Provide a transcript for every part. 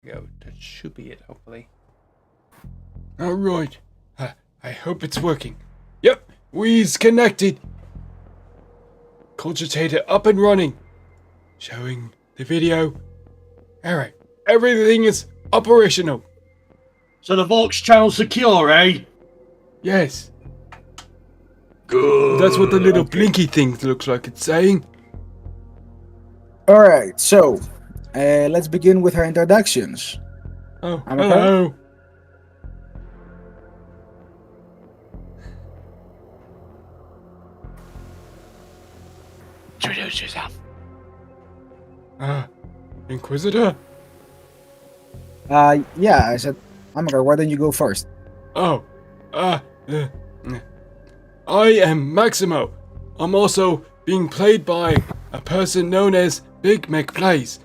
Go. That should be it, hopefully. Alright. I hope it's working. Yep, we's connected. Cogitator up and running. Showing the video. Alright, everything is operational. So the Vox channel's secure, eh? Yes, Good. that's what the little blinky thing looks like it's saying. Alright, so let's begin with our introductions. Oh, I'm hello. Introduce yourself. Inquisitor? Yeah, I said, Amagar, why don't you go first? Oh, I am Maximo. I'm also being played by a person known as Mek Plays.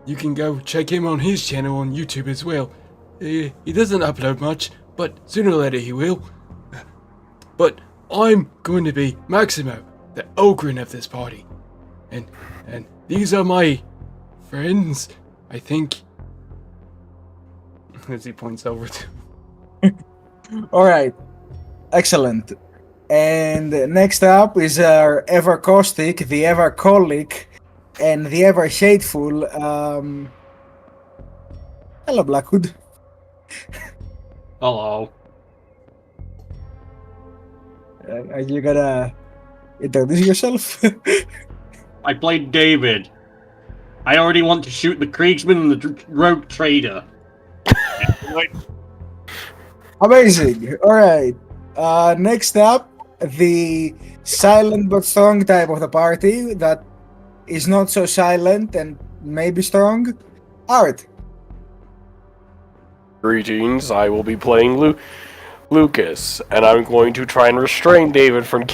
You can go check him on his channel on YouTube as well. He doesn't upload much, but sooner or later he will. But I'm going to be Maximo, the Ogrin of this party. And these are my friends, I think. As he points over to... Alright, excellent. And next up is our ever caustic, the ever colic, and the ever hateful, hello Blackwood. Hello. Are you gonna introduce yourself? I played David. I already want to shoot the Kriegsman and the Rogue Trader. Amazing. Alright. Next up, the silent but strong type of the party that is not so silent and maybe strong. Art. Greetings, I will be playing Lucas, and I'm going to try and restrain David from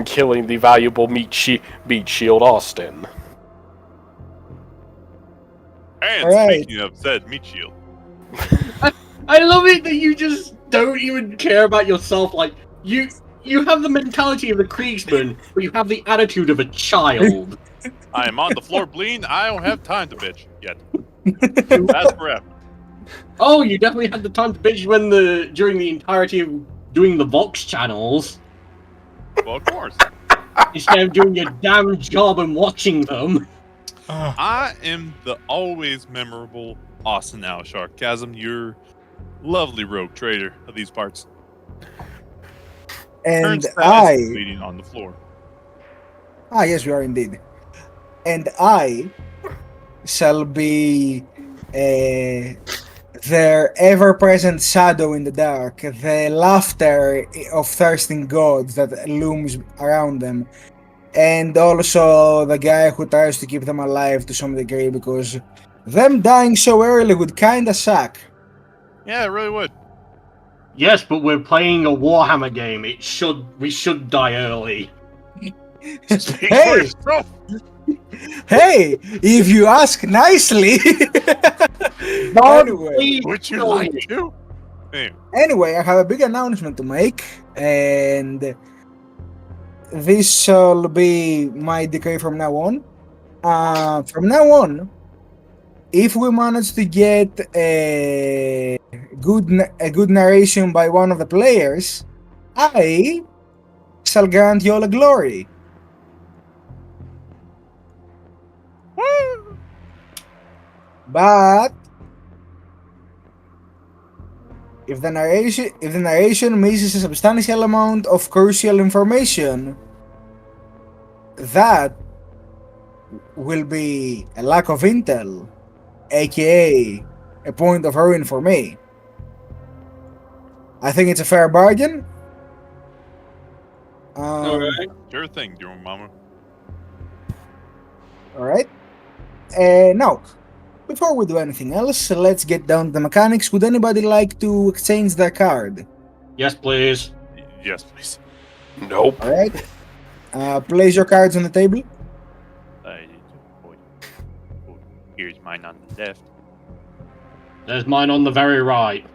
killing the valuable meat shield Austin. And Alright. speaking of said meat shield, I love it that you just don't even care about yourself. Like, you have the mentality of a Kriegsman, but you have the attitude of a child. I am on the floor bleeding. I don't have time to bitch yet. That's forever. Oh, you definitely had the time to bitch during the entirety of doing the Vox channels, Well, of course. instead of doing your damn job and watching them. I am the always memorable Austin Sarcasm, your lovely rogue trader of these parts. And Turns I. bleeding on the floor. Yes, we are indeed. And I shall be their ever-present shadow in the dark, the laughter of thirsting gods that looms around them, and also the guy who tries to keep them alive to some degree, because them dying so early would kinda suck. Yeah, it really would. Yes, but we're playing a Warhammer game. We should die early. Speak for Hey! yourself. Hey, if you ask nicely. Anyway. Please Would you tell like me. to? Anyway, Anyway, I have a big announcement to make, and this shall be my decree from now on. From now on, if we manage to get a good narration by one of the players, I shall grant you all a glory. woo! But if the narration misses a substantial amount of crucial information, that will be a lack of intel, aka a point of ruin for me. I think it's a fair bargain. Alright. Sure thing, dear mama. Alright. Now, before we do anything else, let's get down to the mechanics. Would anybody like to exchange their card? Yes, please. Yes, please. Nope. Alright. Place your cards on the table. Here's mine on the left. There's mine on the very right.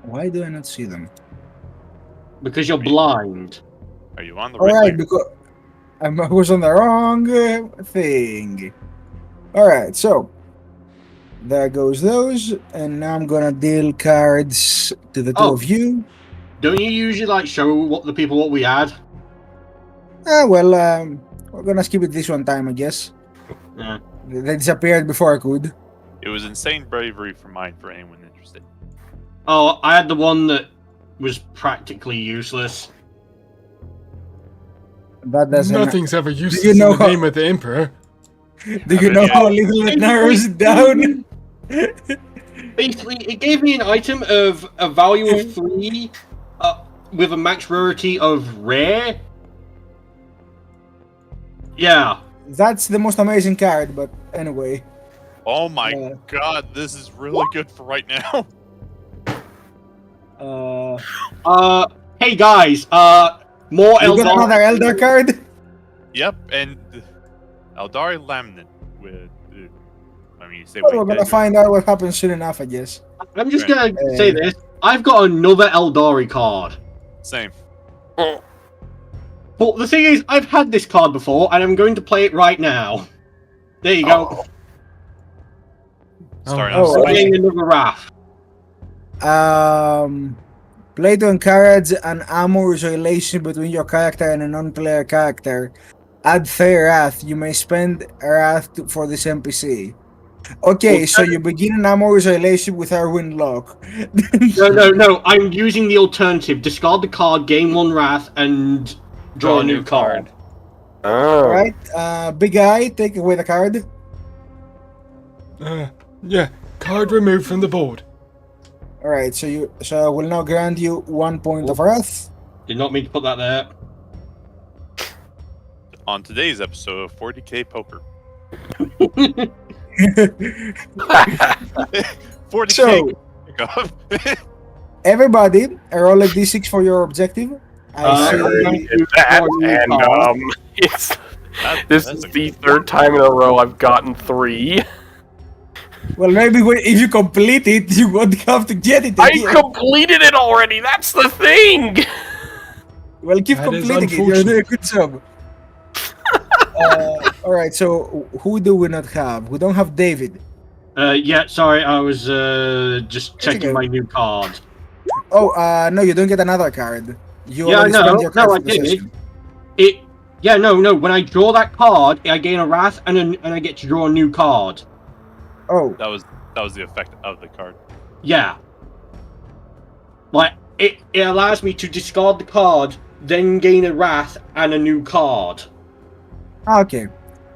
Why do I not see them? Because you're blind. Are you on the right? Alright, leg? because I was on the wrong thing. Alright, so There goes those, and now I'm gonna deal cards to the two Oh. of you. Don't you usually like show the people what we add? We're gonna skip it this one time, I guess. Yeah. They disappeared before I could. It was insane bravery for mine for anyone interested. Oh, I had the one that was practically useless. That doesn't. Nothing's ever useless you know in the how- name of the Emperor. Do you know how little it narrows it down? Basically, it gave me an item of a value of 3 with a max rarity of rare. Yeah. That's the most amazing card, but anyway. Oh my Yeah. god, this is really good for right now. Hey guys, more You got Eldar. another Elder card? Yep, and Eldari Lamnin with. I mean, you say Well, we're gonna dead, find out what happens soon enough, I guess. I'm just Right. gonna say this. I've got another Eldari card. Same. But the thing is, I've had this card before, and I'm going to play it right now. There you go. Starting Oh, off okay. Playing another Wrath. Play to encourage an amorous relation between your character and a non-player character. Add 3 wrath. You may spend wrath for this NPC. Okay, Well, so you begin an amorous relation with Irwin Locke. No. I'm using the alternative. Discard the card, gain 1 Wrath, and draw a new card. Oh. Right? Big Eye, take away the card. Yeah, card removed from the board. Alright, so I will now grant you 1 point of wrath. Did not mean to put that there. on today's episode of 40k Poker. 40k. So, everybody, roll a d6 for your objective. I see. Did that, and this is the 3rd time in a row I've gotten 3. Well, maybe if you complete it, you won't have to get it I again. completed it already. That's the thing. Well, keep That is completing it. You're doing a good job. Alright, so who do we not have? We don't have David. Yeah, sorry, I was just checking okay. my new card. Oh, no, you don't get another card. You Yeah, already no, spent your card no, for I the did. session. No. When I draw that card, I gain a wrath, and I get to draw a new card. Oh, That was the effect of the card. Yeah. Like it allows me to discard the card, then gain a wrath and a new card. okay.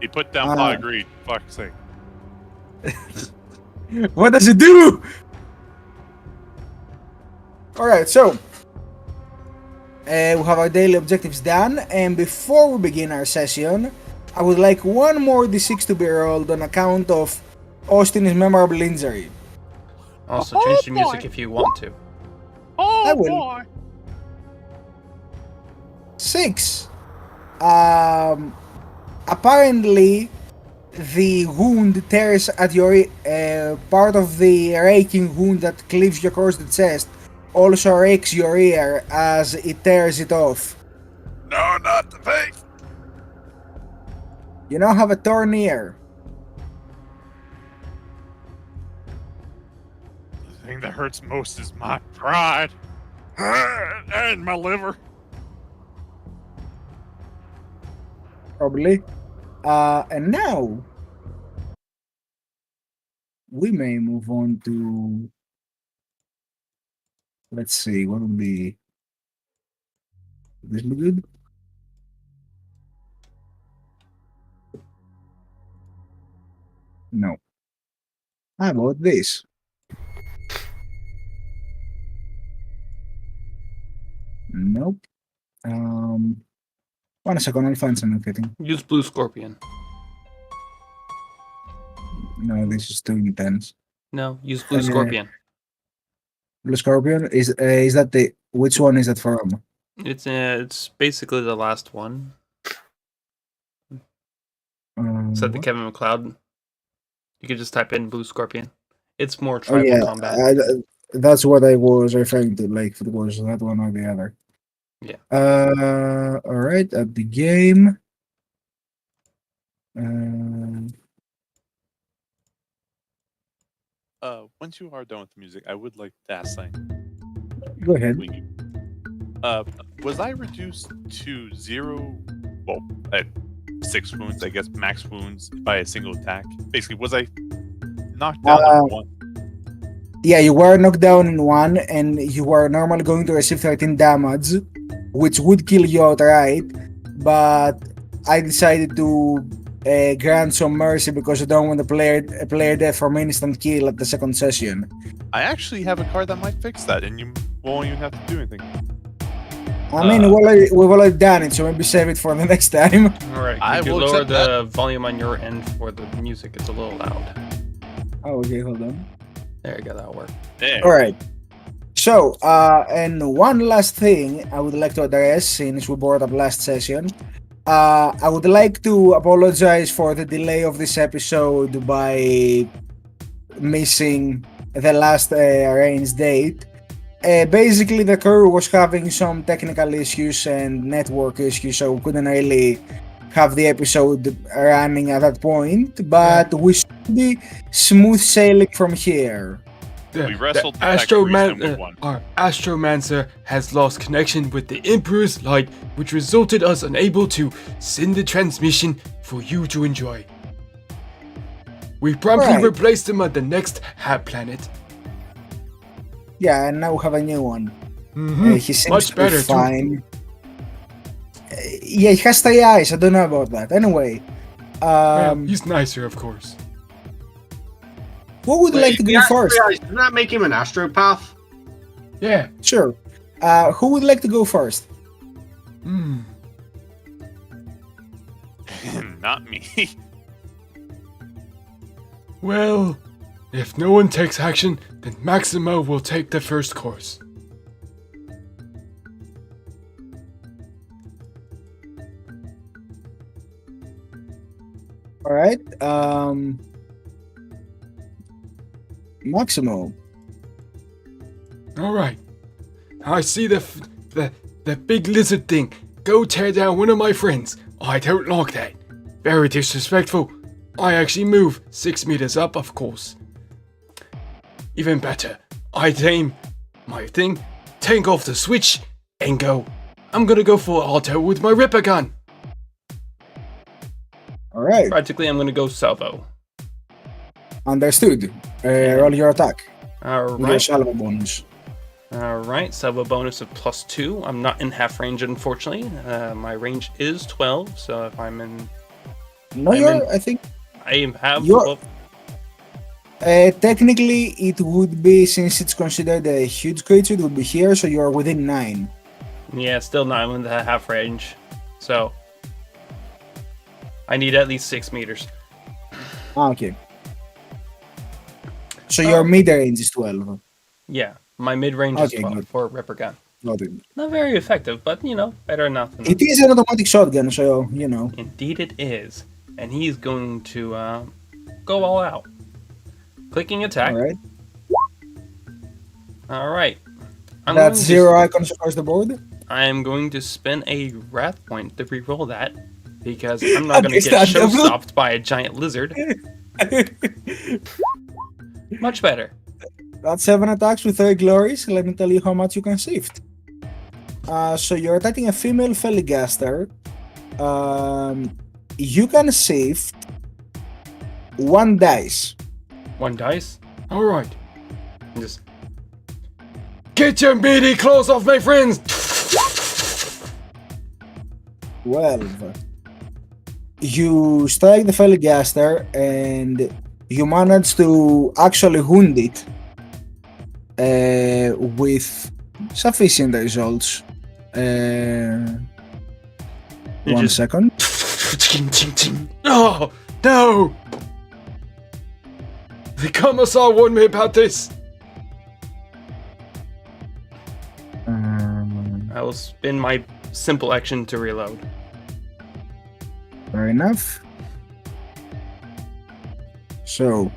He put down pot of greed. Fuck's sake. What does it do? Alright, so we have our daily objectives done, and before we begin our session, I would like one more d6 to be rolled on account of Austin's memorable injury. Also, change the music if you want to. Oh I will. boy! 6. Apparently, the wound tears at your part of the raking wound that cleaves you across the chest. Also rakes your ear as it tears it off. No, not the face. You now have a torn ear. The thing that hurts most is my pride and my liver. Probably. And now we may move on to, let's see, what would be this? Be good? No. How about this? Nope. 1 second, I'll find something fitting. Use Blue Scorpion. No, this is too intense. No, use Blue Uh, Scorpion. Blue Scorpion is that the which one is that from? It's basically the last one. Except the What? Kevin McLeod. You could just type in Blue Scorpion. It's more Oh tribal yeah, combat. that's what I was referring to. Like, if it was that one or the other. Yeah. All right. At the game. once you are done with the music, I would like to ask something. Go ahead. Was I reduced to 0? Well, I had 6 wounds, I guess, max wounds by a single attack. Basically, was I knocked down on 1? Yeah, you were knocked down in 1, and you were normally going to receive 13 damage, which would kill you outright. But I decided to grant some mercy because I don't want a player death from instant kill at the second session. I actually have a card that might fix that, and you won't even have to do anything. I mean, we've already done it, so maybe save it for the next time. Alright, I could you will lower accept the volume on your end for the music? It's a little loud. Oh, okay, hold on. There you go, that'll work. There. Alright. So, and one last thing I would like to address since we brought up last session. I would like to apologize for the delay of this episode by missing the last range date. Basically, the crew was having some technical issues and network issues, so we couldn't really have the episode running at that point, but we should be smooth sailing from here. We wrestled the Our Astromancer has lost connection with the Emperor's Light, which resulted us unable to send the transmission for you to enjoy. We promptly Right. replaced him at the next Hat Planet. Yeah, and now we have a new one. Mhm. He seems Much to better, be too. fine. Yeah, he has 3 eyes. I don't know about that. Anyway, Well, he's nicer, of course. who would like to go first? Doesn't that make him an astropath? Yeah. Sure. Who would like to go first? Not me. Well, if no one takes action, then Maximo will take the first course. All right. Maximo. All right. I see the big lizard thing. Go tear down one of my friends. I don't like that. Very disrespectful. I actually move 6 meters up, of course. Even better, I aim my thing, tank off the switch, and go. I'm gonna go full auto with my Ripper gun. All right. Practically, I'm gonna go salvo. Understood. Roll your attack. With your Alright. salvo bonus. Alright, salvo bonus of +2. I'm not in half range, unfortunately. My range is 12, so if I'm in... No, I think I have... You're- well, technically it would be, since it's considered a huge creature, it would be here, so you're within 9. yeah, still not in the half range. So... I need at least 6 meters. Okay. So your mid-range is 12. Yeah, my mid-range is Okay, 12 good. for Ripper Gun. Noted. Not very effective, but, you know, better enough than It is an automatic shotgun, so, you know. Indeed it is. And he's going to go all out. Clicking attack. Alright. Alright. That's 0 icons across the board. I am going to spend a wrath point to reroll that. Because I'm not going to get Understandable. show stopped by a giant lizard. Much better. That's 7 attacks with 3 glories. Let me tell you how much you can shift. So you're attacking a female Feligaster. You can shift 1 dice. 1 dice. All right. Just Get your meaty claws off my friends. 12. You strike the Feligaster and you manage to actually wound it with sufficient results. One just- second. Oh, no! The Commissar warned me about this. I will spin my simple action to reload. Fair enough. So.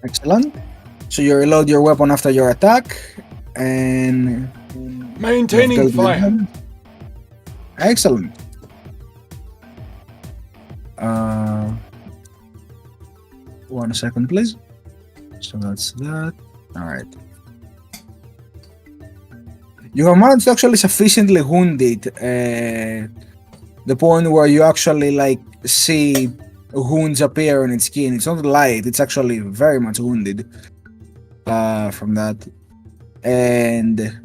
Excellent. So you reload your weapon after your attack, and Maintaining you've dealt with fire. them. Excellent. 1 second, please. So that's that. All right. You have managed to actually sufficiently wound it, the point where you actually like see wounds appear on its skin. It's not light; it's actually very much wounded from that. And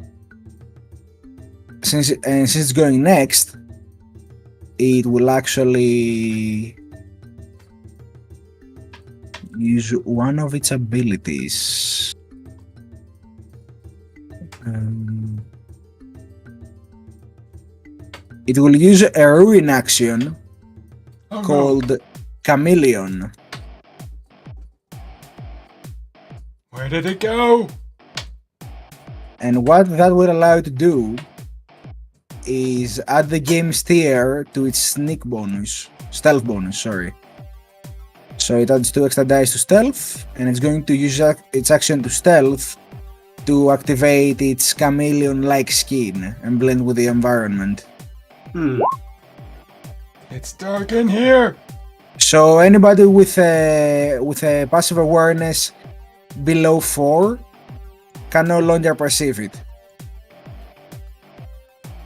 since it's going next, it will actually use one of its abilities. It will use a Irwin action called Chameleon. Where did it go? And what that will allow it to do is add the game's tier to its stealth bonus, sorry. So it adds 2 extra dice to stealth, and it's going to use its action to stealth to activate its chameleon-like skin and blend with the environment. It's dark in here. So anybody with a passive awareness below 4 can no longer perceive it.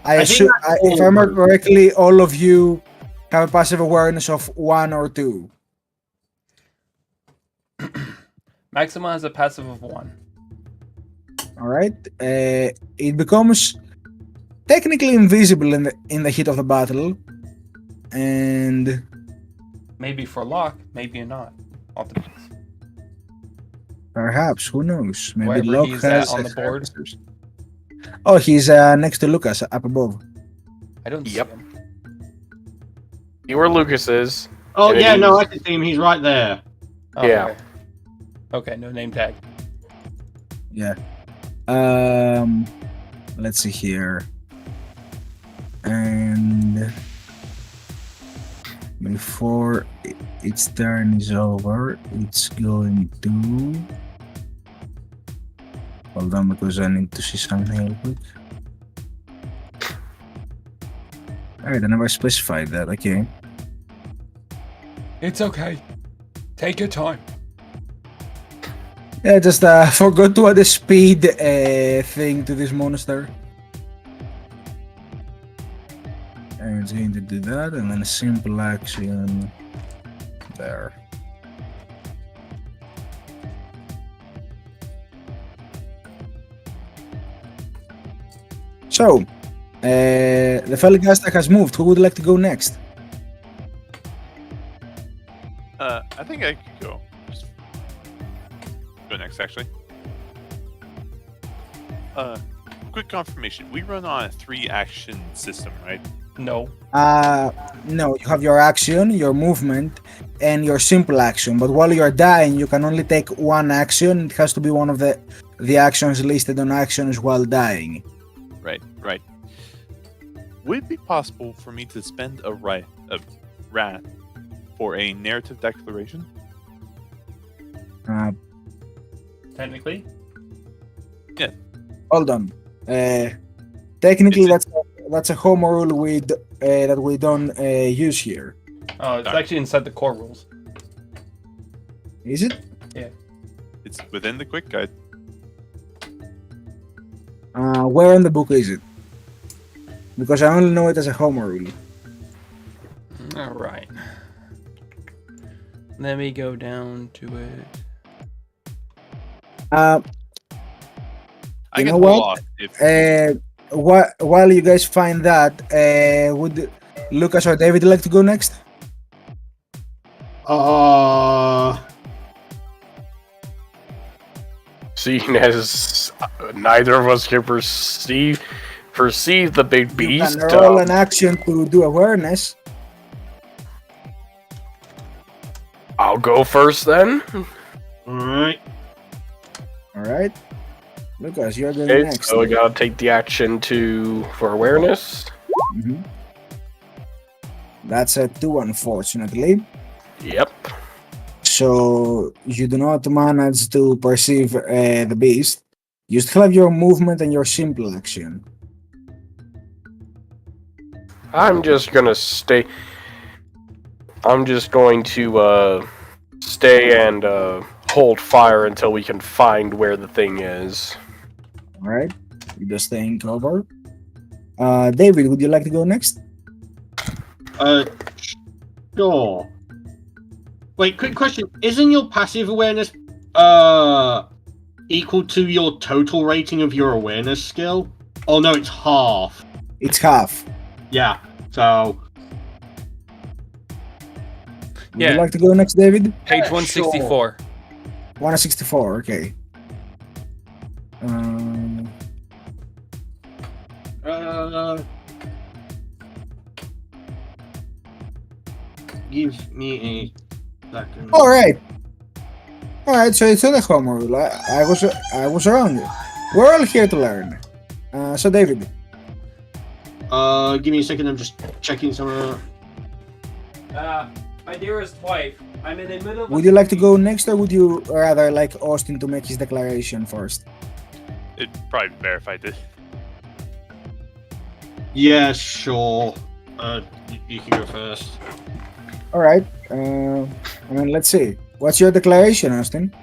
I assume, if I remember correctly, all of you have a passive awareness of 1 or 2. Maximo has a passive of 1. All right. It becomes technically invisible in the heat of the battle, and Maybe for Locke, maybe not. All depends. perhaps, who knows? Maybe Wherever Locke he's has at on the board. Oh, he's next to Lucas, up above. I don't Yep. see him. You were Lucas's. Oh And yeah, he's- no, I can see him. He's right there. Oh, Yeah. Okay. Okay, no name tag. Yeah. Let's see here. And before its turn is over, it's going to hold on because I need to see something real quick. Alright, I never specified that, okay. It's okay. Take your time. Yeah, just forgot to add a speed thing to this monster. And it's going to do that, and then a simple action there. So, the Felgaster has moved. Who would like to go next? I think I could go. Just go next, actually. Quick confirmation. We run on a 3-action system, right? No. No, you have your action, your movement, and your simple action. But while you're dying, you can only take 1 action. It has to be one of the actions listed on actions while dying. Right. Would it be possible for me to spend a rat for a narrative declaration? Technically. Hold on. Technically, Is that's a home rule that we don't use here. Oh, it's Sorry. actually inside the core rules. Is it? It's within the quick guide. Where in the book is it? Because I only know it as a home rule. All right. Let me go down to it. I You can know hold what? off if While you guys find that, would Lucas or David like to go next? Seeing as neither of us can perceive the big beast. You can roll an action to do awareness. I'll go first then. Alright. All right, Lucas, you're going Okay, next. so we gotta take the action for awareness. Mhm. That's a 2, unfortunately. Yep. So you do not manage to perceive the beast. You still have your movement and your simple action. I'm just gonna stay. I'm just going to stay and hold fire until we can find where the thing is. All right, you just staying cover. David, would you like to go next? Sure. Wait, quick question. Isn't your passive awareness equal to your total rating of your awareness skill? Oh no, it's half. It's half. Yeah, so... Would Yeah. you like to go next, David? Page Sure. 164. 164, okay. Give me a second. Alright. Alright, so it's not a home rule. I was wrong. We're all here to learn. So David. Give me a second, I'm just checking some... My dearest wife, I'm in the middle of... Would you like to go next, or would you rather like Austin to make his declaration first? It'd probably be better if I did. Yeah, sure. You can go first. Alright. Let's see. What's your declaration, Austin?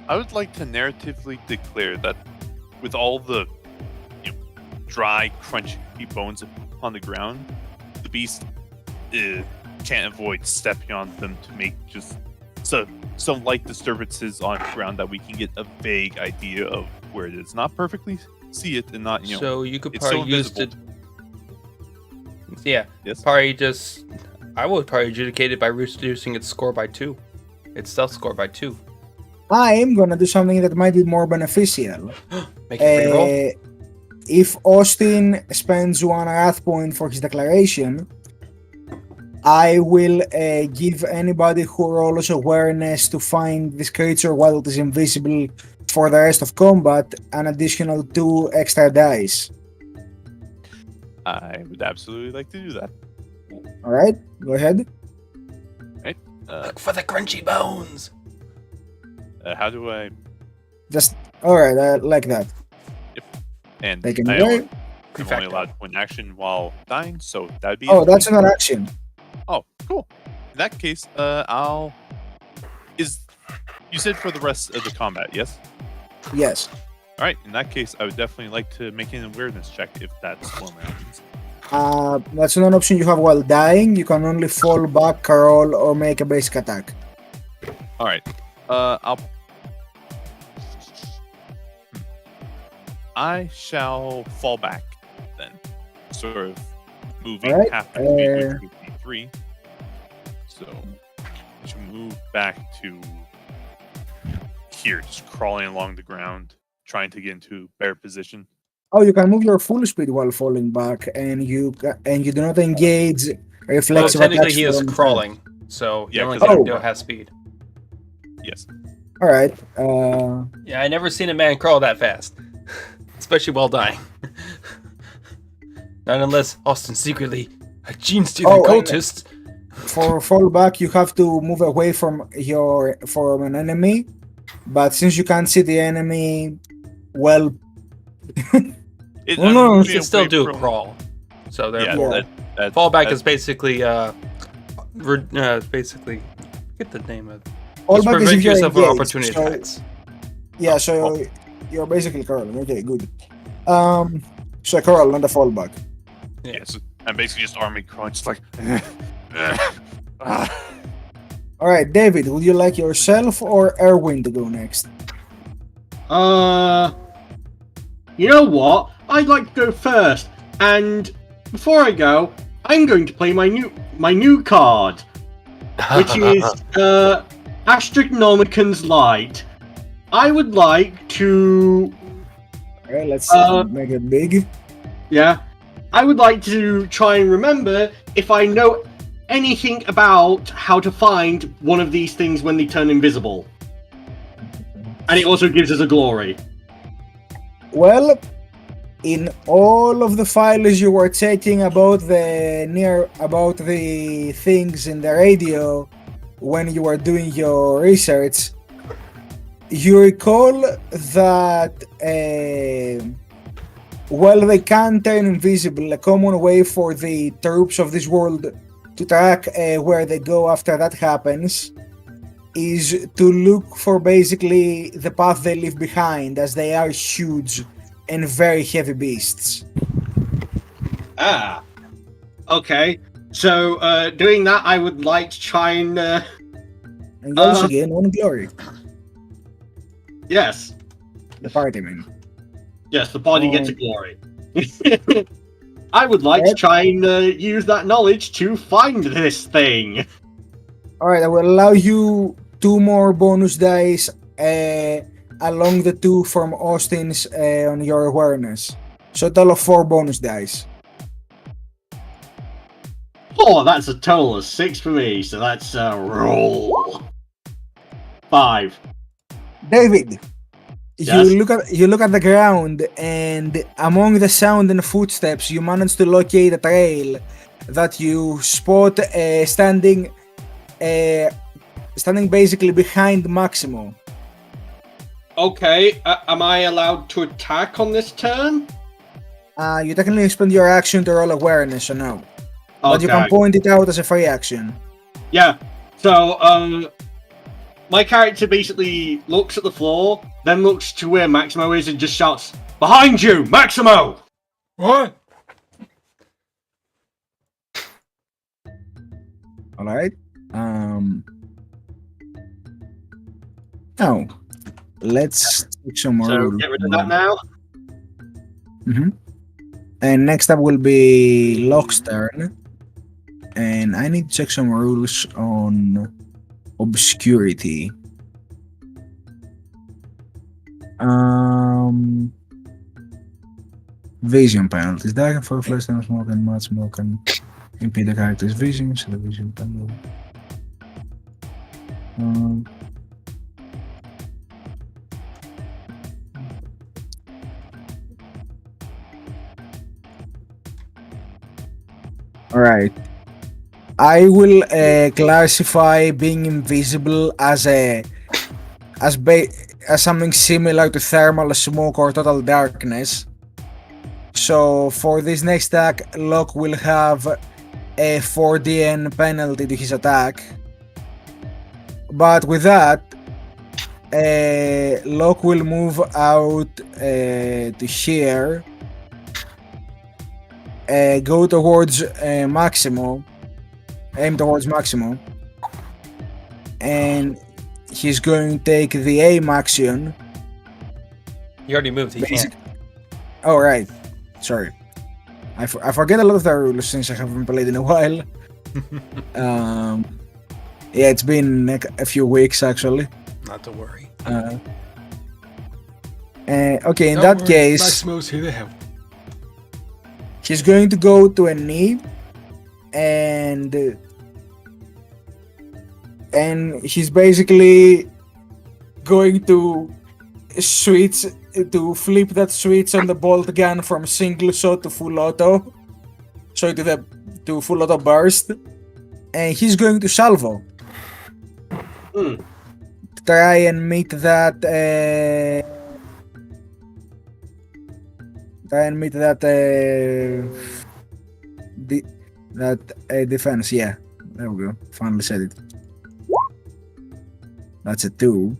I would like to narratively declare that with all the dry, crunchy bones on the ground, the beast can't avoid stepping on them to make just some light disturbances on the ground that we can get a vague idea of where it is. Not perfectly see it and not, So you could it's so probably use invisible. it. Yeah. Yes. Probably just. I would probably adjudicate it by reducing its score by 2. Its stealth score by 2. I'm gonna do something that might be more beneficial. Make it reroll. If Austin spends 1 wrath point for his declaration, I will give anybody who rolls awareness to find this creature while it is invisible for the rest of combat an additional 2 extra dice. I would absolutely like to do that. Alright, go ahead. Look for the crunchy bones. How do I? Just, alright, like that. And Take it I away. only, I'm only allowed one action while dying, so that'd be. Oh, that's not action. Oh, cool. In that case, I'll. You said for the rest of the combat, yes? Yes. All right. In that case, I would definitely like to make an awareness check if that's one of my options. That's not an option you have while dying. You can only fall back, roll, or make a basic attack. All right. I shall fall back then, sort of moving Alright, half my speed, which would be 3. So I should move back to here, just crawling along the ground, trying to get into better position. Oh, you can move your full speed while falling back, and you do not engage Well, reflexive technically attacks he is from- crawling, so Yeah, he only 'cause can I'm- do half speed. Yes. All right. Yeah, I never seen a man crawl that fast, especially while dying. Not unless Austin's secretly a gene-stealing Oh, and- cultist. For fall back, you have to move away from an enemy, but since you can't see the enemy, well, It, Well, I'm no, You moving can still away do from- a crawl. So Yeah, therefore, that fallback that- is basically basically get the name of. all Just back is prevent if you're yourself from engaged. opportunity So, attacks. yeah, so you're basically curling. Okay, good. So curl, not a fallback. Yes. I'm basically just army crawling, just like. All right, David, would you like yourself or Irwin to go next? You know what? I'd like to go first, and before I go, I'm going to play my new card, which is Astronomican's Light. I would like to, All right, let's Uh, make it big. yeah, I would like to try and remember if I know anything about how to find one of these things when they turn invisible. And it also gives us a glory. Well, in all of the files you were taking about the things in the radio when you were doing your research, you recall that while they can turn invisible, a common way for the troops of this world to track where they go after that happens is to look for basically the path they leave behind, as they are huge and very heavy beasts. Ah. Okay. So, doing that, I would like to try and, And once again, one glory. yes. The party, man. Yes, the party gets a glory. I would like to try and use that knowledge to find this thing. Alright, I will allow you 2 more bonus dice along the 2 from Austin's on your awareness. So a total of 4 bonus dice. Oh, that's a total of 6 for me, so that's a roll. 5. David, Yes? you look at the ground, and among the sound and footsteps, you manage to locate a trail that you spot standing basically behind Maximo. Okay, am I allowed to attack on this turn? You technically spend your action to roll awareness, so no. But you can Okay. point it out as a free action. Yeah, so, my character basically looks at the floor, then looks to where Maximo is and just shouts, "Behind you, Maximo!" What? Alright. Now, let's take some more. So, get rid of that now. And next up will be Locke's turn. And I need to check some rules on obscurity. Vision penalties. Dark and far less than smoke and much smoke can impede the character's vision, so the vision penalty. Alright. I will classify being invisible as something similar to thermal smoke or total darkness. So for this next attack, Locke will have a 4dn penalty to his attack. But with that, Locke will move out to here, go towards Maximo, aim towards Maximo, and he's going to take the aim action. You already moved. He can't. Oh, right. Sorry. I forget a lot of the rules since I haven't played in a while. Yeah, it's been a few weeks actually. Not to worry. Okay, in Don't that worry, case, Maximo's here to help. he's going to go to a knee, and he's basically going to flip that switch on the bolt gun from single shot to full auto. So to full auto burst, and he's going to salvo. Try and meet that. Defense. Yeah, there we go. Finally said it. That's a 2.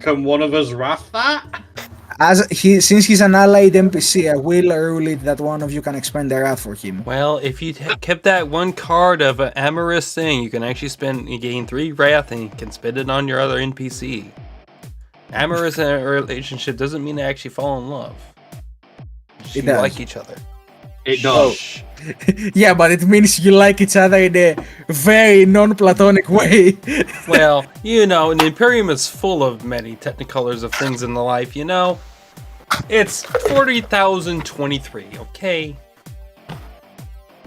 Can one of us wrath that? Since he's an allied NPC, I will rule it that one of you can expend a wrath for him. Well, if you kept that one card of an amorous thing, you can actually gain 3 wrath and you can spend it on your other NPC. Amorous in a relationship doesn't mean they actually fall in love. You does. like each other. It does. Shh. Yeah, but it means you like each other in a very non-platonic way. Well, you know, the Imperium is full of many technicolors of things in the life, you know? It's 40,023, okay?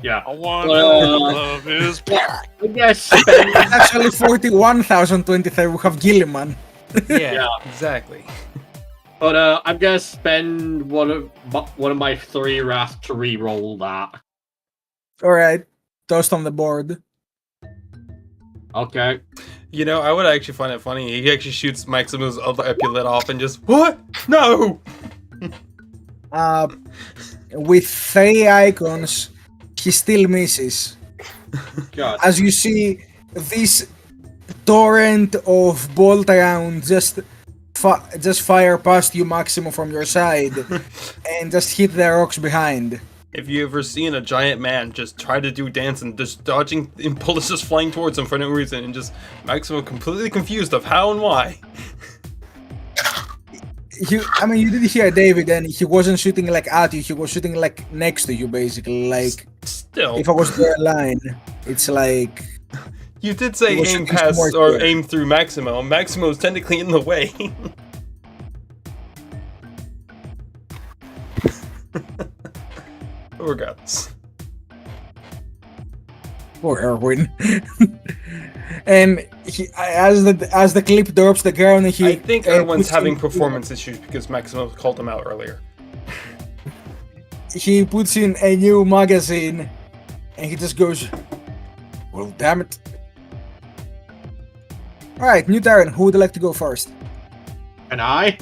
Yeah. I want Well, love is black. I guess Actually, 41,023. We have Gilliman. Yeah, exactly. but I'm gonna spend one of my 3 wrath to re-roll that. All right, toast on the board. Okay. You know, I would actually find it funny. He actually shoots Maximo's other epaulette off and just, what? No! With 3 icons, he still misses. God. As you see, this torrent of bolt round just fire past you, Maximo, from your side, and just hit the rocks behind. If you ever seen a giant man just try to do dance and just dodging and bullets just flying towards him for no reason, and just Maximo completely confused of how and why. You did hear David, and he wasn't shooting like at you, he was shooting like next to you, basically. Like, Still, if I was to a line, it's like... you did say He was aim shooting past towards or you. aim through Maximo. Maximo's technically in the way. Regardless. Poor Irwin. And as the clip drops the ground, and I think everyone's puts having in- performance issues because Maximo called him out earlier. He puts in a new magazine, and he just goes, "Well, damn it!" All right, new turn. Who would like to go first? And I?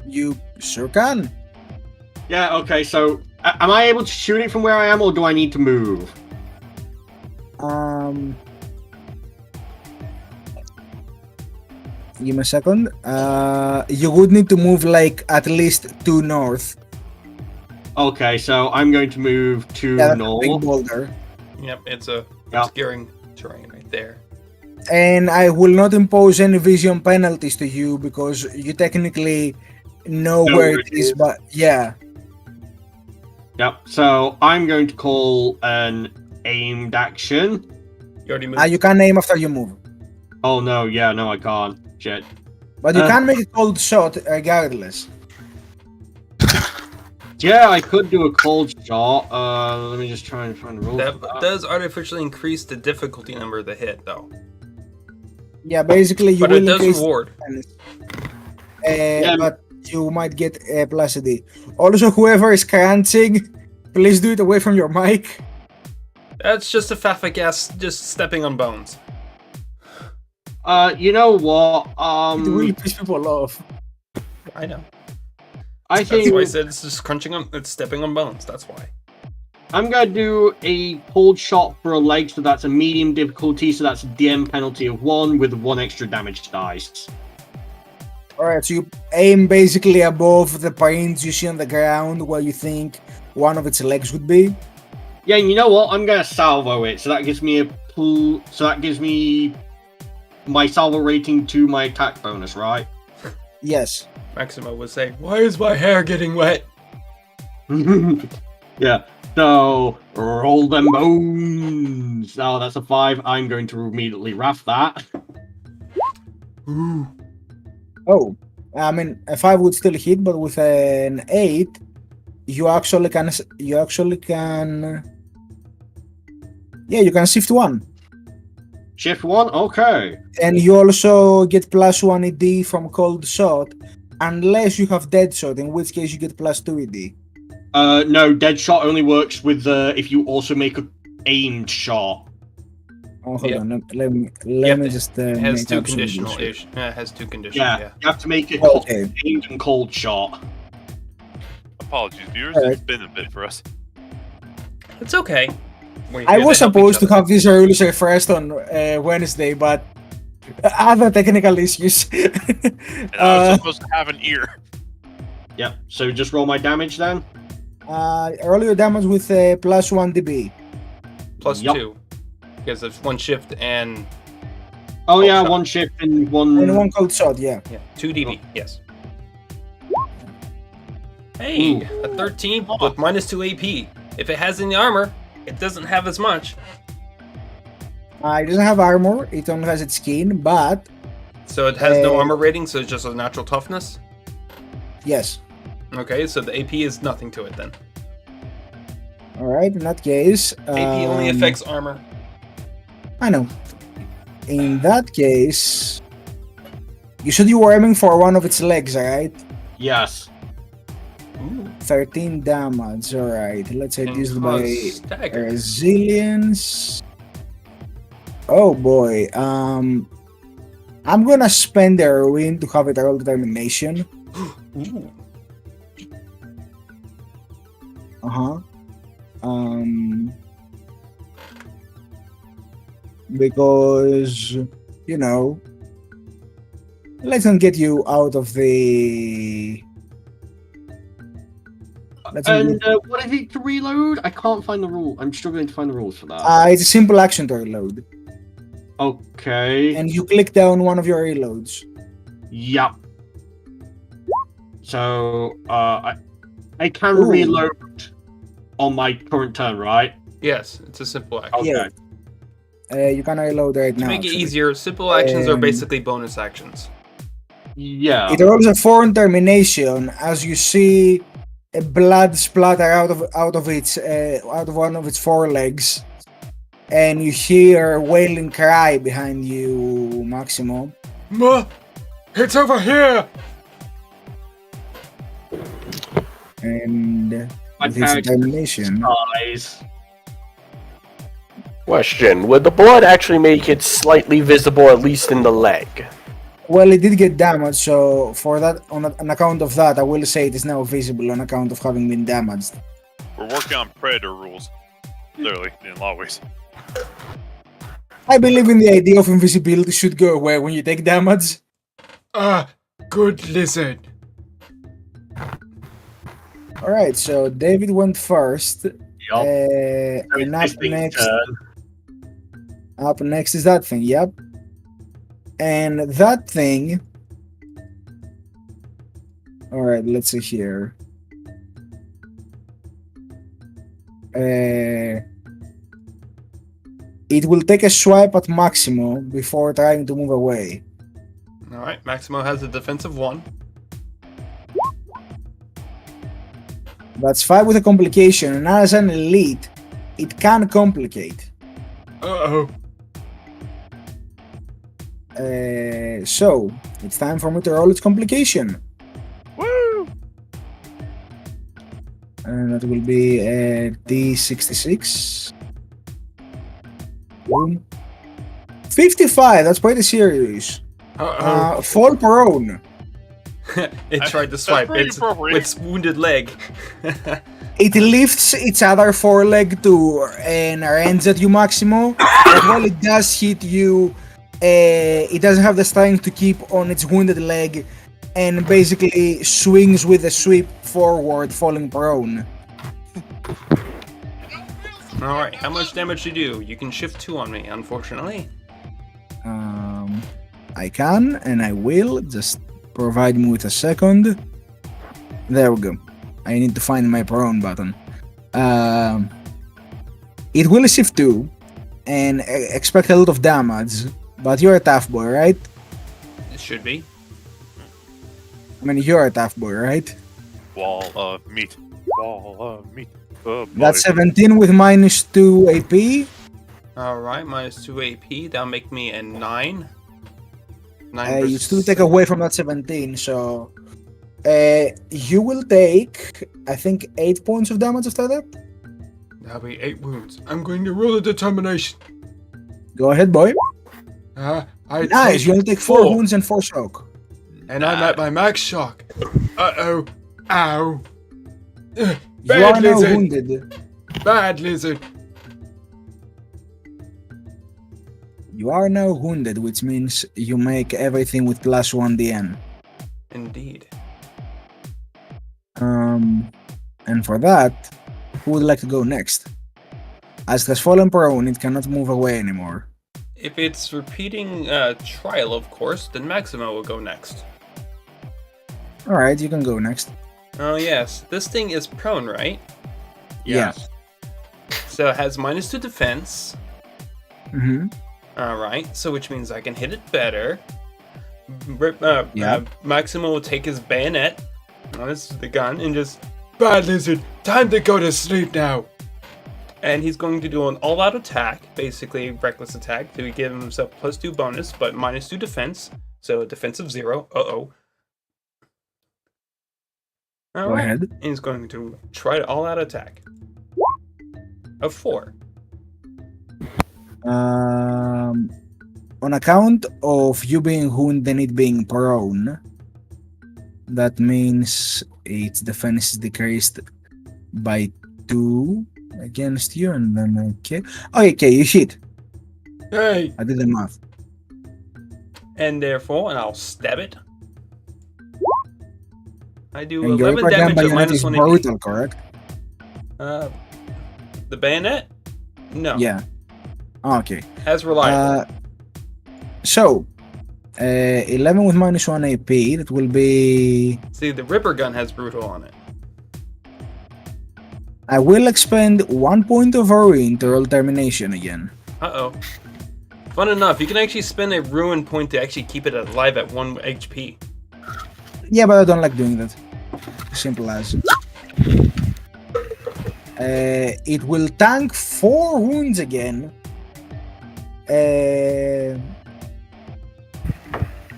You sure can. Yeah, okay, so am I able to shoot it from where I am, or do I need to move? Give me a second. You would need to move like at least 2 north. Okay, so I'm going to move to Yeah, that's a north. big boulder. Yep, it's a Yeah. obscuring terrain right there. And I will not impose any vision penalties to you because you technically know where it is, but yeah. Yep, so I'm going to call an aimed action. You already moved. You can aim after you move. Oh no, yeah, no, I can't. Shit. But you can make a cold shot regardless. Yeah, I could do a cold shot. Let me just try and find the rules. That for that. does artificially increase the difficulty number of the hit, though. Yeah, basically you But will it does increase reward. but you might get a plus D. Also, whoever is crunching, please do it away from your mic. That's just a faff, I guess, just stepping on bones. You know what? It will piss people off. I know. I That's think why I said it's just it's stepping on bones. That's why. I'm gonna do a cold shot for a leg, so that's a medium difficulty, so that's a DM penalty of 1 with 1 extra damage dice. Alright, so you aim basically above the prints you see on the ground where you think one of its legs would be. Yeah, and you know what? I'm gonna salvo it, so that gives me my salvo rating to my attack bonus, right? Yes. Maximo would say, "Why is my hair getting wet?" Yeah. So roll them bones. Oh, that's a 5. I'm going to immediately wrath that. Ooh. Oh, I mean, a 5 would still hit, but with an 8, you actually can. Yeah, you can shift 1, Shift 1. Okay. and you also get +1 ED from cold shot, unless you have dead shot, in which case you get +2 ED. No, dead shot only works with if you also make a aimed shot. Oh, hold Yeah. on. Let me just. It has make two absolute conditional bullshit. ish. Yeah, it has two conditions. Yeah, Yeah. you have to make it Okay. aimed and cold shot. Apologies, viewers. Alright. It's been a bit for us. It's okay. We're I here was to help supposed each to have these rules refreshed on Wednesday, but other technical issues. And I was supposed to have an ear. Yep. So just roll my damage then. Roll your damage with +1 DB. Plus Yup. 2. Because there's 1 shift and Oh yeah, shot. 1 shift and 1. And 1 cold shot, yeah. 2 DB. Yes. Hey, a 13 with -2 AP. If it has any armor, it doesn't have as much. It doesn't have armor, it only has its skin, but So it has no Uh, armor rating, so it's just a natural toughness. yes. Okay, so the AP is nothing to it then. Alright, in that case. AP only affects armor. I know. In that case. You said you were aiming for one of its legs, alright? Yes. Ooh. 13 damage, alright. Let's And reduce cause by stagger. resilience. Oh boy. I'm gonna spend the Irwin to have it roll determination. Ooh. Uh-huh. Because, you know, let's not get you out of the... Let's not And get- what is it to reload? I can't find the rule. I'm struggling to find the rules for that. it's a simple action to reload. Okay. And you click down one of your reloads. Yep. So I can Ooh. reload on my current turn, right? Yes, it's a simple action. Okay. Yeah. You can reload right To now. make it actually. easier, simple actions are Um, basically bonus actions. Yeah. It rolls a 4 on termination as you see a blood splatter out of one of its forelegs, and you hear a wailing cry behind you, Maximo. It's over here! And My with its character determination, Eyes. Question: would the blood actually make it slightly visible, at least in the leg? well, it did get damaged, so for that, on account of that, I will say it is now visible on account of having been damaged. We're working on predator rules. Literally, in a lot of ways. I believe in the idea of invisibility should go away when you take damage. Good lizard. Alright, so David went first. Yup. And up next is that thing, yep. And that thing... Alright, let's see here. It will take a swipe at Maximo before trying to move away. Alright, Maximo has a defensive 1. That's 5 with a complication, and as an elite, it can complicate. Uh-oh. So, it's time for me to roll its complication. Woo! And that will be D66. Boom. 55, that's pretty serious. Uh-oh. Fall prone. It tried to swipe. pretty It's appropriate. its wounded leg. It lifts its other foreleg to and runs at you, Maximo. But while it does hit you, it doesn't have the strength to keep on its wounded leg and basically swings with a sweep forward, falling prone. Alright, how much damage you do? You can shift 2 on me, unfortunately. I can and I will. Just provide me with a second. There we go. I need to find my prone button. It will shift 2 and expect a lot of damage. But you're a tough boy, right? It should be. I mean, you're a tough boy, right? Wall of meat. Wall of meat. Oh, boy. That's 17 with minus 2 AP. Alright, minus 2 AP. That'll make me a 9. 9 You versus still take away from that 17, so... you will take, I think, 8 points of damage after that. That'll be 8 wounds. I'm going to roll a determination. Go ahead, boy. I Nice, take you only take 4 4. wounds and 4 shock. And I'm at my max shock. Uh-oh. Ow. You Bad are now lizard. wounded. Bad lizard. You are now wounded, which means you make everything with +1 DN. Indeed. And for that, who would like to go next? As it has fallen prone, it cannot move away anymore. If it's repeating trial, of course, then Maximo will go next. Alright, you can go next. Oh yes, this thing is prone, right? Yes. So it has minus 2 defense. Mm-hmm. Alright, so which means I can hit it better. Yeah. Maximo will take his bayonet, the gun, and just... Bad lizard. Time to go to sleep now. And he's going to do an all-out attack, basically reckless attack, to give himself +2 bonus, but minus 2 defense. So defensive 0. Uh-oh. Go ahead. And he's going to try to all-out attack. Of 4. On account of you being wounded and it being prone, that means its defense is decreased by 2 against you, and then I kill. Oh, okay, you hit. Hey. I did the math. And therefore, and I'll stab it. I do And your 11 upper gun damage at bayonet is -1 AP. brutal, correct? The bayonet? No. Yeah. Okay. As reliable. So, 11 with -1 AP, that will be... See, the Ripper gun has brutal on it. I will expend 1 point of Irwin to roll termination again. Uh-oh. Fun enough, you can actually spend a ruin point to actually keep it alive at 1 HP. Yeah, but I don't like doing that. Simple as. It will tank 4 wounds again.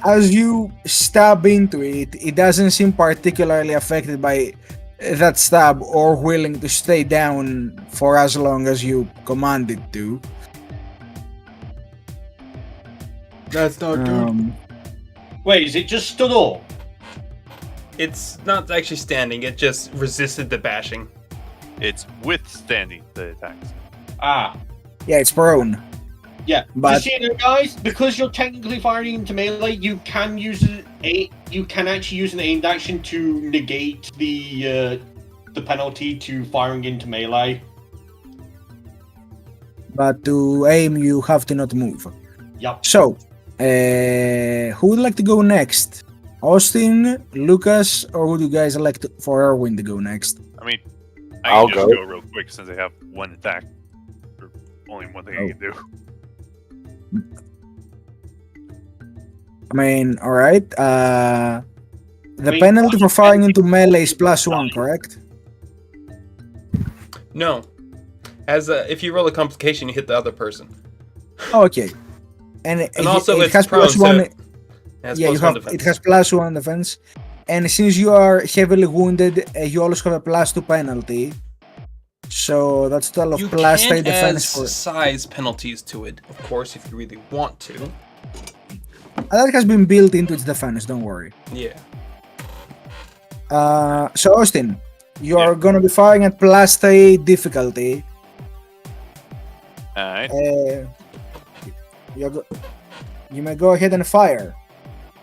As you stab into it, it doesn't seem particularly affected by that stab or willing to stay down for as long as you command it to. That's not good. Wait, is it just stood up? It's not actually standing, it just resisted the bashing. It's withstanding the attacks. Ah. Yeah, it's prone. Yeah, But- just so you know, guys, because you're technically firing into melee, you can actually use an aimed action to negate the penalty to firing into melee. But to aim, you have to not move. Yep. So, who would like to go next? Austin, Lucas, or would you guys like for Irwin to go next? I mean, I'll I can just go. go real quick since I have one attack. Or only one thing I can do. I mean, alright. The Wait, penalty what? for firing into melee is +1, correct? No. As if you roll a complication, you hit the other person. Oh, okay. And also it it's has prone, +1. so Has Yeah, you +1 have. defense. It has +1 defense. And since you are heavily wounded, you also have a +2 penalty. So that's total of You +3 can add defense for. size penalties to it, of course, if you really want to. That has been built into its defense. Don't worry. Yeah. So Austin, you are gonna be firing at +3 difficulty. Alright. You may go ahead and fire.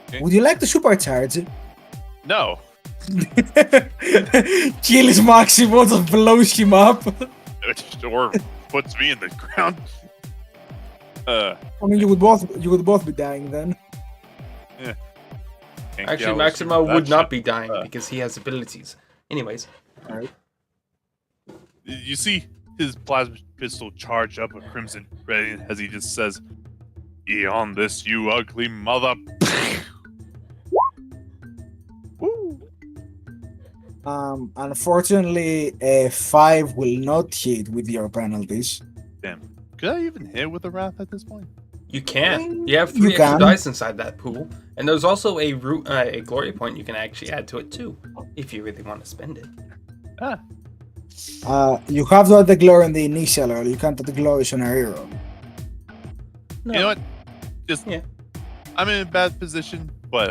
Okay. Would you like to supercharge? No. Kills Maximo, just blows him up. Or puts me in the ground. I mean, you would both be dying then. Actually, Maximo would not be dying because he has abilities. Anyways. Alright. You see his plasma pistol charge up a crimson red as he just says, "Eat on this, you ugly mother." Woo. Unfortunately, a 5 will not hit with your penalties. Damn. Could I even hit with a wrath at this point? You can. You have You 3 extra can. dice inside that pool. And there's also a glory point you can actually add to it too, if you really want to spend it. You have to add the glory on the initial roll. You can't add the glory on a reroll. No. You know what? Just Yeah. I'm in a bad position, but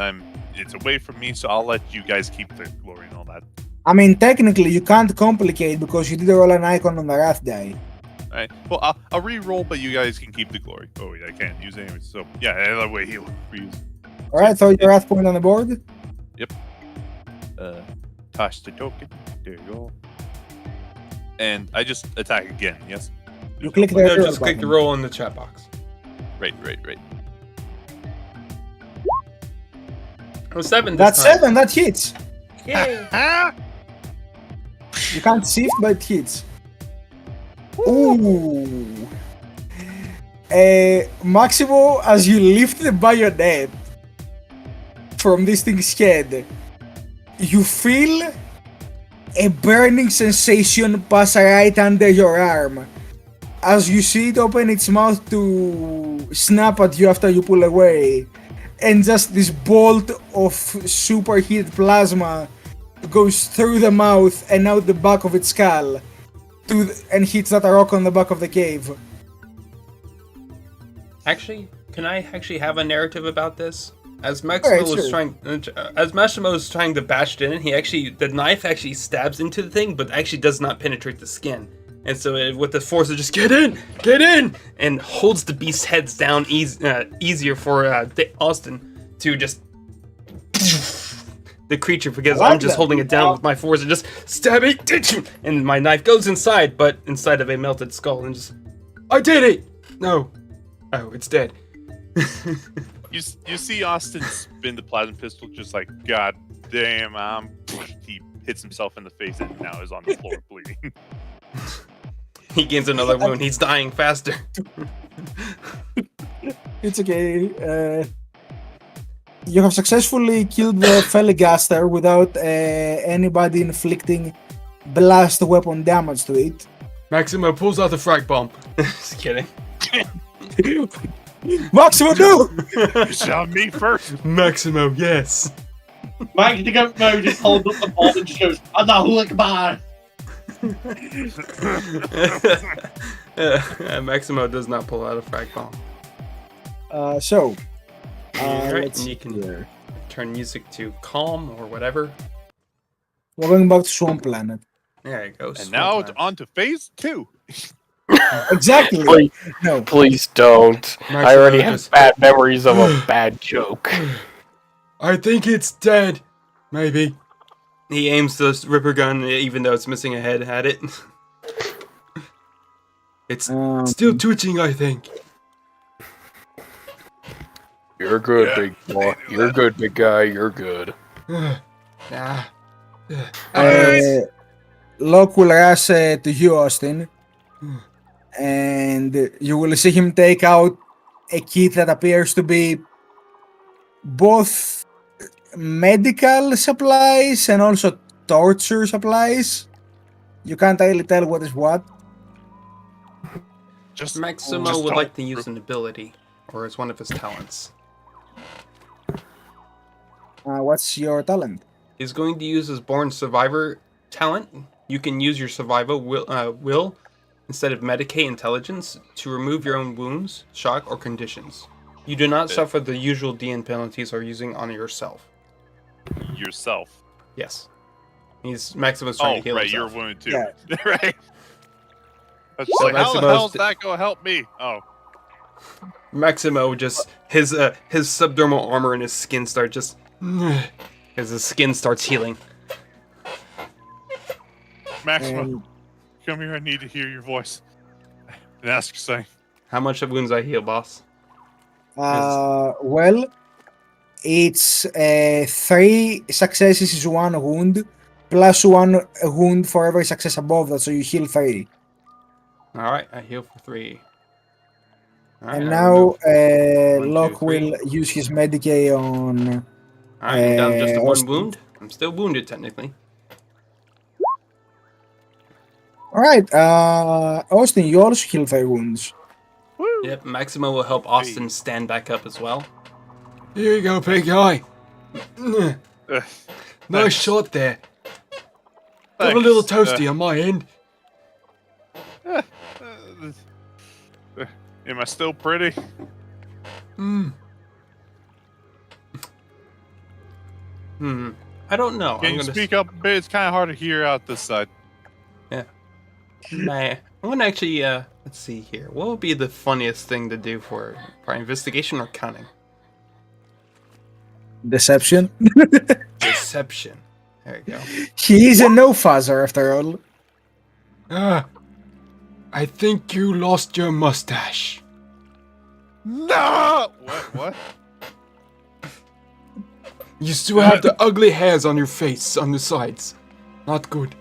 it's away from me, so I'll let you guys keep the glory and all that. I mean, technically, you can't complicate because you did roll an icon on the wrath die. Alright. Well, I'll re-roll, but you guys can keep the glory. Oh wait, I can't use it anyway. So yeah, either way, he'll reuse. Alright, throw your wrath point on the board. Toss the token. There you go. And I just attack again. Yes. You click the No, reroll just click the button. roll in the chat box. Right. Oh, 7 this That's time. 7, that hits. Yay. You can't shift, but it hits. Ooh. Maximo, as you lift the bayonet from this thing's head, you feel a burning sensation pass right under your arm as you see it open its mouth to snap at you after you pull away, and just this bolt of superheated plasma goes through the mouth and out the back of its skull and hits that rock on the back of the cave. Actually, can I actually have a narrative about this? As Maximo Alright, was sure. trying to bash it in, the knife actually stabs into the thing, but actually does not penetrate the skin. And so with the force of just get in, and holds the beast's heads down easier for Austin to just the creature, because I'm just holding it down with my force and just stab it, and my knife goes inside, but inside of a melted skull, and just I did it! No. Oh, it's dead. You see Austin spin the plasma pistol, just like, God damn, he hits himself in the face and now is on the floor bleeding. he gains another wound. He's dying faster. It's okay. You have successfully killed the Feligaster without anybody inflicting blast weapon damage to it. Maximo pulls out the frag bomb. Just kidding. Maximo, no! You shot me first. Maximo, yes. Maximo just holds up the ball and just goes, Allahu Akbar! Maximo does not pull out a frag bomb. Alright, Let's and you see can here. turn music to calm or whatever. We're going back to Swamp Planet. There you go. And now it's on to phase 2. Exactly. Please, No. please don't. I already have bad memories of a bad joke. I think it's dead. Maybe. He aims the Ripper gun, even though it's missing a head at it. It's Still twitching, I think. You're good, big boy. You're good, big guy. You're good. Locke will rush to you, Austin, and you will see him take out a kit that appears to be both medical supplies and also torture supplies. You can't really tell what is what. Maximo would like to use an ability, or it's one of his talents. What's your talent? He's going to use his Born Survivor talent. You can use your survival will instead of medicate intelligence to remove your own wounds, shock, or conditions. You do not suffer the usual DN penalties or using on yourself. Yourself. Yes. Maximo's trying to heal right, himself. you're wounded too. Yeah. Right. I was just So like, how the Maximo's hell's that gonna help me? Oh. Maximo just his subdermal armor and his skin start just as his skin starts healing. Maximo, And come here, I need to hear your voice. And ask something. How much of wounds I heal, boss? well, it's 3 successes is 1 wound, plus 1 wound for every success above that, so you heal 3. Alright, I heal for 3. Alright, And I now remove 1, 2, Locke 3. will use his Medicae on... Alright, I'm down just to 1 Austin. wound. I'm still wounded technically. Alright, Austin, you also heal 5 wounds. Woo! Yep, Maximo will help Austin stand back up as well. Here you go, big guy. Ugh, Nice thanks. shot there. Got a Thanks. little toasty on my end. Am I still pretty? I don't know. Can you speak up a bit? It's kind of hard to hear out this side. I'm gonna actually, let's see here. What would be the funniest thing to do for probably investigation or cunning? Deception. Deception. There you go. He is a no-fuzzer after all. I think you lost your mustache. No! What? You still have the ugly hairs on your face, on the sides. Not good.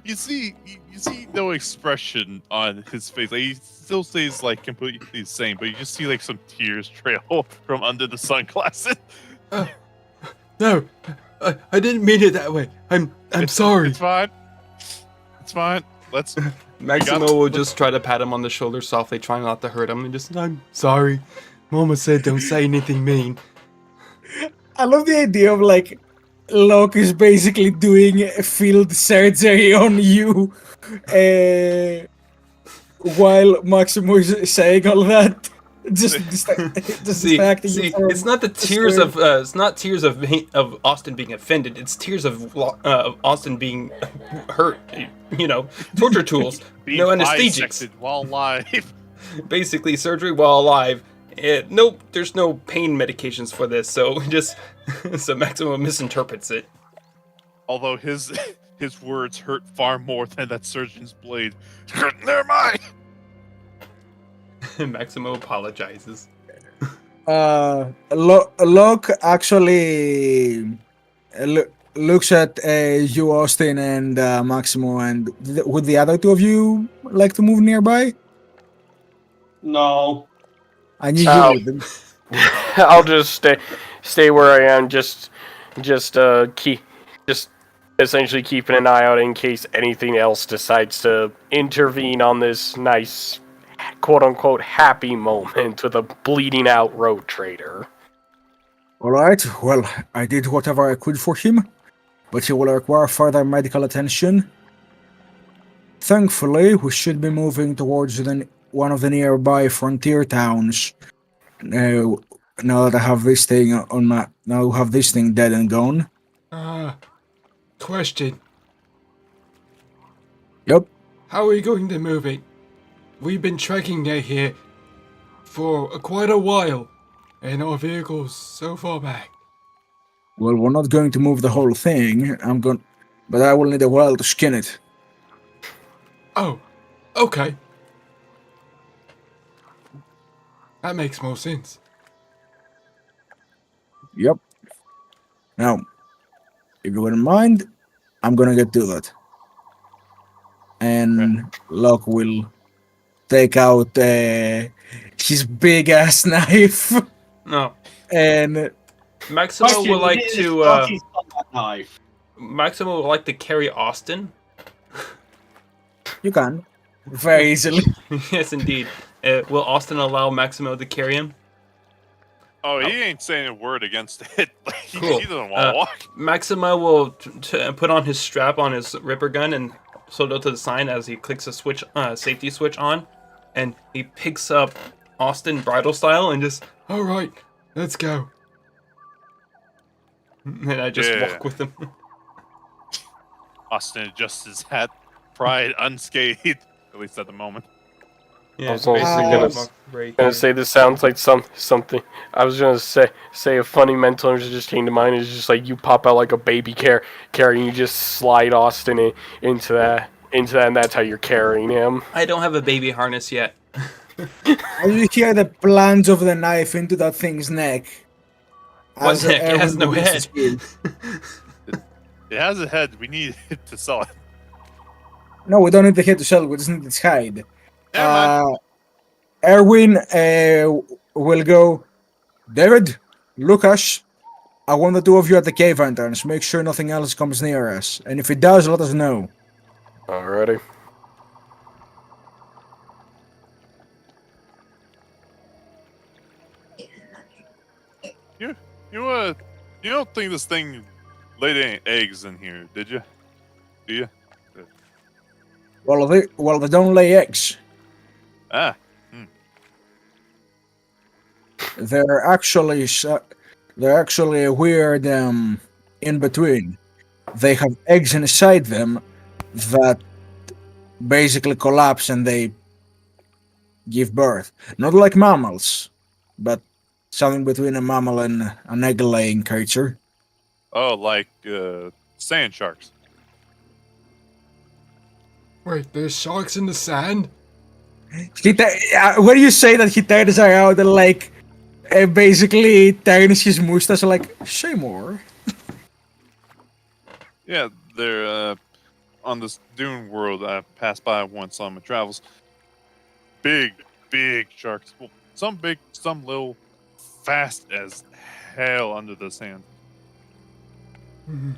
You see no expression on his face. Like, he still stays like completely the same, but you just see like some tears trail from under the sunglasses. No, I didn't mean it that way. I'm sorry. It's fine. It's fine. Let's. Maximo will just try to pat him on the shoulder softly, trying not to hurt him, and just I'm sorry. Mama said don't say anything mean. I love the idea of like Locke is basically doing field surgery on you while Maximo is saying all that. just See, distracting you from it's not the the tears story. of it's not tears of Austin being offended. It's tears of Austin being hurt. You know, torture tools, Being no anesthetics, bisected while alive. basically surgery while alive. Nope, there's no pain medications for this. So just so Maximo misinterprets it. Although his words hurt far more than that surgeon's blade. Never mind. Maximo apologizes. Locke actually looks at you, Austin, and Maximo, and would the other two of you like to move nearby? No. I knew Oh. you wouldn't. I'll just stay where I am. Just essentially keeping an eye out in case anything else decides to intervene on this nice, quote unquote, happy moment with a bleeding out road trader. All right. Well, I did whatever I could for him, but he will require further medical attention. Thankfully, we should be moving towards one of the nearby frontier towns. Now that I have this thing now we have this thing dead and gone. Question. Yep. How are we going to move it? We've been trekking near here for quite a while, and our vehicle's so far back. Well, we're not going to move the whole thing. But I will need a while to skin it. Oh, okay. That makes more sense. Yep. Now, if you wouldn't mind, I'm gonna get to that. And Locke will take out his big ass knife No, and Maximo Question, would like is to. Sparky's combat knife? Maximo would like to carry Austin. you can very easily. Yes, indeed. Will Austin allow Maximo to carry him? Oh, he ain't saying a word against it. Cool. He doesn't want to walk. Maximo will put on his strap on his Ripper gun and hold it to the side as he clicks a switch, safety switch on, and he picks up Austin bridal style and just, All right, let's go. and I just Yeah. walk with him. Austin adjusts his hat, pride unscathed, at least at the moment. Yeah, was also basically, gonna walk right Gonna here. say this sounds like something. I was gonna say a funny mental image that just came to mind is just like you pop out like a baby carry and you just slide Austin into that, and that's how you're carrying him. I don't have a baby harness yet. As you hear the plunge of the knife into that thing's neck. What as neck? It has Irwin no begins to head. scream. It has a head. We need it to sell it. No, we don't need the head to sell. We just need its hide. Never mind. Irwin will go. David, Lucas, I want the two of you at the cave entrance. Make sure nothing else comes near us. And if it does, let us know. Alrighty. You don't think this thing laid any eggs in here, did you? Do you? Well, they don't lay eggs. Ah, They're actually a weird in between. They have eggs inside them that basically collapse and they give birth. Not like mammals, but something between a mammal and an egg-laying creature. oh, like sand sharks. Wait, there's sharks in the sand? When you say that he turns around and like basically turns his mustache like, say more. Yeah, they're on this dune world I passed by once on my travels. Big sharks. Well, some big, some little, fast as hell under the sand. Mhm.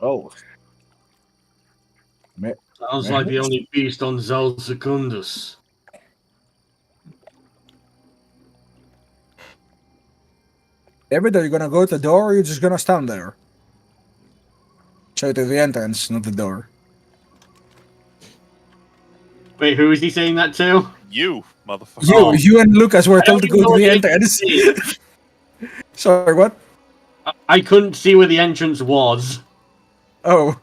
Oh. Sounds like the only beast on Zel Secundus. David, are you gonna go to the door or are you just gonna stand there? Show to the entrance, not the door. Wait, who is he saying that to? You, motherfucker. You and Lucas were I told to don't even go know to the where entrance. is. Sorry, what? I couldn't see where the entrance was. Oh.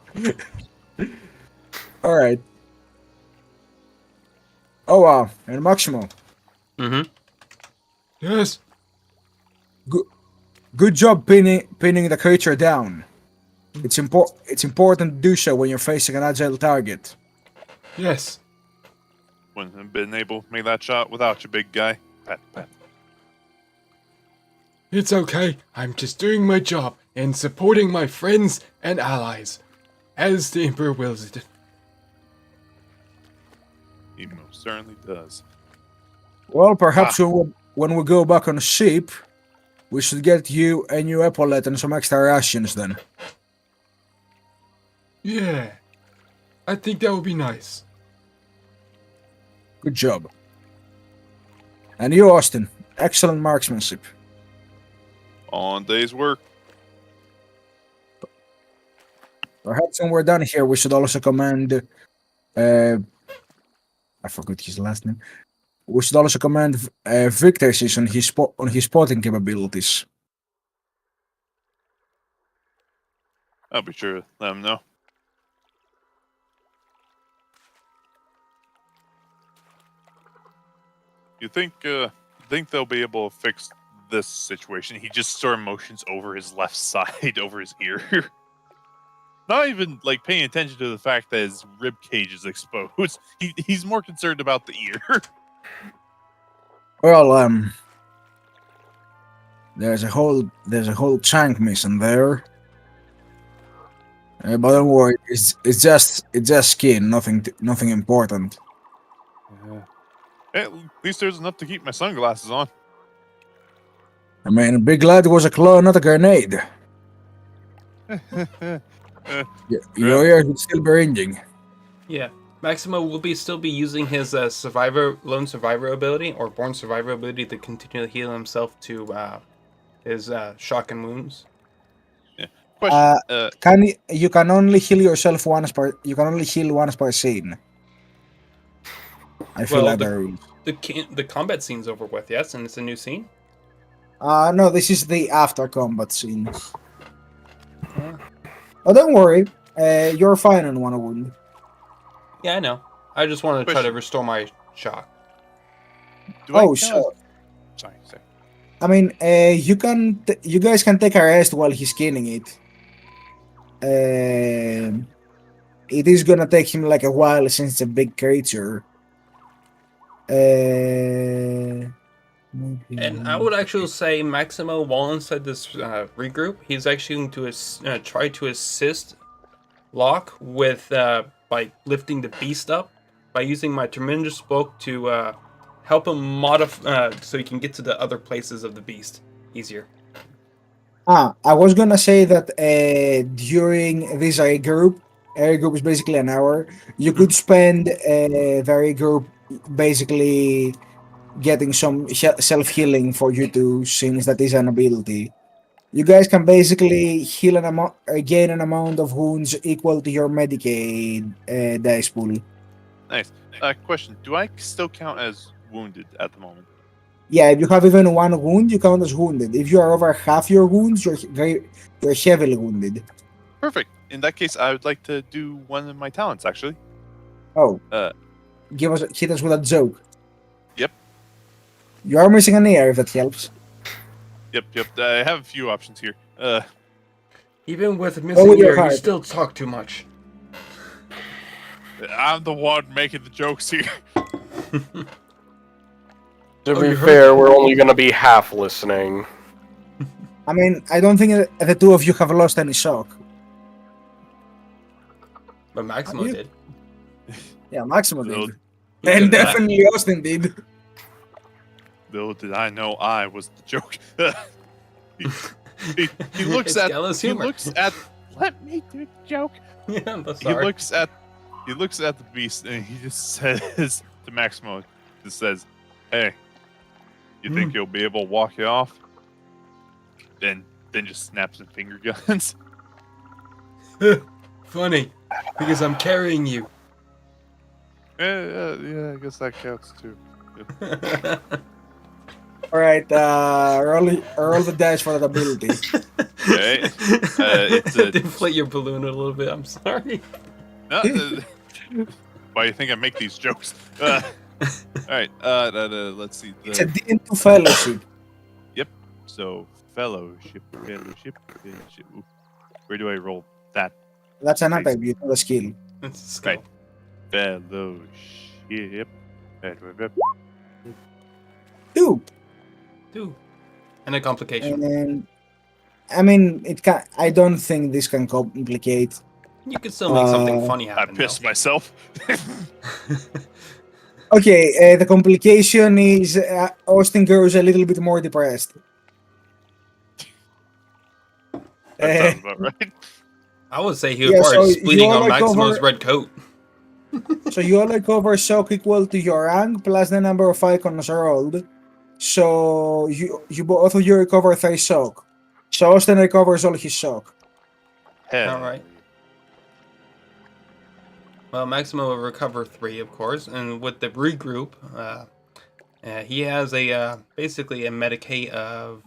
Alright. Oh wow, and Maximo. Mm-hmm. Yes. Good job pinning the creature down. It's important to do so when you're facing an agile target. Yes. Wouldn't have been able to make that shot without you, big guy. Pat, pat. It's okay. I'm just doing my job and supporting my friends and allies, as the Emperor wills it. He most certainly does. Well, perhaps when we go back on the ship, we should get you a new epaulet and some extra rations then. Yeah. I think that would be nice. Good job. And you, Austin, excellent marksmanship. On day's work. Perhaps when we're done here, we should also command. I forgot his last name. We should also command Victor's on his spotting capabilities. I'll be sure to let him know. You think they'll be able to fix this situation? He just sort of motions over his left side, over his ear. Not even like paying attention to the fact that his rib cage is exposed. He's more concerned about the ear. Well, there's a whole chunk missing there. But don't worry, it's just skin, nothing important. At least there's enough to keep my sunglasses on. I mean, Big Lad was a claw, not a grenade. Your ears would still be ringing. Yeah. Maximo will still be using his lone survivor ability or born survivor ability to continue to heal himself to his shock and wounds. Question. You can only heal yourself once per. You can only heal once per scene. I feel Well, like rules. The combat scene's over with, yes, and it's a new scene. No, this is the after combat scene. Oh, don't worry. You're fine on one wound. Yeah, I know. I just want to try to restore my shock. Sure. Sorry. I mean, you guys can take a rest while he's killing it. It is gonna take him like a while since it's a big creature. And I would actually say Maximo, while inside this regroup, he's actually going to try to assist Locke with by lifting the beast up by using my tremendous bulk to help him modify so he can get to the other places of the beast easier. I was gonna say that during this regroup is basically an hour. You could spend the regroup basically getting some self-healing for you two, since that is an ability. You guys can basically heal gain an amount of wounds equal to your Medicaid dice pool. Nice. Question: do I still count as wounded at the moment? Yeah, if you have even one wound, you count as wounded. If you are over half your wounds, you're heavily wounded. Perfect. In that case, I would like to do one of my talents, actually. Oh. Hit us with a joke. Yep. You are missing an ear, if that helps. Yep. I have a few options here. Even with missing ear, you still talk too much. I'm the one making the jokes here. To be fair, we're only going to be half listening. I mean, I don't think the two of you have lost any shock. But Maximo did. Yeah, Maximo did. And definitely Austin did. Little did I know I was the joke. he looks at. He looks at. Let me do the joke. Yeah, I'm sorry. He looks at the beast and he just says to Maximo, just says, "Hey, you think you'll be able to walk it off?" Then just snaps and finger guns. Funny, because I'm carrying you. Yeah, I guess that counts too. All right, roll the dice for that ability. Alright. It's a Deflate your balloon a little bit. I'm sorry. no, why do you think I make these jokes? Alright, let's see. It's a D&2 fellowship. Yep. So fellowship. Ooh. Where do I roll that? That's an attribute, not a skill. It's a skill. Right. Fellowship. 2. 2. And a complication. And I mean, it can. I don't think this can complicate. You could still make something funny I happen. pissed myself. Okay, the complication is Austin grows a little bit more depressed. That sounds about right. I would say he was Yeah, probably so bleeding you on are like Maximo's over- red coat. So you only cover shock equal to your rank plus the number of icons rolled. So you both of you recover 3 shock. So Austin recovers all his shock. Hell. All right. Well, Maximo will recover 3, of course, and with the regroup, he has a basically a Medicaid of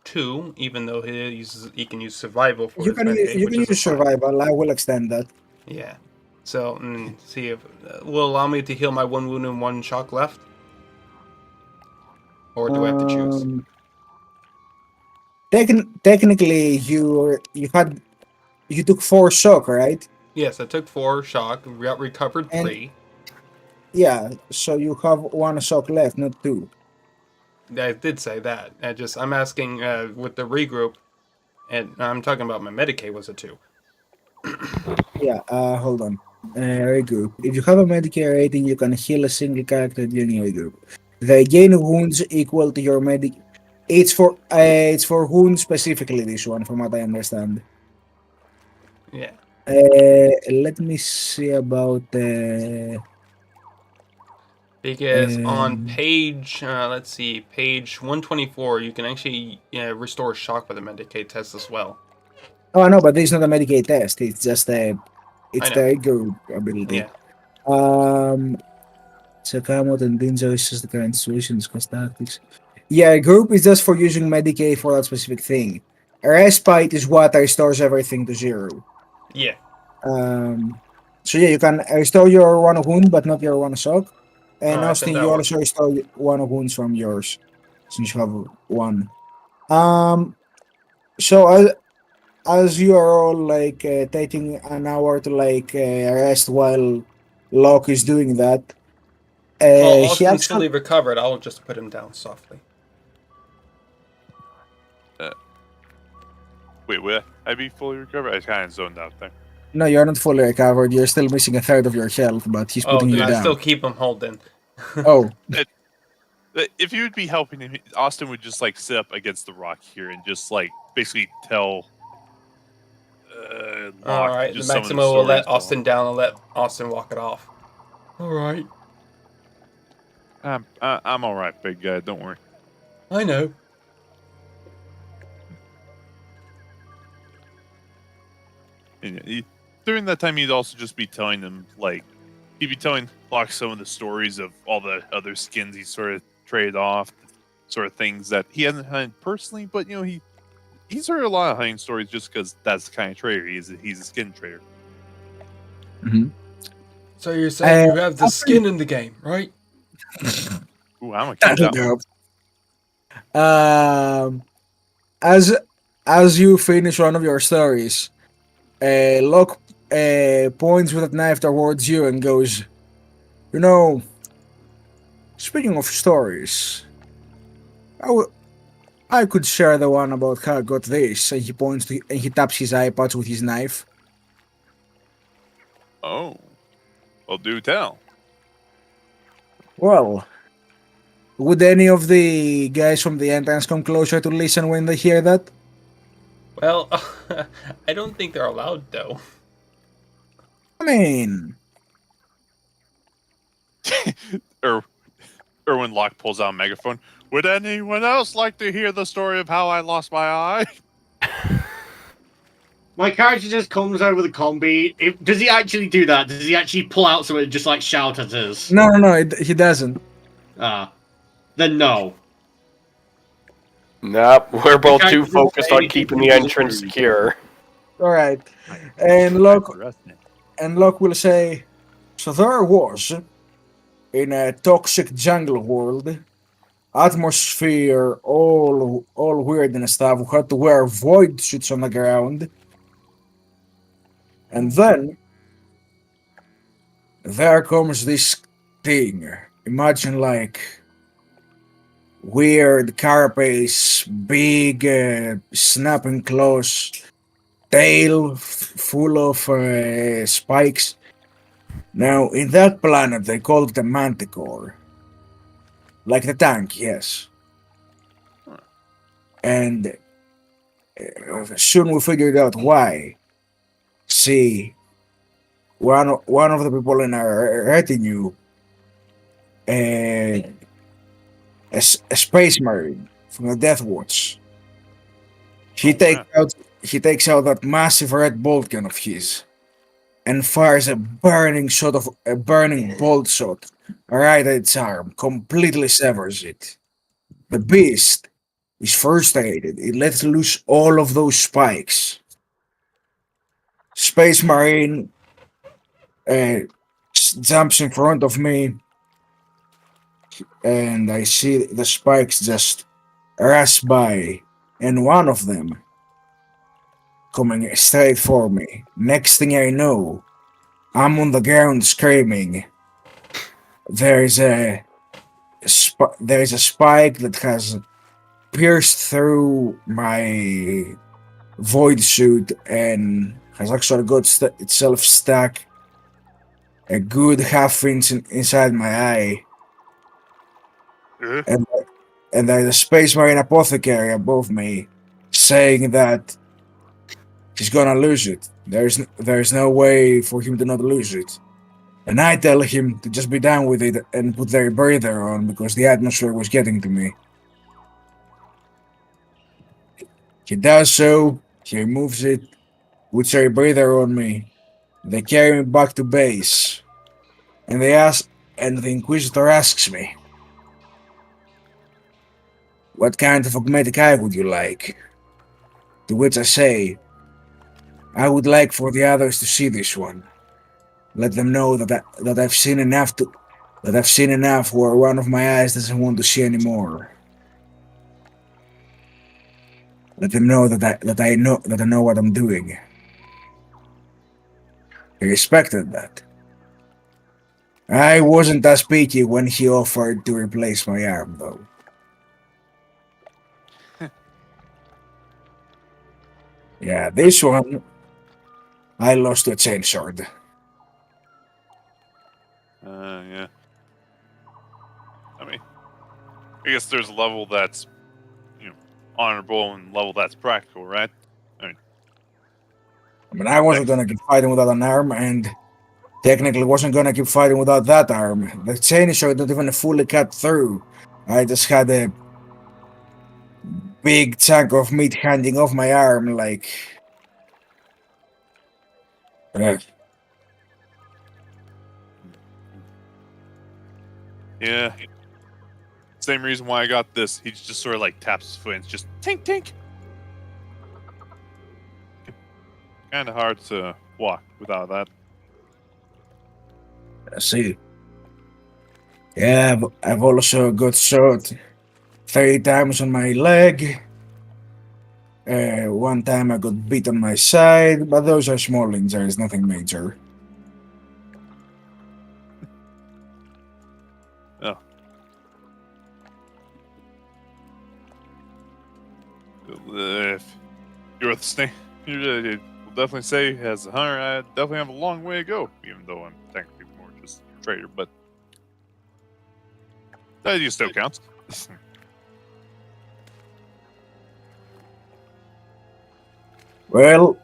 2, even though he can use survival for You his can Medicaid, you which can is a use 5. survival. I will extend that. Yeah. So see if will allow me to heal my 1 wound and 1 shock left, or do I have to choose? Technically, you took 4 shock, right? Yes, I took 4 shock, recovered And- 3. Yeah. So you have 1 shock left, not 2. I did say that. I'm asking with the regroup, and I'm talking about my Medicaid was a 2. Yeah. Hold on. Regroup. If you have a Medicare rating, you can heal a single character during regroup. The gain wounds equal to your medic. It's for wounds specifically. This one, from what I understand. Yeah. Let me see about Because on Um, page, let's see, page 124, you can actually restore shock with a Medicaid test as well. Oh no, but this is not a Medicaid test. It's just I it's know. the regroup ability. Yeah. So come out and danger is just the current situation, discuss tactics. Yeah, group is just for using Medicaid for that specific thing. Respite is what restores everything to 0. Yeah. So yeah, you can restore your 1 wound, but not your 1 shock. And Alright, Austin, then you that also restore 1 wounds from yours, since you have 1. So as you are all like taking an hour to like rest while Locke is doing that, Well, he Austin's actually fully recovered. I'll just put him down softly. Wait, will I be fully recovered? I kind of zoned out there. no, you're not fully recovered. You're still missing a third of your health, but he's Oh, putting then you I down. still keep him holding. Oh, If you would be helping him, Austin would just like sit up against the rock here and just like basically tell. All Locke right, just the some of the Maximo will let stories Austin down and let Austin walk it off. All right. I'm all right, big guy. Don't worry. I know. And during that time, he'd also just be telling them, like, he'd be telling Locke some of the stories of all the other skins he sort of traded off, sort of things that he hasn't hunted personally, but, you know, he's heard a lot of hunting stories just because that's the kind of trader he is. He's a skin trader. So you're saying Uh, you have the skin in the game, right? Ooh, I'm gonna keep that one. as you finish one of your stories, Locke points with a knife towards you and goes, "You know, speaking of stories, I could share the one about how I got this." And he points to and he taps his eye patch with his knife. Oh, well, do tell. Well, would any of the guys from the entrance come closer to listen when they hear that? Well, I don't think they're allowed though. I mean, Irwin Locke pulls out a megaphone. Would anyone else like to hear the story of how I lost my eye? My character just comes over the combi. Does he actually do that? Does he actually pull out something and just like shout at us? No, he doesn't. Then no. Nope, we're both too character doesn't focused say on anything keeping to the do with entrance food. secure. All right. I And underestimate. Locke will say, so there was, in a toxic jungle world, atmosphere, all weird and stuff. We had to wear void suits on the ground. And then there comes this thing. Imagine like weird carapace, big snapping claws, tail full of spikes. Now, in that planet, they call it the Manticore. Like the tank, yes. And soon we figured out why. See, one of the people in our retinue, a space marine from the Death Watch. He takes out that massive red bolt gun of his and fires a burning bolt shot right at its arm, completely severs it. The beast is frustrated. It lets loose all of those spikes. Space Marine jumps in front of me, and I see the spikes just rush by, and one of them coming straight for me. Next thing I know, I'm on the ground screaming. There's a spike that has pierced through my void suit and has actually got itself stuck a good half-inch inside my eye. And there's a Space Marine apothecary above me saying that he's gonna lose it. There's no way for him to not lose it. And I tell him to just be down with it and put their breather on because the atmosphere was getting to me. He does so, he removes it, puts a breather on me. They carry me back to base. And the Inquisitor asks me, what kind of augmented eye would you like? To which I say, I would like for the others to see this one. Let them know that I've seen enough where one of my eyes doesn't want to see anymore. Let them know that I know what I'm doing. He respected that. I wasn't as picky when he offered to replace my arm, though. Yeah, this one I lost to a chainsword. Yeah. I mean, I guess there's a level that's, honorable and level that's practical, right? I mean, I wasn't gonna keep fighting without an arm, and technically wasn't gonna keep fighting without that arm. The chainsword didn't even fully cut through. I just had a big chunk of meat hanging off my arm, like. Yeah. Same reason why I got this. He just sort of like taps his foot and it's just tink tink. Kind of hard to walk without that. I see. Yeah, I've also got shot 3 times on my leg. One time I got beat on my side, but those are small injuries, nothing major. Oh. If you're the snake, you'll definitely say, as a hunter, I definitely have a long way to go, even though I'm technically more just a trader, but that still counts. Well,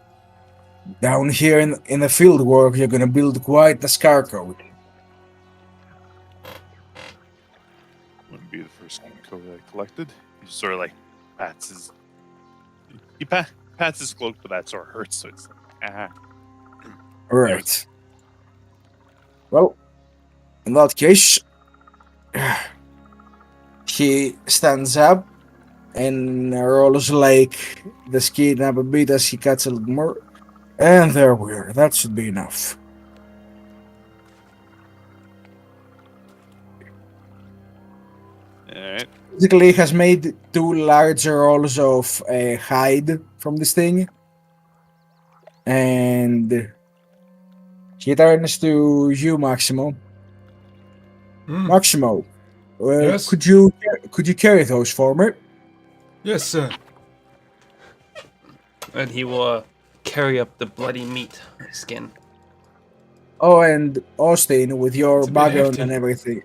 down here in the field work, you're gonna build quite the scarecrow. Wouldn't be the first code I collected. He just sort of like pats his. He pats his cloak, but that sort of hurts. So it's like, Right. Well, in that case, he stands up and rolls like the skin up a bit as he cuts a little more. And there we are. That should be enough. All right. Basically, he has made 2 larger rolls of hide from this thing. And he turns to you, Maximo. Hmm. Maximo, Yes? could you carry those for me? Yes, sir. And he will carry up the bloody meat skin. Oh, and Austin, with your It's a bit background hefty. and everything.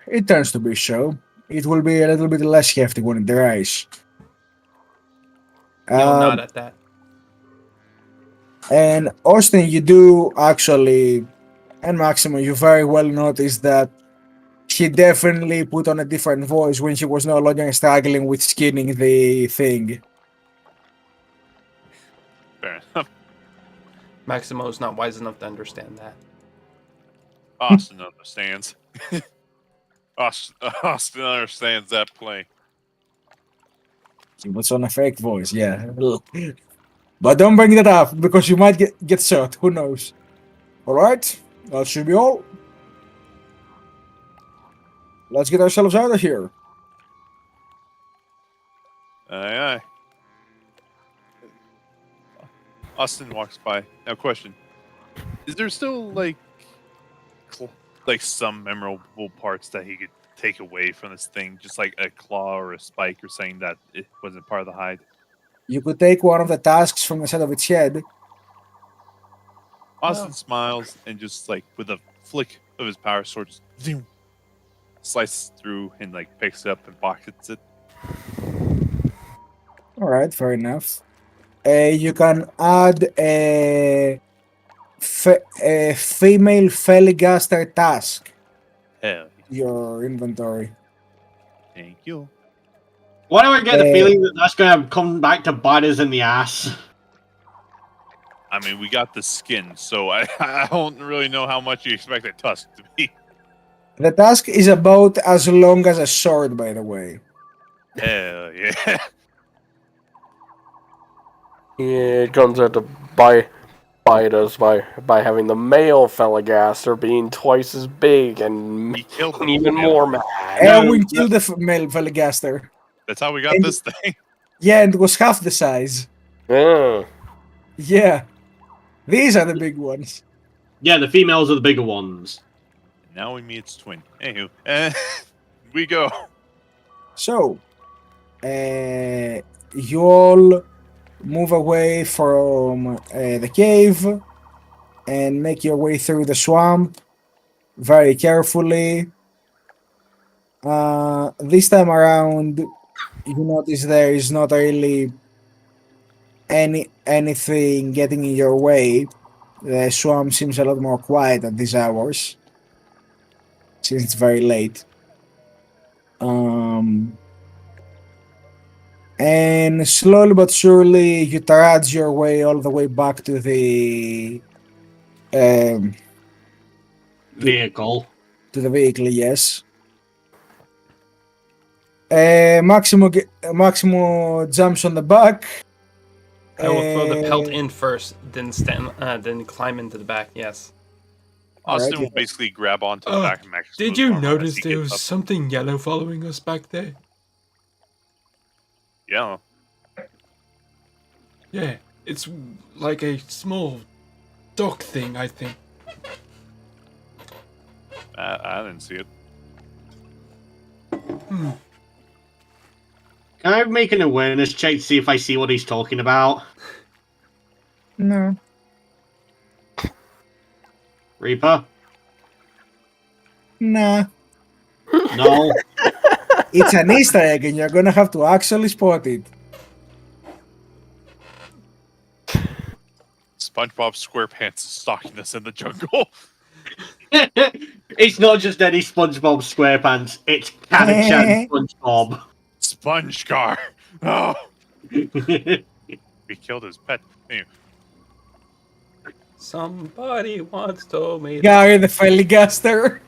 It turns to be so. It will be a little bit less hefty when it dries. He'll nod at that. And Austin, you do actually, and Maximo, you very well noticed that he definitely put on a different voice when she was no longer struggling with skinning the thing. Fair enough. Maximo's not wise enough to understand that. Austin understands. Austin understands that play. He puts on a fake voice, yeah. But don't bring that up because you might get shot. Who knows? Alright, that should be all. Let's get ourselves out of here. Aye, aye. Austin walks by. Now, question: is there still like some memorable parts that he could take away from this thing, just like a claw or a spike or saying that it wasn't part of the hide? You could take one of the tasks from the side of its head. Austin smiles and just like with a flick of his power sword, just, zoom, slices through and like picks it up and pockets it. Alright, fair enough. You can add a female Feligaster task Hell, to your inventory. thank you. Why do I get the feeling that that's going to come back to bite us in the ass? I mean, we got the skin, so I don't really know how much you expect that tusk to be. The task is about as long as a sword, by the way. Hell yeah. Yeah, it comes out to bite us by having the male Felagaster being twice as big and He killed him. even Yeah. more mad. Erwin killed the male Feligaster. That's how we got And- this thing. Yeah, and it was half the size. Yeah. Yeah. These are the big ones. Yeah, the females are the bigger ones. Now we meet its twin. Anywho, we go. So, you all move away from the cave and make your way through the swamp very carefully. This time around, you notice there is not really anything getting in your way. The swamp seems a lot more quiet at these hours, since it's very late. And slowly but surely, you trudge your way all the way back to the Vehicle. vehicle. Yes. Maximo jumps on the back. I will throw the pelt in first, then then climb into the back. Yes. Austin Alright, will basically grab onto the back of Maximo's Did you armor as notice he there gets was up. something yellow following us back there? Yeah, Yeah, it's like a small dog thing, I think. I didn't see it. Can I make an awareness check to see if I see what he's talking about? No. Reaper? Nah. No. It's an Easter egg, and you're gonna have to actually spot it. SpongeBob SquarePants is stalking us in the jungle. It's not just any SpongeBob SquarePants, it's Catachan SpongeBob. sponge car. Oh, we killed his pet. Anyway. Somebody once told me. Gary the Feligaster.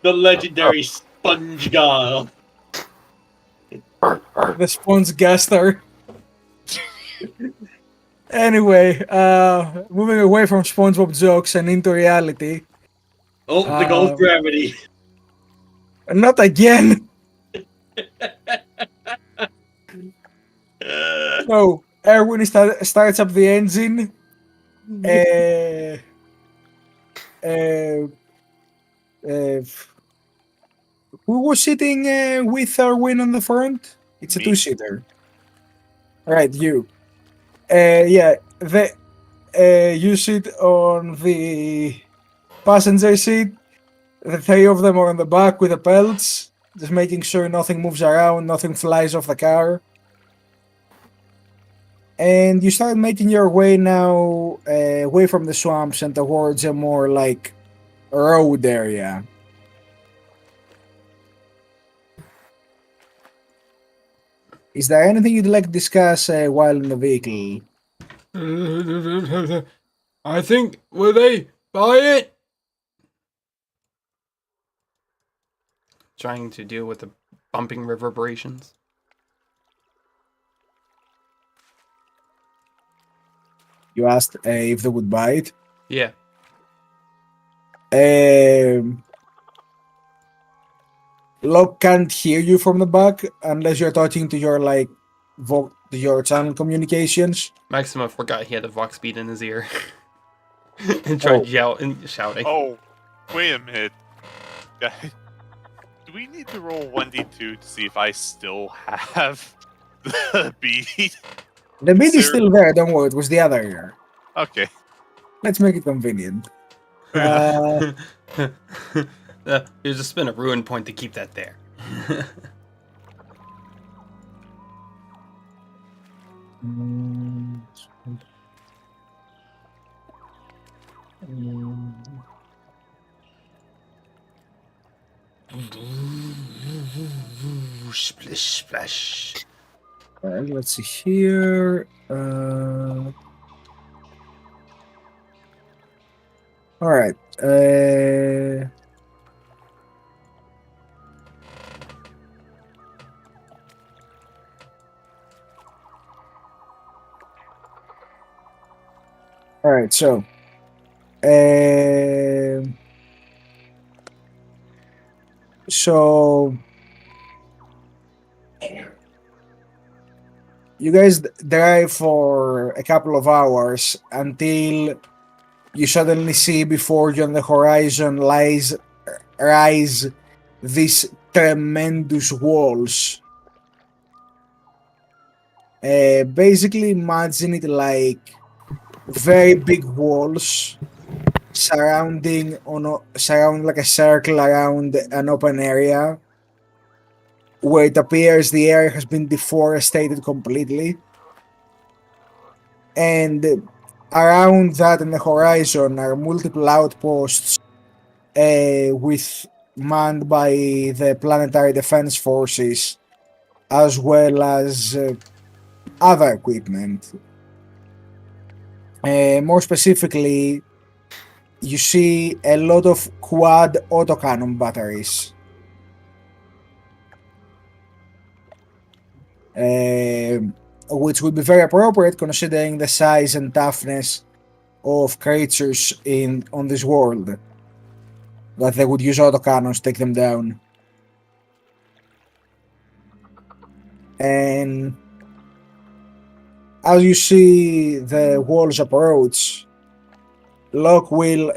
The legendary sponge guy. The Sponge Gaster. Anyway, moving away from SpongeBob jokes and into reality. Oh, the gold gravity. Not again. So, Irwin starts up the engine. Who was sitting with Irwin on the front? It's a Me. two-seater. Right, you. You sit on the passenger seat. The three of them are on the back with the pelts, just making sure nothing moves around, nothing flies off the car. And you start making your way now away from the swamps and towards a more like road area. Is there anything you'd like to discuss while in the vehicle? I think, will they buy it? Trying to deal with the bumping reverberations. You asked if they would buy it. Yeah. Locke can't hear you from the back unless you're talking to your like your channel communications. Maximo forgot he had a Vox bead in his ear. And tried shouting. Oh, wait a minute. Guys, do we need to roll 1d2 to see if I still have the bead? The bead is still there, don't worry, it was the other ear. Okay. Let's make it convenient. There's just been a ruin point to keep that there. Splish splash. Let's see here. All right. All right. So, you guys drive for a couple of hours until you suddenly see before you on the horizon rise these tremendous walls. Basically, imagine it like very big walls surrounding like a circle around an open area, where it appears the area has been deforested completely. And around that in the horizon are multiple outposts manned by the Planetary Defense Forces, as well as other equipment. More specifically, you see a lot of quad autocannon batteries. Which would be very appropriate considering the size and toughness of creatures on this world, that they would use autocannons to take them down. And as you see the walls approach, Locke will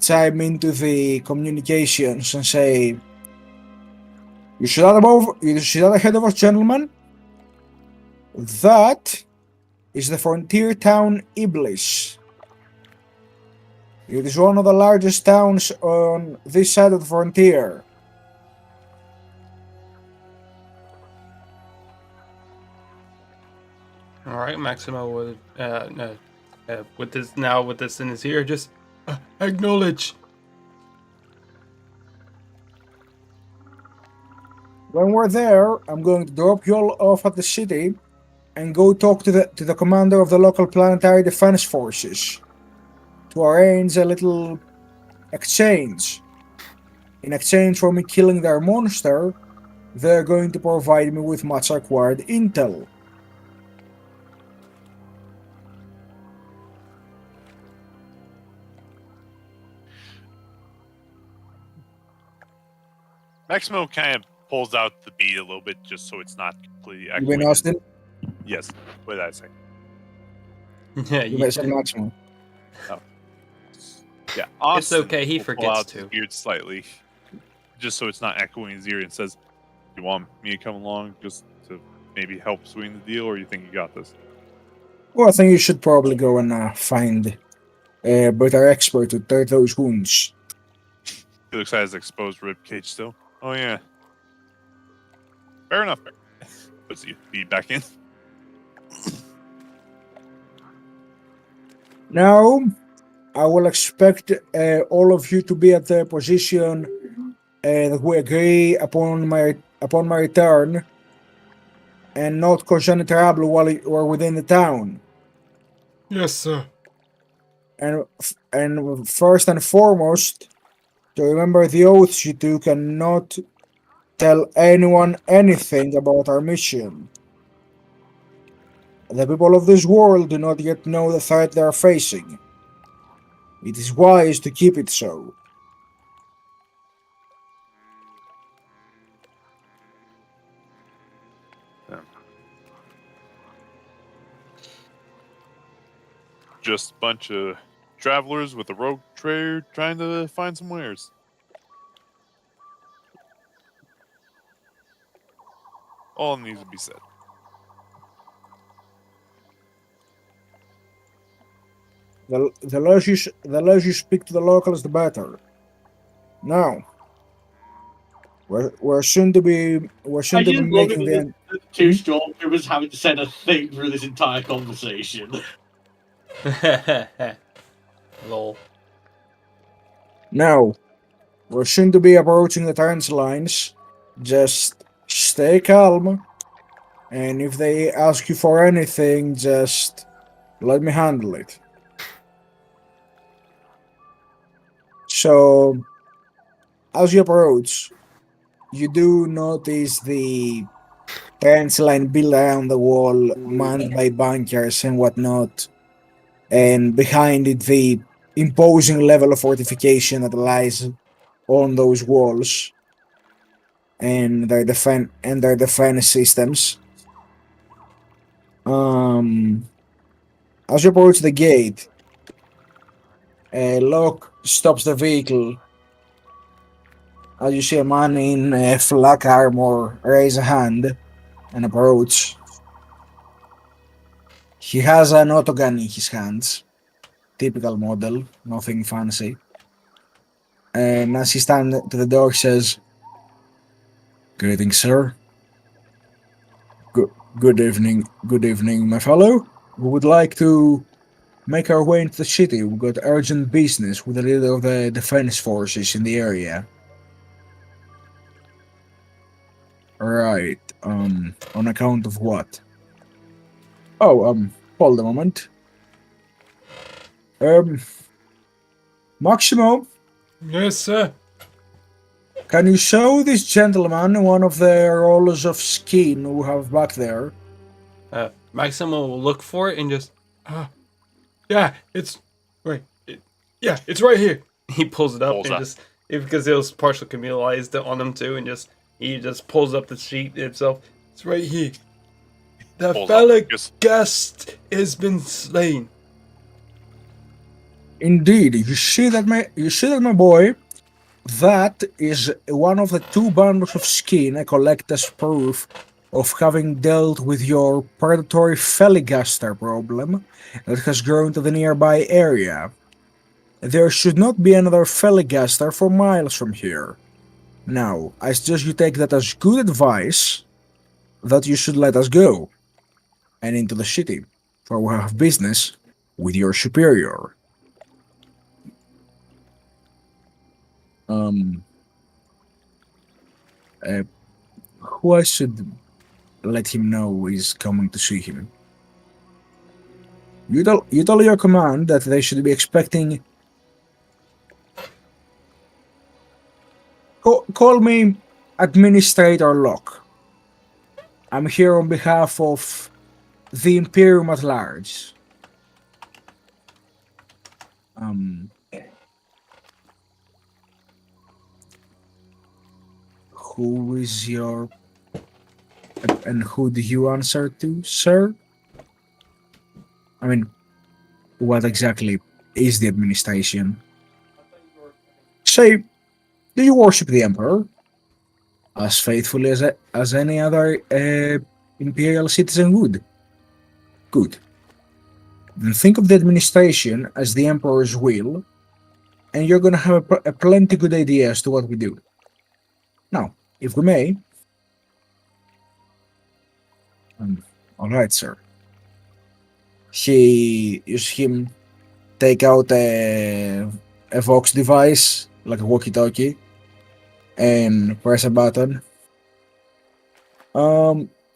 chime into the communications and say, You should not ahead of us, gentlemen. That is the frontier town Iblis. It is one of the largest towns on this side of the frontier. All right, Maximo with this in his ear, just Acknowledge. when we're there, I'm going to drop you all off at the city and go talk to the commander of the local planetary defense forces to arrange a little exchange. In exchange for me killing their monster, they're going to provide me with much required intel. Maximo kind of pulls out the bead a little bit just so it's not completely You mean echoing. Austin? Yes. What did I say? Yeah, You you may say Maximo. Yeah. Austin okay, he will pull forgets out to. his beard slightly, just so it's not echoing his ear, and says, "You want me to come along just to maybe help swing the deal, or you think you got this?" Well, I think you should probably go and find a better expert to treat those wounds. He looks at his exposed rib cage still. Oh yeah. Fair enough. Puts the bead back in. Now, I will expect all of you to be at the position that we agree upon my return, and not cause any trouble while we're within the town. Yes, sir. And first and foremost, to remember the oaths you took and not tell anyone anything about our mission. The people of this world do not yet know the threat they are facing. It is wise to keep it so. Just a bunch of travelers with a rogue trader trying to find some wares. All needs to be said. The less you speak to the locals, the better. Now, we're soon to be I just love making it the that the two stormtroopers haven't said a thing through this entire conversation. Lol. Now, we're soon to be approaching the trans lines. Just stay calm, and if they ask you for anything, just let me handle it. So, as you approach, you do notice the trans line built around the wall, manned by bunkers and whatnot, and behind it the imposing level of fortification that lies on those walls and their defense systems. As you approach the gate, Locke stops the vehicle. As you see a man in flak armor raise a hand and approach. He has an autogun in his hands. Typical model, nothing fancy. And as he stands to the door, says, "Greetings, sir. Good evening, my fellow. We would like to make our way into the city. We've got urgent business with the leader of the defense forces in the area." Right, on account of what? Oh, hold a moment. Maximo, Yes, sir. can you show this gentleman one of the rolls of skin we have back there? Maximo will look for it and just Yeah, it's wait. Yeah, it's right here. he pulls it up Pulls and up. just because it was partially communalized on him too, and he just pulls up the sheet itself. It's right here. The Pulls fella up, just- guest has been slain. Indeed, you see that, my boy. That is one of the two bundles of skin I collect as proof of having dealt with your predatory filibuster problem that has grown to the nearby area. There should not be another filibuster for miles from here. Now, I suggest you take that as good advice that you should let us go and into the city, for we have business with your superior. who I should let him know is coming to see him. You tell your command that they should be expecting. Call me Administrator Locke. I'm here on behalf of the Imperium at large. Who is your... And who do you answer to, sir? I mean, what exactly is the administration? Say, do you worship the Emperor? As faithfully as any other Imperial citizen would? Good. Then think of the administration as the Emperor's will, and you're gonna have a plenty good idea as to what we do. Now, if we may... Alright, sir. You see him take out a Vox device, like a walkie-talkie, and press a button.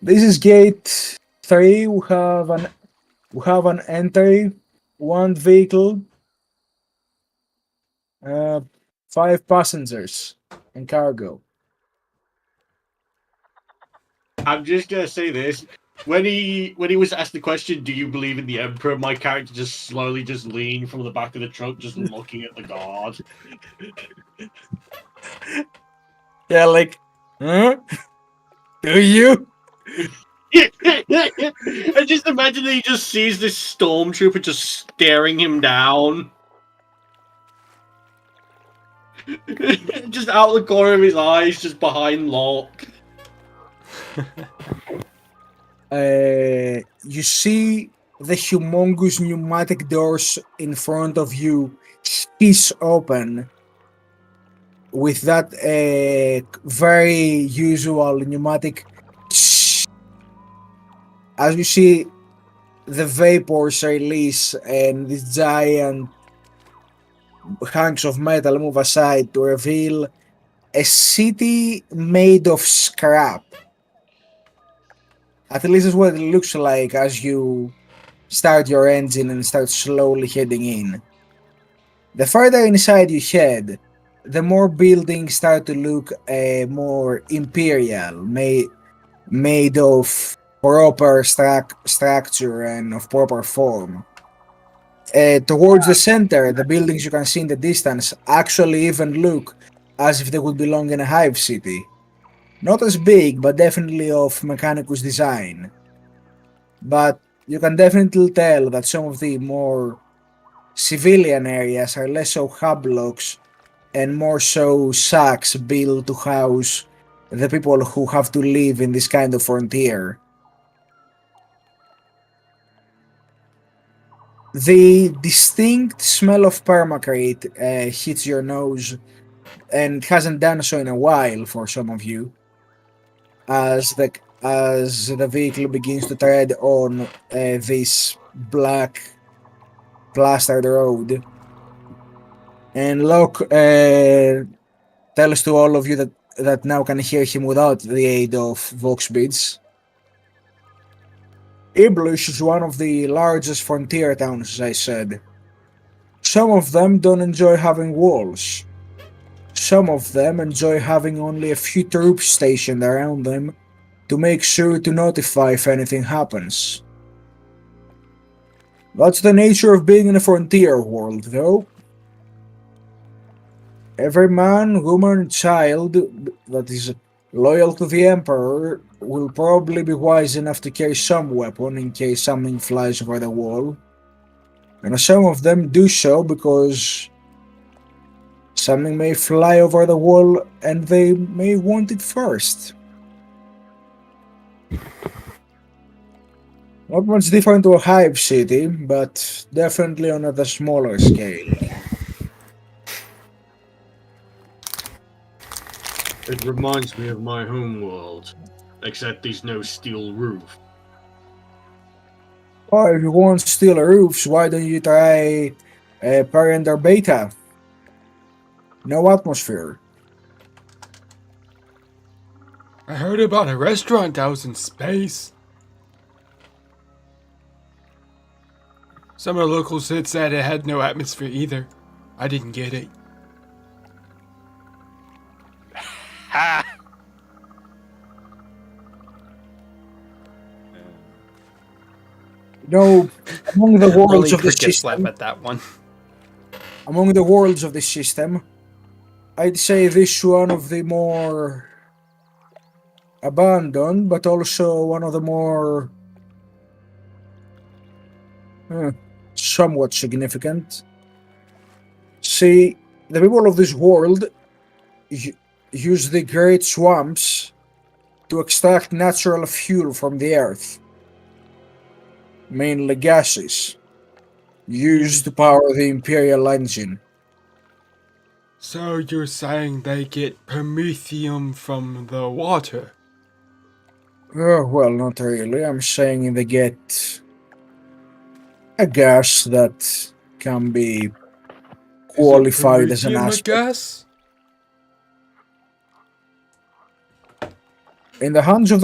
This is gate 3. We have an entry, 1 vehicle, 5 passengers and cargo. I'm just gonna say this. When he was asked the question, "Do you believe in the Emperor?" my character just slowly just leaned from the back of the truck, just looking at the guard. Yeah, like, huh? Do you? I just imagine that he just sees this stormtrooper just staring him down. Just out the corner of his eyes, just behind Locke. You see the humongous pneumatic doors in front of you hiss open with that very usual pneumatic. As you see the vapors release and these giant hunks of metal move aside to reveal a city made of scrap. At least is what it looks like as you start your engine and start slowly heading in. The further inside you head, the more buildings start to look more imperial, made of proper structure and of proper form. Towards the center, the buildings you can see in the distance actually even look as if they would belong in a hive city. Not as big, but definitely of Mechanicus design. But you can definitely tell that some of the more civilian areas are less so hub blocks and more so shacks built to house the people who have to live in this kind of frontier. The distinct smell of permacrate hits your nose and hasn't done so in a while for some of you. As the vehicle begins to tread on this black plastered road, and Locke tells to all of you that now can hear him without the aid of Vox beads. Iblush is one of the largest frontier towns, as I said. Some of them don't enjoy having walls. Some of them enjoy having only a few troops stationed around them to make sure to notify if anything happens. That's the nature of being in a frontier world, though. Every man, woman, and child that is loyal to the Emperor will probably be wise enough to carry some weapon in case something flies over the wall. And some of them do so because something may fly over the wall and they may want it first. Not much different to a hive city, but definitely on a smaller scale. It reminds me of my home world, except there's no steel roof. Or if you want steel roofs, why don't you try Pariender Beta? No atmosphere. I heard about a restaurant that was in space. Some of the locals said it had no atmosphere either. I didn't get it. Ha! No, among the worlds Only of this crickets laugh system, at that one. among the worlds of this system, I'd say this one of the more abandoned, but also one of the more somewhat significant. See, the people of this world use the great swamps to extract natural fuel from the earth, mainly gases, used to power the Imperial engine. So you're saying they get promethium from the water? Oh, well, not really. I'm saying they get a gas that can be qualified as an Promethium a aspect. gas? In the hands of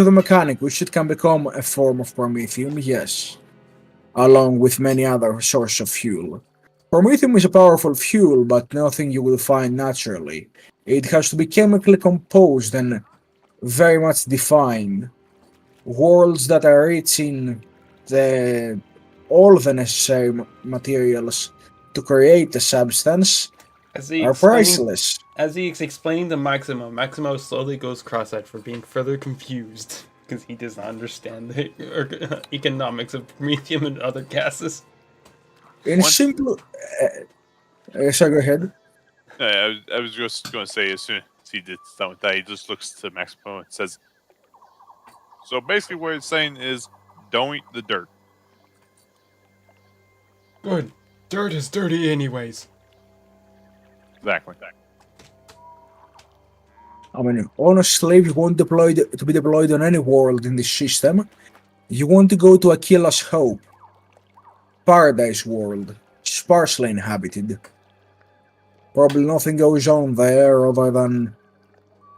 the mechanic, which it can become a form of promethium, yes, along with many other sources of fuel. Promethium is a powerful fuel, but nothing you will find naturally. It has to be chemically composed and very much defined. Worlds that are rich in all the necessary materials to create the substance are priceless. As he's explaining to Maximo, Maximo slowly goes cross-eyed for being further confused because he does not understand the economics of promethium and other gases. In simple, so go ahead. I was just going to say, as soon as he did done with that, he just looks to Maximo and says, "So basically, what it's saying is, don't eat the dirt." Good. Dirt is dirty anyways. Exactly. I mean, honestly, if you want to be deployed on any world in this system, you want to go to Aquila's Hope, Paradise World, sparsely inhabited. Probably nothing goes on there other than,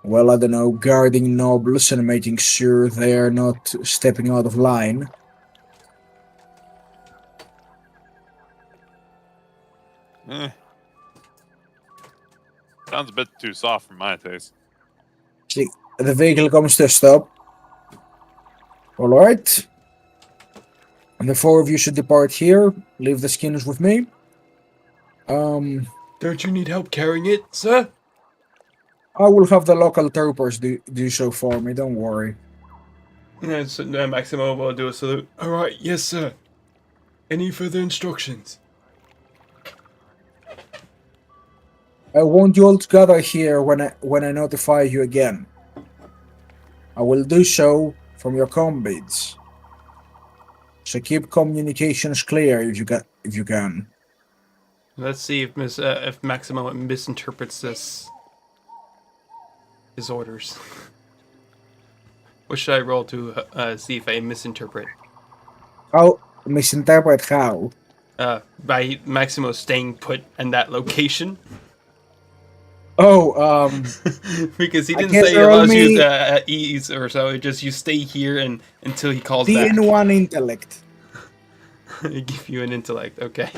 well, I don't know, guarding nobles and making sure they're not stepping out of line. Sounds a bit too soft for my taste. See, the vehicle comes to a stop. Alright. And the four of you should depart here. Leave the skins with me. Don't you need help carrying it, sir? I will have the local troopers do so for me, don't worry. So, Maximo will do a salute. Alright, yes, sir. Any further instructions? I want you all to gather here when I notify you again. I will do so from your combids. So keep communications clear if you can. Let's see if Maximo misinterprets his orders. What should I roll to see if I misinterpret? How misinterpret how? By Maximo staying put in that location. Oh, Because he I didn't guess say it they're allows you only- at ease or so. It just you stay here and until he calls back. DN1 intellect. Give you an intellect, okay.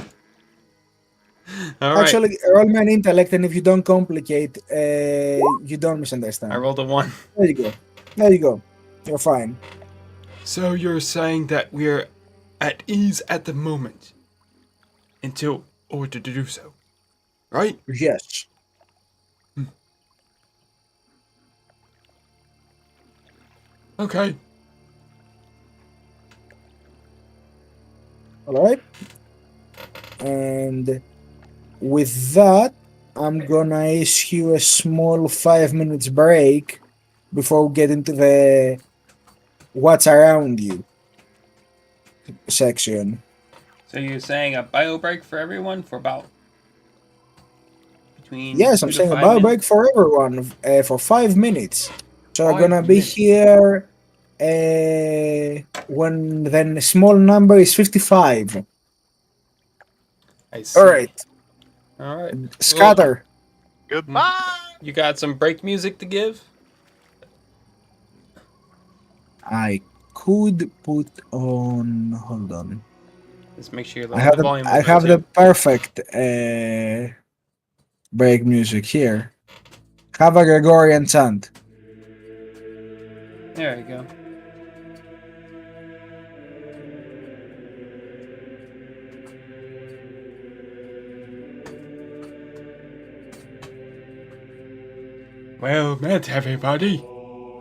All right. Actually, roll me an intellect, and if you don't complicate, you don't misunderstand. I rolled a 1. There you go. There you go. You're fine. So you're saying that we're at ease at the moment until ordered to do so, right? Yes. Okay. Alright. And with that, I'm gonna issue a small 5 minutes break before we get into the what's around you section. So you're saying a bio break for everyone for about between Yes, 2 I'm to saying a 5 bio break minutes? for everyone for 5 minutes. So I'm 5 gonna be minutes. here when then the small number is 55. I see. Alright, All right. scatter. Goodbye. You got some break music to give? I could put on. Hold on. Just make sure you I lower have the volume. I have the perfect break music here. Have a Gregorian chant. There you go. Well met, everybody.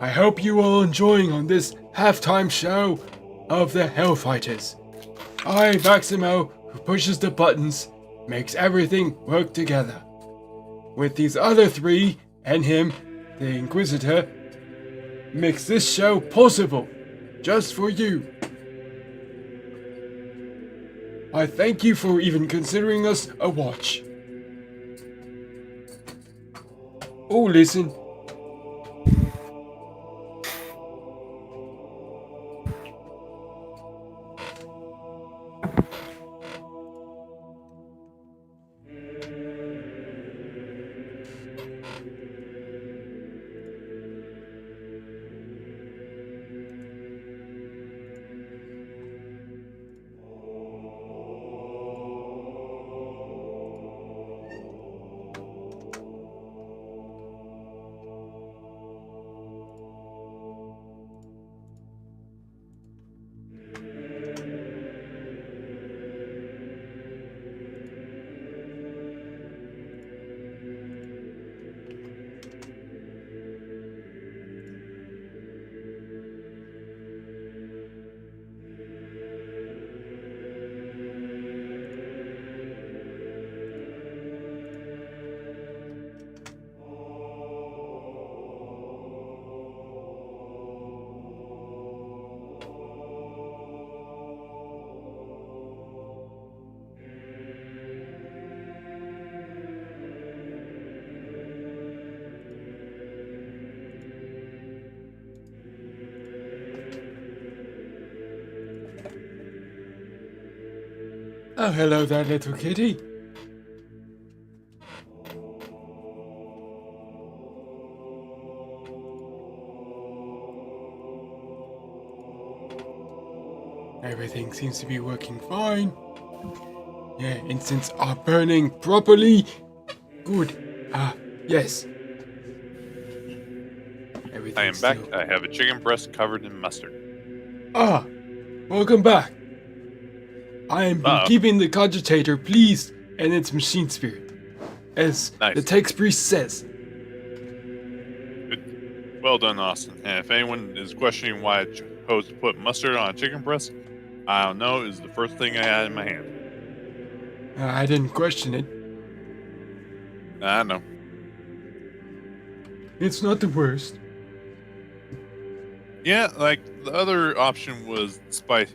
I hope you all enjoying on this halftime show of the Hellfighters. I, Maximo, who pushes the buttons, makes everything work together. With these other three, and him, the Inquisitor, makes this show possible, just for you. I thank you for even considering us a watch. Oh, listen. Oh, hello there, little kitty. Everything seems to be working fine. Yeah, incense are burning properly. Good. Yes. I am back. I have a chicken breast covered in mustard. Welcome back. I am keeping the cogitator pleased and its machine spirit, as the text priest says. Good. Well done, Austin. And if anyone is questioning why I chose to put mustard on a chicken breast, I don't know. It was the first thing I had in my hand. I didn't question it. I know. It's not the worst. Yeah, like the other option was spicy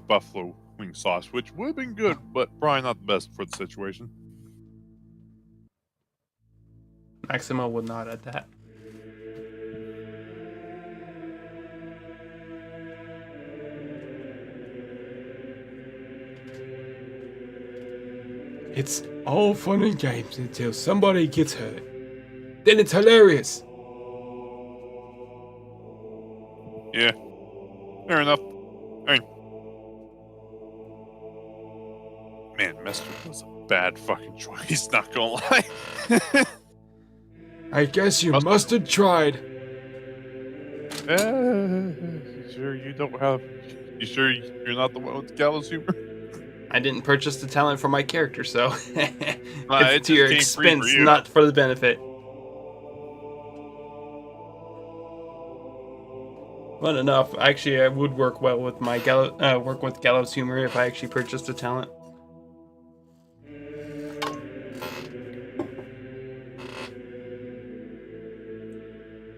buffalo wing sauce, which would have been good, but probably not the best for the situation. Maximo would not at that. It's all fun and games until somebody gets hurt. Then it's hilarious. Yeah, fair enough. I mean, man, mustard was a bad fucking choice, not gonna lie. I guess you must have tried. Sure you don't have... You sure you're not the one with the gallows humor? I didn't purchase the talent for my character, so It it's to your just came free expense, for you. not for the benefit. Well, enough. Actually, I would work well with my work with gallows humor if I actually purchased the talent.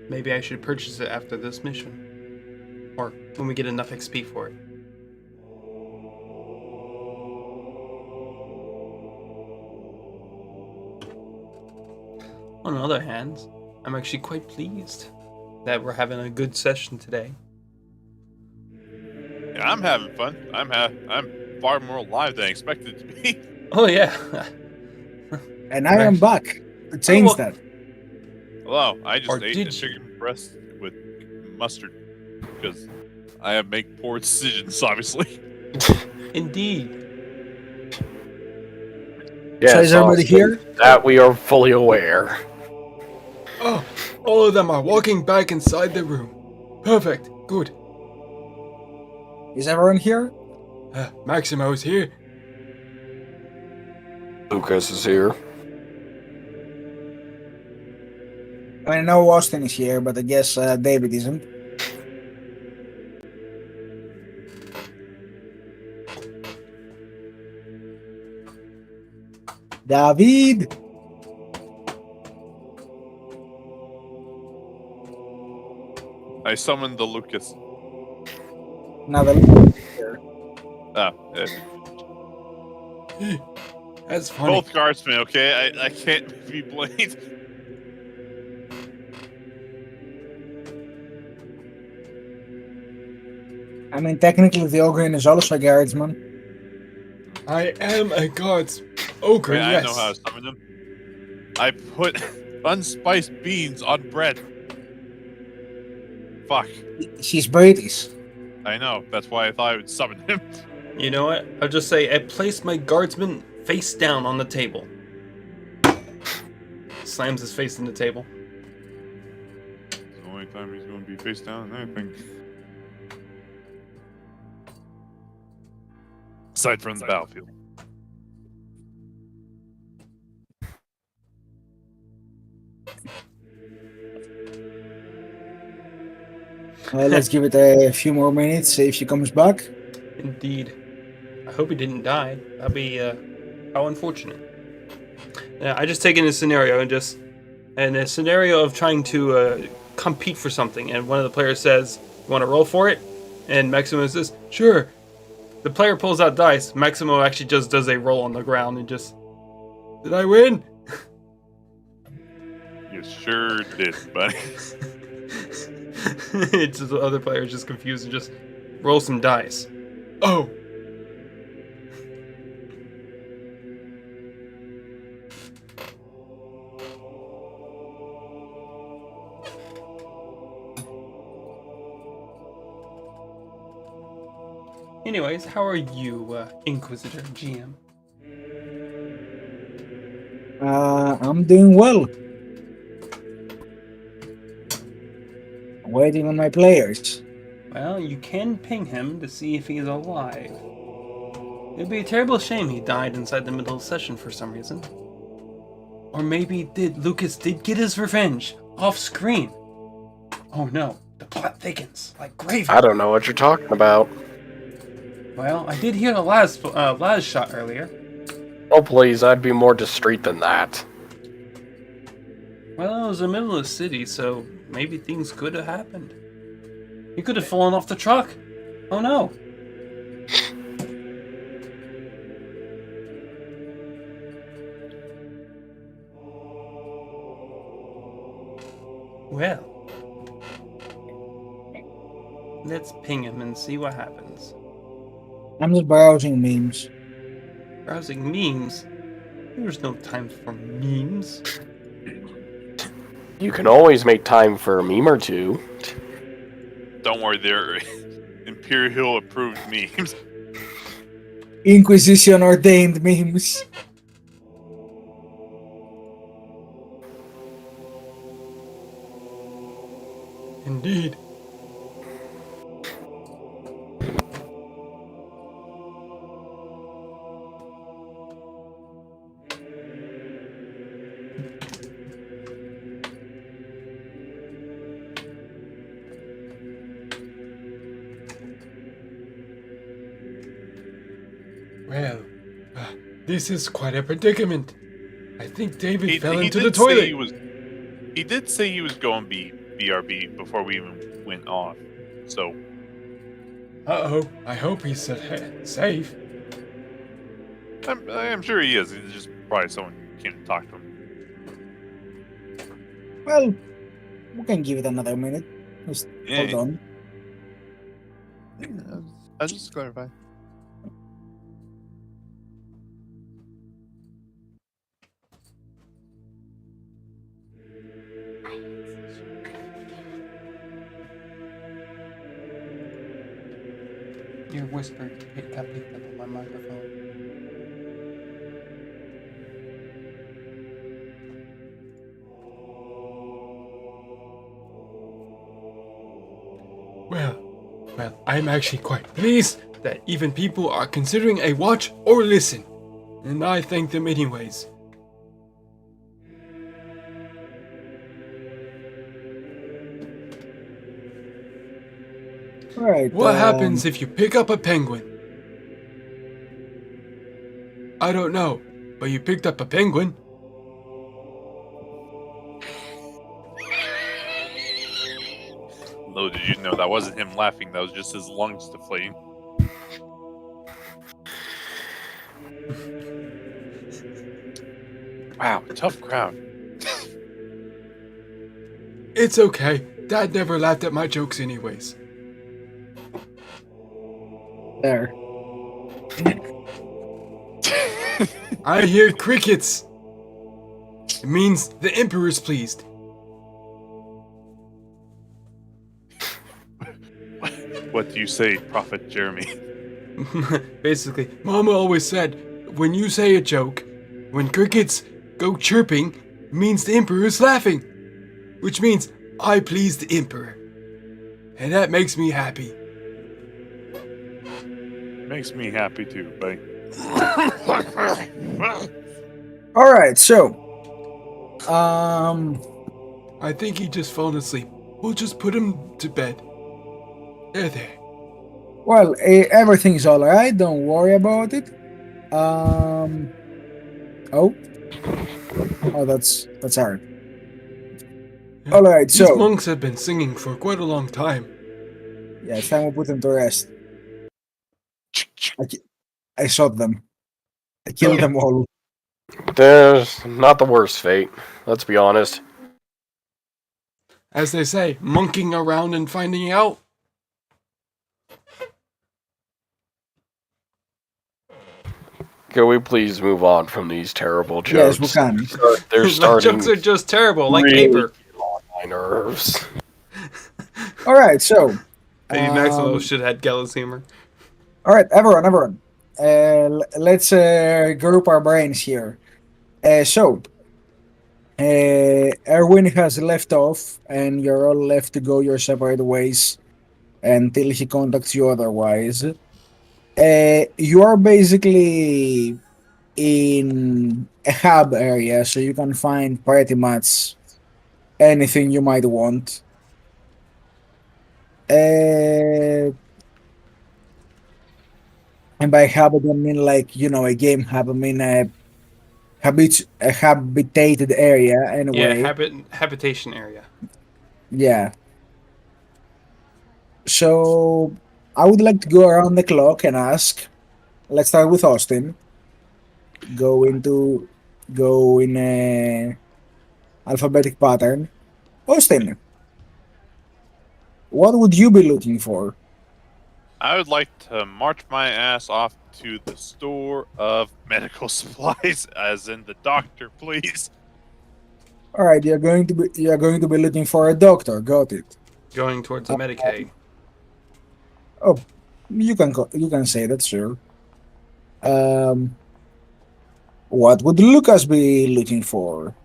Maybe I should purchase it after this mission, or when we get enough XP for it. On the other hand, I'm actually quite pleased that we're having a good session today. Yeah, I'm having fun. I'm far more alive than I expected to be. Oh yeah. And I am back to change that. Hello, I just Or ate did a you? chicken breast with mustard. because I make poor decisions, obviously. Indeed. So Yes, is everybody Austin, here? that we are fully aware. Oh, all of them are walking back inside the room. Perfect. Good. Is everyone here? Maximo's here. Lucas is here. I know Austin is here, but I guess David isn't. David! I summoned the Lucas. Another here. That's funny. Both guardsmen, okay? I can't be blamed. I mean, technically, the Ogre is also a guardsman. I am a god's ogre, I yes. know how to summon them. I put unspiced beans on bread. Fuck. She's British. I know. That's why I thought I would summon him. You know what? I'll just say I placed my guardsman face down on the table. Slams his face in the table. It's the only time he's going to be face down in anything. Aside from the battlefield. Let's give it a few more minutes, see if she comes back. Indeed. I hope he didn't die. That'd be how unfortunate. Yeah, I just take in a scenario and a scenario of trying to compete for something, and one of the players says, "You want to roll for it?" And Maximo says, "Sure." The player pulls out dice. Maximo actually just does a roll on the ground and just. Did I win? You sure did, buddy. It's just the other player is just confused and just roll some dice. Oh. Anyways, how are you, Inquisitor GM? I'm doing well. Waiting on my players. Well, you can ping him to see if he's alive. It'd be a terrible shame he died inside the middle of the session for some reason. Or maybe Lucas did get his revenge off screen. Oh no, the plot thickens like gravy. I don't know what you're talking about. Well, I did hear the last shot earlier. Oh please, I'd be more discreet than that. Well, it was the middle of the city, so maybe things could have happened. He could have fallen off the truck. Oh no. Well, let's ping him and see what happens. I'm just browsing memes. Browsing memes? There's no time for memes. You can always make time for a meme or two. Don't worry, they're Imperial approved memes. Inquisition ordained memes. Indeed. Well, this is quite a predicament. I think David fell into the did say toilet. he did say he was going to be BRB before we even went off. So, Uh-oh. I hope he's safe. I'm sure he is. It's just probably someone who can't talk to him. Well, we can give it another minute. Just hold on. I'll just clarify. Your whisper got picked up on my microphone. Well, I'm actually quite pleased that even people are considering a watch or listen. And I thank them anyways. Alright. What happens if you pick up a penguin? I don't know, but you picked up a penguin. Little did you know that wasn't him laughing, that was just his lungs deflating. Wow, tough crowd. It's okay. Dad never laughed at my jokes anyways. There. I hear crickets. It means the Emperor's pleased. What do you say, Prophet Jeremy? Basically, Mama always said, when you say a joke, when crickets go chirping, it means the Emperor is laughing. Which means I please the Emperor. And that makes me happy. Makes me happy too, buddy. Alright, so. I think he just fallen asleep. We'll just put him to bed. There. Well, everything's alright, don't worry about it. Oh, that's hard. Yeah. Alright, These so. monks have been singing for quite a long time. Yeah, it's time we put them to rest. I shot them. I killed them all. There's not the worst fate, let's be honest. As they say, monkeying around and finding out. Can we please move on from these terrible jokes? Yes, we can. They're My starting jokes are just terrible, like really paper. get on my nerves. Alright, so. Maybe Maximo should have had Gallus humor. Alright, everyone. Let's group our brains here. Irwin has left off, and you're all left to go your separate ways until he contacts you otherwise. You are basically in a hub area, so you can find pretty much anything you might want. And by hub, I don't mean like, a game hub. I mean a habitated area, anyway. Yeah, habitation area. Yeah. So, I would like to go around the clock and ask. Let's start with Austin. Go in a alphabetic pattern. Austin, what would you be looking for? I would like to march my ass off to the store of medical supplies, as in the doctor, please. All right, you're going to be looking for a doctor. Got it. Going towards the Medicaid. Oh, you can say that, sure. What would Lucas be looking for?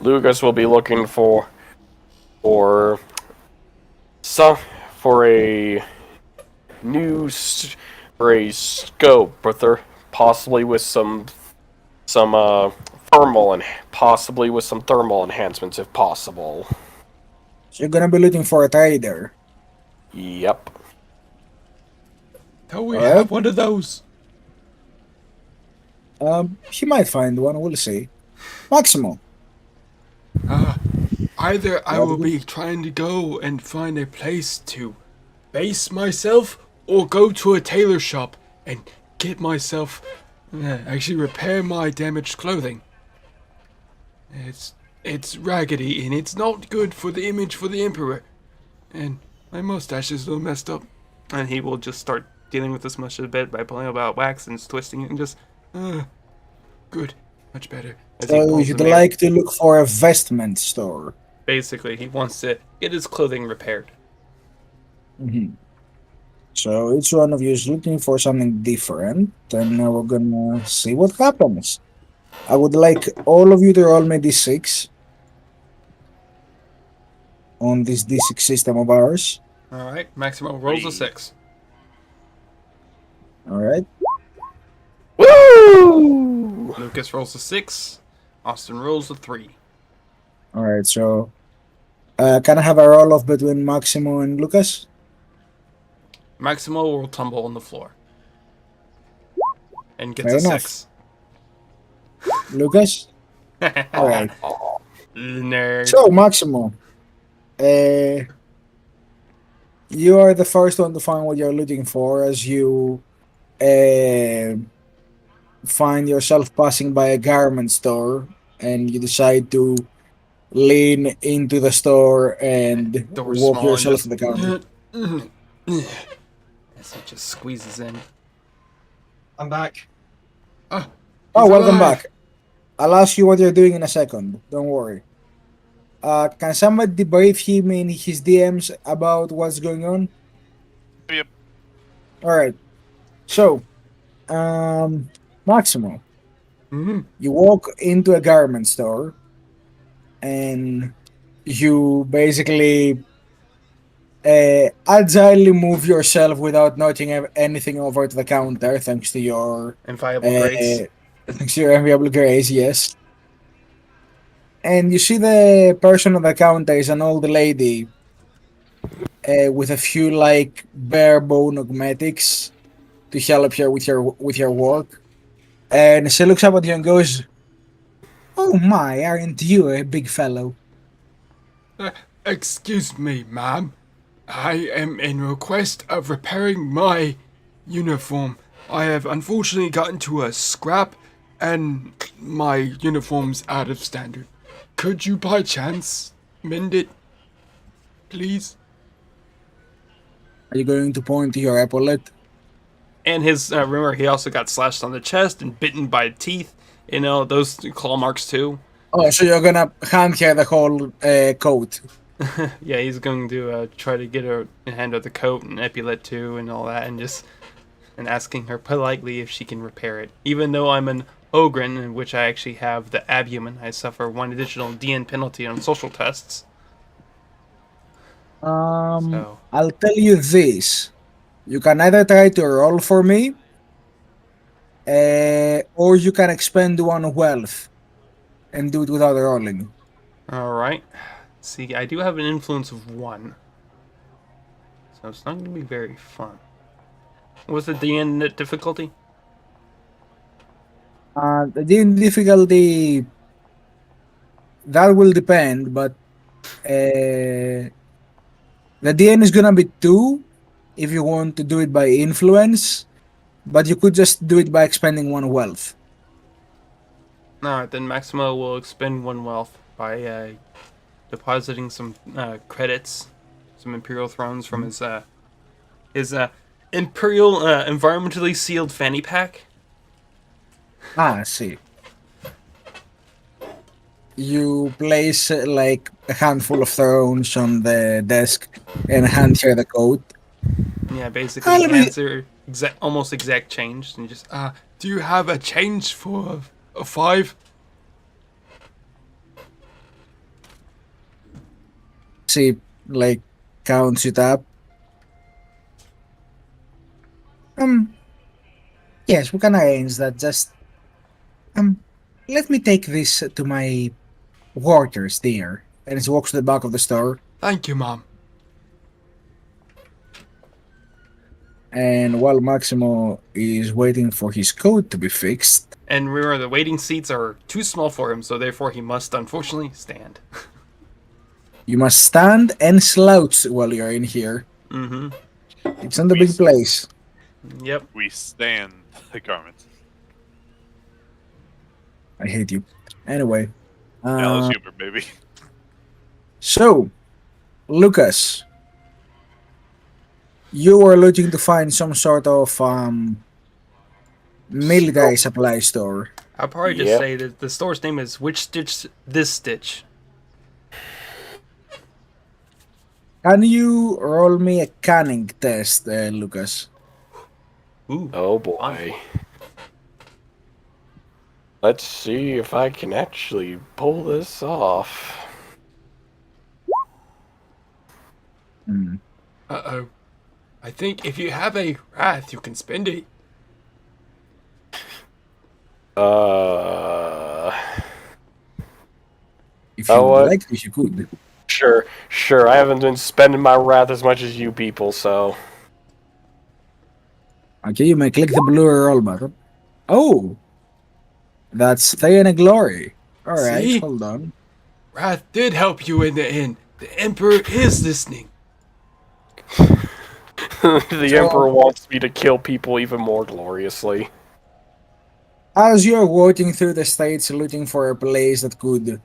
Lucas will be looking for a new scope, but possibly with some thermal and possibly with some thermal enhancements if possible. So you're gonna be looking for a trader. Yep. Do we have one of those? He might find one. We'll see. Maximo. Either I will be trying to go and find a place to base myself, or go to a tailor shop and get myself, actually repair my damaged clothing. It's raggedy and it's not good for the image for the Emperor. And my mustache is a little messed up. And he will just start dealing with this much of the bed by pulling about wax and twisting it and just... Good. Much better. As he So pulls you'd the mirror. like to look for a vestment store. Basically, he wants to get his clothing repaired. Mhm. So each one of you is looking for something different, and now we're gonna see what happens. I would like all of you to roll me d6 on this d6 system of ours. All right, Maximo rolls a 6. All right. Woo! Lucas rolls a 6. Austin rolls a 3. All right. So, can I have a roll off between Maximo and Lucas? Maximo will tumble on the floor and gets Fair a enough. 6. Lucas. All right. Nerd. So Maximo, you are the first one to find what you're looking for as you find yourself passing by a garment store, and you decide to lean into the store and Door's walk small and yourself just- to the counter. As he just squeezes in. I'm back. Oh, He's welcome alive. back. I'll ask you what you're doing in a second. Don't worry. Can somebody debrief him in his DMs about what's going on? Yep. All right. So, Maximo, Mhm. you walk into a garment store, and you basically agilely move yourself without noting anything over to the counter, thanks to your Inviolable grace. thanks to your enviable grace. Yes. And you see the person on the counter is an old lady with a few like bare bone cosmetics to help you with your work. And she looks up at you and goes, "Oh my, aren't you a big fellow?" Excuse me, ma'am. I am in request of repairing my uniform. I have unfortunately gotten to a scrap and my uniform's out of standard. Could you by chance mend it? Please? Are you going to point to your epaulette? And his, remember, he also got slashed on the chest and bitten by teeth. You know, those claw marks too. Oh, so you're gonna hand her the whole coat. Yeah, he's going to try to get her a hand of the coat and epaulette too and all that, and asking her politely if she can repair it. Even though I'm an Ogren, in which I actually have the abhuman, I suffer 1 additional DN penalty on social tests. So, I'll tell you this. You can either try to roll for me, or you can expend 1 wealth and do it without rolling. alright. See, I do have an influence of 1. So it's not going to be very fun. What's the DN difficulty? The difficulty, that will depend, but the DN is gonna be 2 if you want to do it by influence, but you could just do it by expending 1 wealth. Alright, then Maximo will expend 1 wealth by depositing some credits, some Imperial Thrones from his Imperial environmentally sealed fanny pack. I see. You place like a handful of thrones on the desk and hand her the coat. Yeah, basically let me- hands her almost exact change and just Do you have a change for a 5? She like counts it up. Yes, we can arrange that. Just let me take this to my quarters, dear. And she walks to the back of the store. Thank you, ma'am. And while Maximo is waiting for his coat to be fixed, and remember the waiting seats are too small for him, so therefore he must unfortunately stand. you must stand and slouch while you're in here. Mm-hmm. It's not a big place. Yep. We stand the garments. I hate you. Anyway. Alice humor, baby. So, Lucas, you were looking to find some sort of military supply store. I'll probably just Yep. say that the store's name is Which Stitch This Stitch. Can you roll me a cunning test, Lucas? Ooh. Oh boy. Let's see if I can actually pull this off. Hmm. Uh-oh. I think if you have a wrath, you can spend it. If you Oh, would what? like to, you could. Sure. I haven't been spending my wrath as much as you people, so. Okay, you may click the blue roll button. Oh! That's Stay in a Glory. Alright, See? hold on. Wrath did help you in the end. The Emperor is listening. The Emperor wants me to kill people even more gloriously. As you're walking through the states looking for a place that could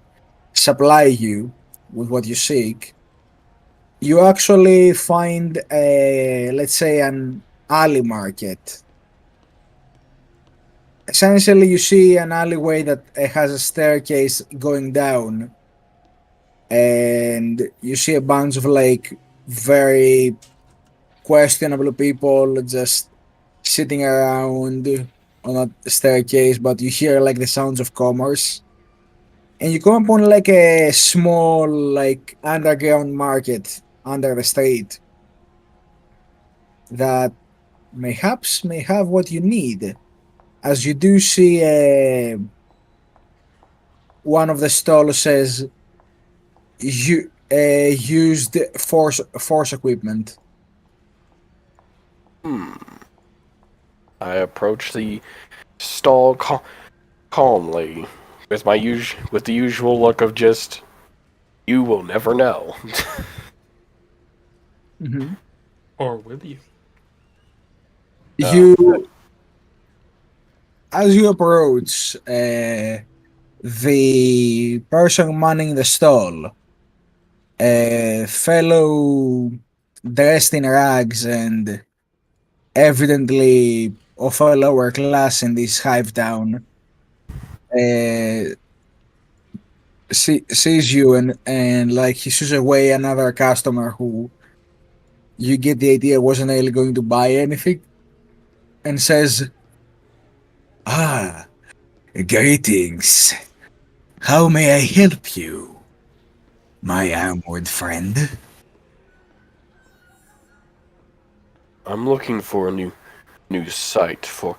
supply you with what you seek, you actually find a, let's say, an alley market. Essentially, you see an alleyway that has a staircase going down, and you see a bunch of like very questionable people just sitting around on a staircase, but you hear like the sounds of commerce. And you come upon like a small like underground market under the state that perhaps may have what you need, as you do see one of the stalls says you used force equipment. I approach the stall calmly, with the usual look of just, you will never know. Mm-hmm. Or will you? You, as you approach, the person manning the stall, a fellow dressed in rags and evidently of a lower class in this hive town, uh, sees you and like he shoos away another customer who you get the idea wasn't really going to buy anything, and says, "Ah, greetings. How may I help you, my armored friend?" I'm looking for a new sight for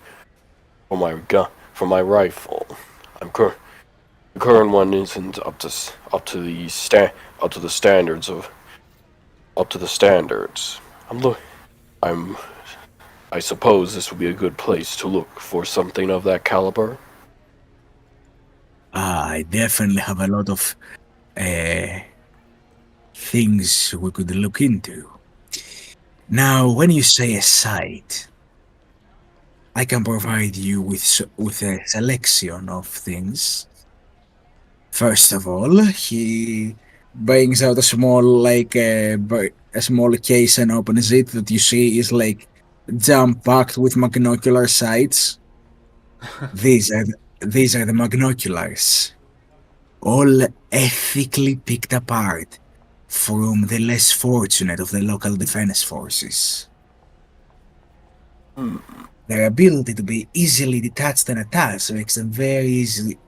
my gun, for my rifle. The current one isn't up to the standards of up to the standards. I suppose this would be a good place to look for something of that caliber. I definitely have a lot of uh, things we could look into. Now, when you say a site, I can provide you with a selection of things. First of all, he brings out a small a small case and opens it that you see is like jam packed with magnocular sights. These are the magnoculars, all ethically picked apart from the less fortunate of the local defense forces. Their ability to be easily detached and attached makes them very easy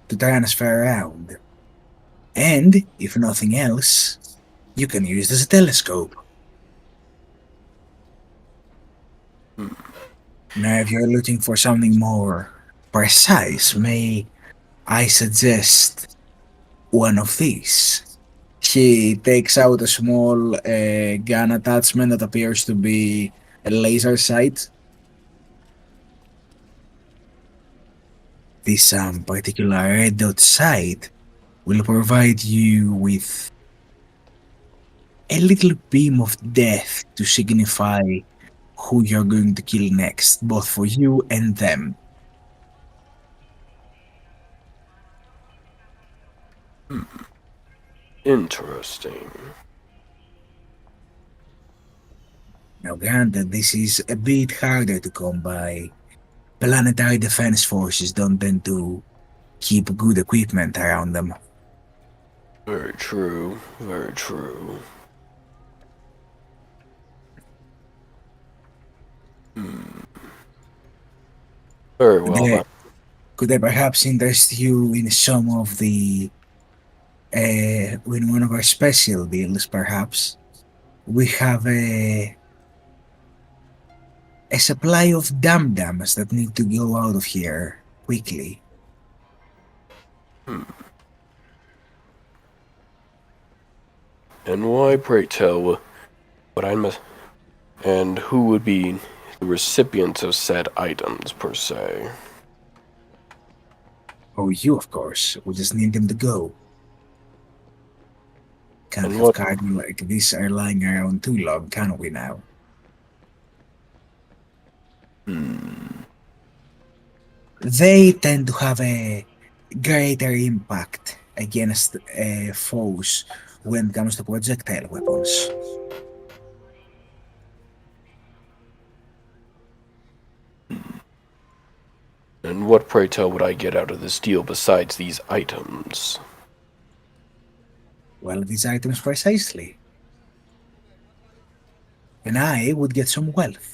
to transfer around. And, if nothing else, you can use it as a telescope. Now, if you're looking for something more precise, may I suggest one of these? He takes out a small gun attachment that appears to be a laser sight. This particular red dot sight will provide you with a little beam of death to signify who you're going to kill next, both for you and them. Interesting. Now, granted, this is a bit harder to come by, planetary defense forces don't tend to keep good equipment around them. Very true. Very true. Very well. They- Could I perhaps interest you in some of the in one of our special deals? Perhaps we have a supply of dum-dums that need to go out of here quickly. And why, pray tell, what I must, and who would be the recipients of said items per se? Oh, you, of course. We just need them to go. Can't And have what- cargo like this are lying around too long, can we now? They tend to have a greater impact against foes when it comes to projectile weapons. And what, pray tell, would I get out of this deal besides these items? Well, these items precisely. And I would get some wealth.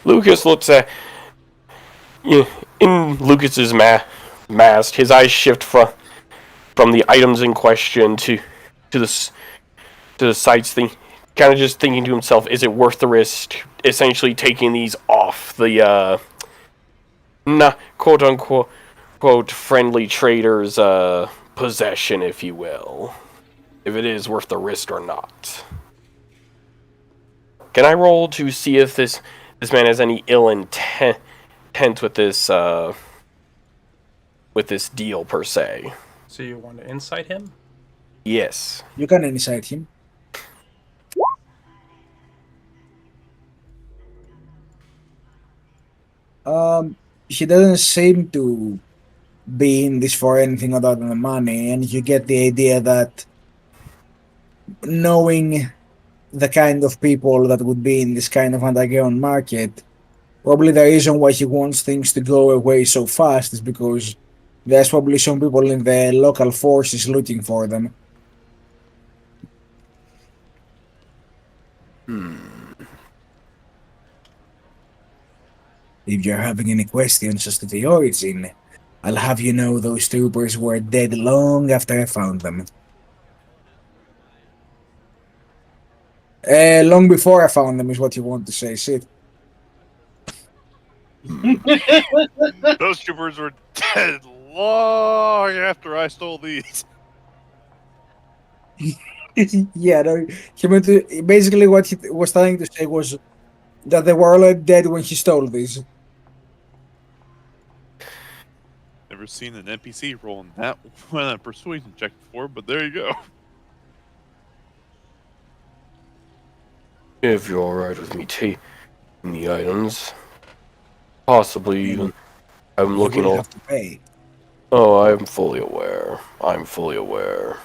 Lucas looks at... In Lucas's mask, his eyes shift from the items in question to the sights thing, kind of just thinking to himself, is it worth the risk? Essentially taking these off the not quote unquote friendly traders possession, if you will. If it is worth the risk or not. Can I roll to see if this man has any ill intent with this deal per se? So you want to insight him? Yes. You can incite him. He doesn't seem to be in this for anything other than the money, and you get the idea that knowing the kind of people that would be in this kind of underground market, probably the reason why he wants things to go away so fast is because there's probably some people in the local forces looking for them. If you're having any questions as to the origin, I'll have you know those troopers were dead long after I found them. Long before I found them is what you want to say, Sid. Those troopers were dead long after I stole these. Yeah, no, he meant to, basically what he was trying to say was that they were already dead when he stole these. Never seen an NPC roll in that one on a persuasion check before, but there you go. If you're alright with me taking the items. Possibly even. I'm looking You will all. have to pay. Oh, I'm fully aware. I'm fully aware.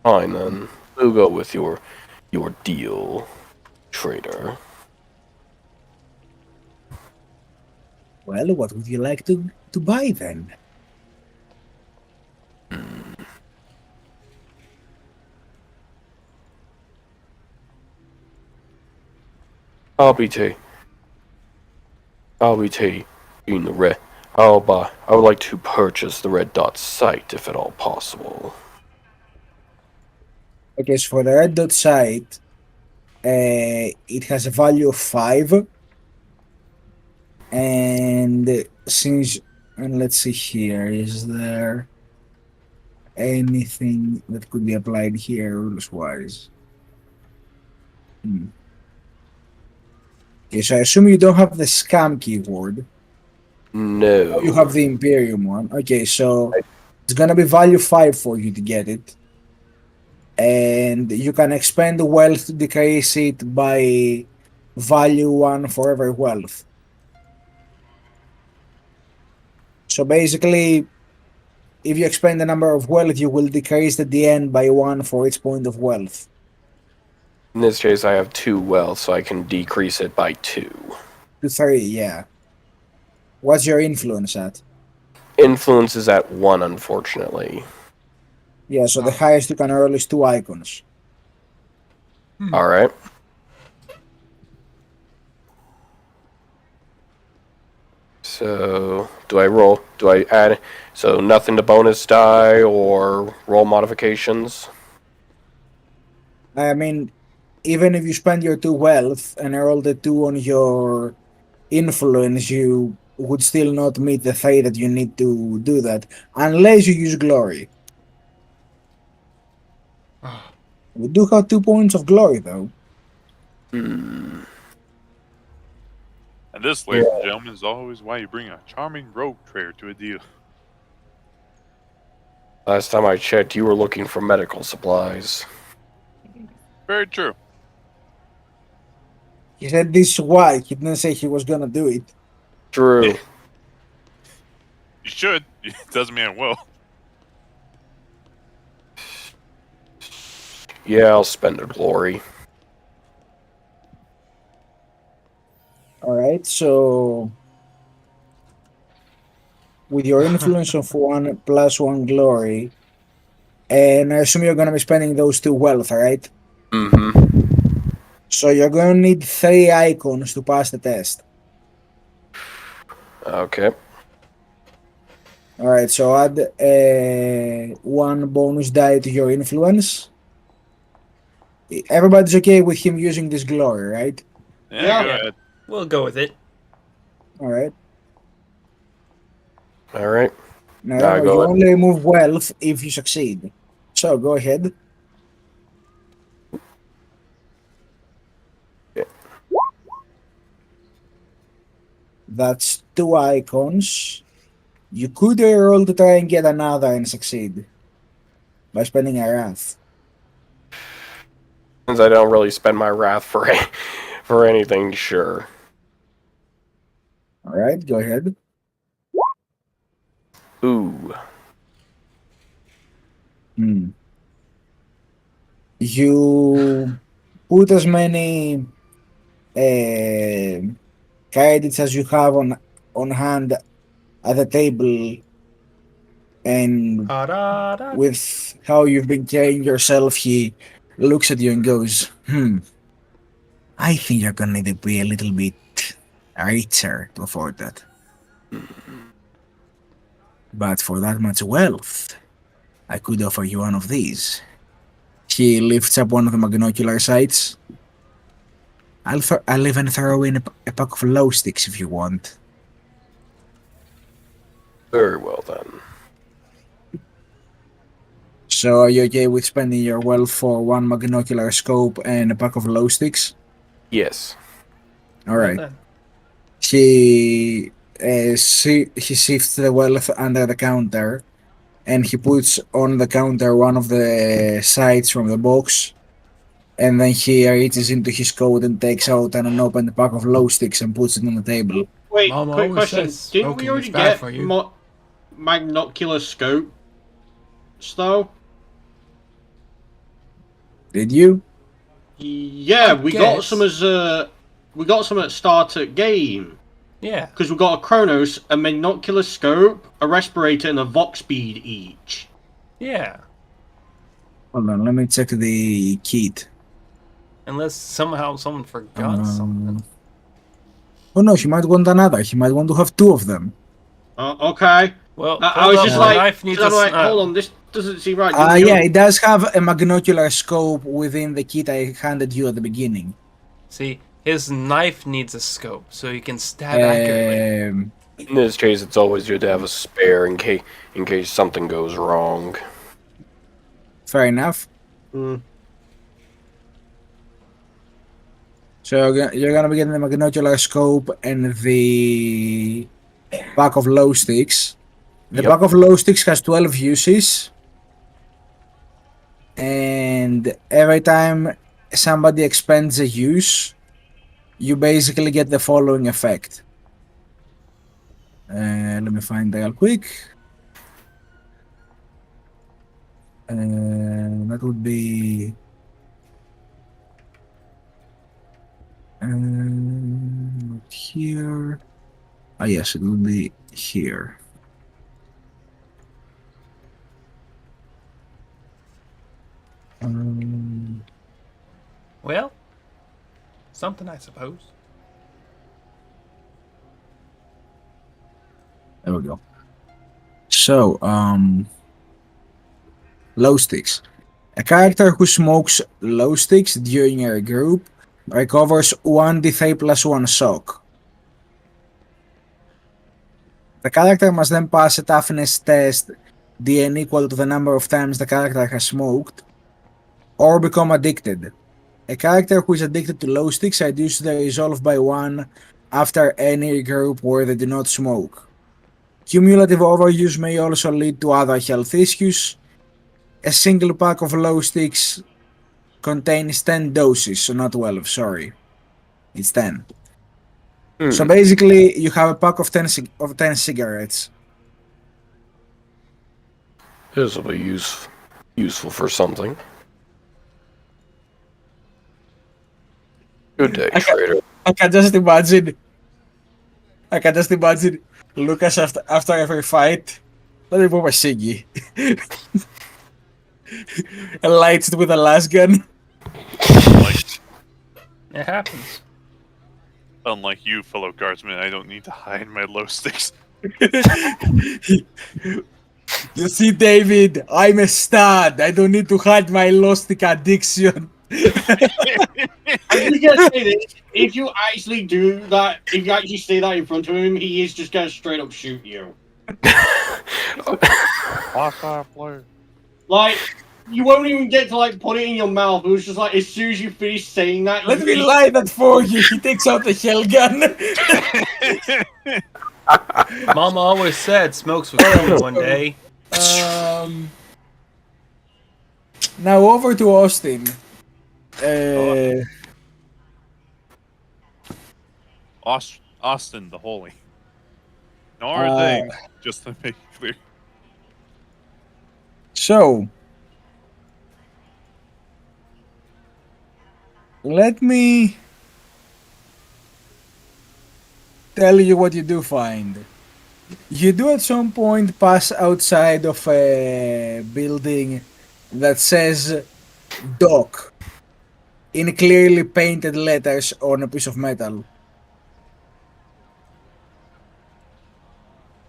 Fine then. We'll go with your deal, trader. Well, what would you like to buy then? I'll be taking the red. I would like to purchase the red dot site if at all possible. Okay, so for the red dot site, it has a value of 5. And let's see here, is there anything that could be applied here rules-wise? Okay, so I assume you don't have the scam keyword. No. You have the Imperium one. Okay, so it's gonna be value 5 for you to get it. And you can expend wealth to decrease it by value 1 for every wealth. So basically, if you expend the number of wealth, you will decrease at the end by 1 for each point of wealth. In this case, I have 2 wealth, so I can decrease it by 2. To 3, yeah. What's your influence at? Influence is at 1, unfortunately. Yeah, so the highest you can roll is 2 icons. Alright. So, do I add, so nothing to bonus die or roll modifications? I mean, even if you spend your 2 wealth and roll the 2 on your influence, you would still not meet the 3 that you need to do that, unless you use glory. We do have 2 points of glory, though. And this, ladies and gentlemen, is always why you bring a charming rogue trader to a deal. Last time I checked, you were looking for medical supplies. Very true. He said this why. He didn't say he was gonna do it. True. You should. It doesn't mean it will. Yeah, I'll spend a glory. Alright, so with your influence of 1 plus 1 glory, and I assume you're gonna be spending those 2 wealth, right? Mm-hmm. So you're gonna need 3 icons to pass the test. Okay. Alright, so add 1 bonus die to your influence. Everybody's okay with him using this glory, right? Yeah, go ahead. We'll go with it. Alright. Alright. Now go you ahead. only remove wealth if you succeed. So go ahead. Yeah. That's 2 icons. You could roll to try and get another and succeed by spending a wrath. Since I don't really spend my wrath for for anything, sure. Alright, go ahead. Ooh. You put as many credits as you have on hand at the table, and with how you've been carrying yourself, he looks at you and goes, I think you're gonna need to be a little bit richer to afford that. But for that much wealth, I could offer you one of these. He lifts up one of the magnocular sights. I'll even throw in a pack of low sticks if you want. Very well then. So are you okay with spending your wealth for 1 magnocular scope and a pack of low sticks? Yes. Alright. He shifts the wealth under the counter, and he puts on the counter one of the sides from the box, and then he reaches into his coat and takes out an unopened pack of low sticks and puts it on the table. Wait, Mama quick always question. says Didn't we smoking already is bad get for you. magnocular scope? Though? Did you? Yeah, I we got guess. some as we got some at start at game. Yeah. Because we got a Chronos, a magnocular scope, a respirator, and a Vox speed each. Yeah. Hold on, let me check the kit. Unless somehow someone forgot something. Oh no, he might want another. He might want to have 2 of them. Okay. Well, I was just like, knife needs I'm a like, hold on, this doesn't seem right. Yeah, it does have a magnocular scope within the kit I handed you at the beginning. See, his knife needs a scope so he can stab accurately. In this case, it's always good to have a spare in case something goes wrong. Fair enough. So you're gonna be getting the magnocular scope and the pack of low sticks. The pack of low sticks has 12 uses, and every time somebody expends a use, you basically get the following effect. Let me find that real quick. That would be not here. Ah, yes, it would be here. Well, something, I suppose. There we go. So, low sticks. A character who smokes low sticks during a group recovers 1d3 plus 1 shock. The character must then pass a toughness test DN equal to the number of times the character has smoked, or become addicted. A character who is addicted to low sticks reduces their resolve by 1 after any group where they do not smoke. Cumulative overuse may also lead to other health issues. A single pack of low sticks contains 10 doses, so not 12, sorry. It's 10. So basically, you have a pack of 10 cigarettes. This will be useful for something. Good day, trader. I can just imagine Lucas after every fight. Let me put my ciggy. And lights it with a las gun. It happens. Unlike you, fellow guardsmen, I don't need to hide my low sticks. You see, David, I'm a stud. I don't need to hide my low stick addiction. I'm just gonna say this: if you actually do that, if you actually say that in front of him, he is just gonna straight up shoot you. Like, you won't even get to like put it in your mouth. It was just like as soon as you finish saying that. Let me lie that for you. He takes out the hell gun. Mama always said smokes was coming one day. Now over to Austin. Austin the Holy. No hard things, just to make it clear. So, let me tell you what you do find. You do at some point pass outside of a building that says dock in clearly painted letters on a piece of metal.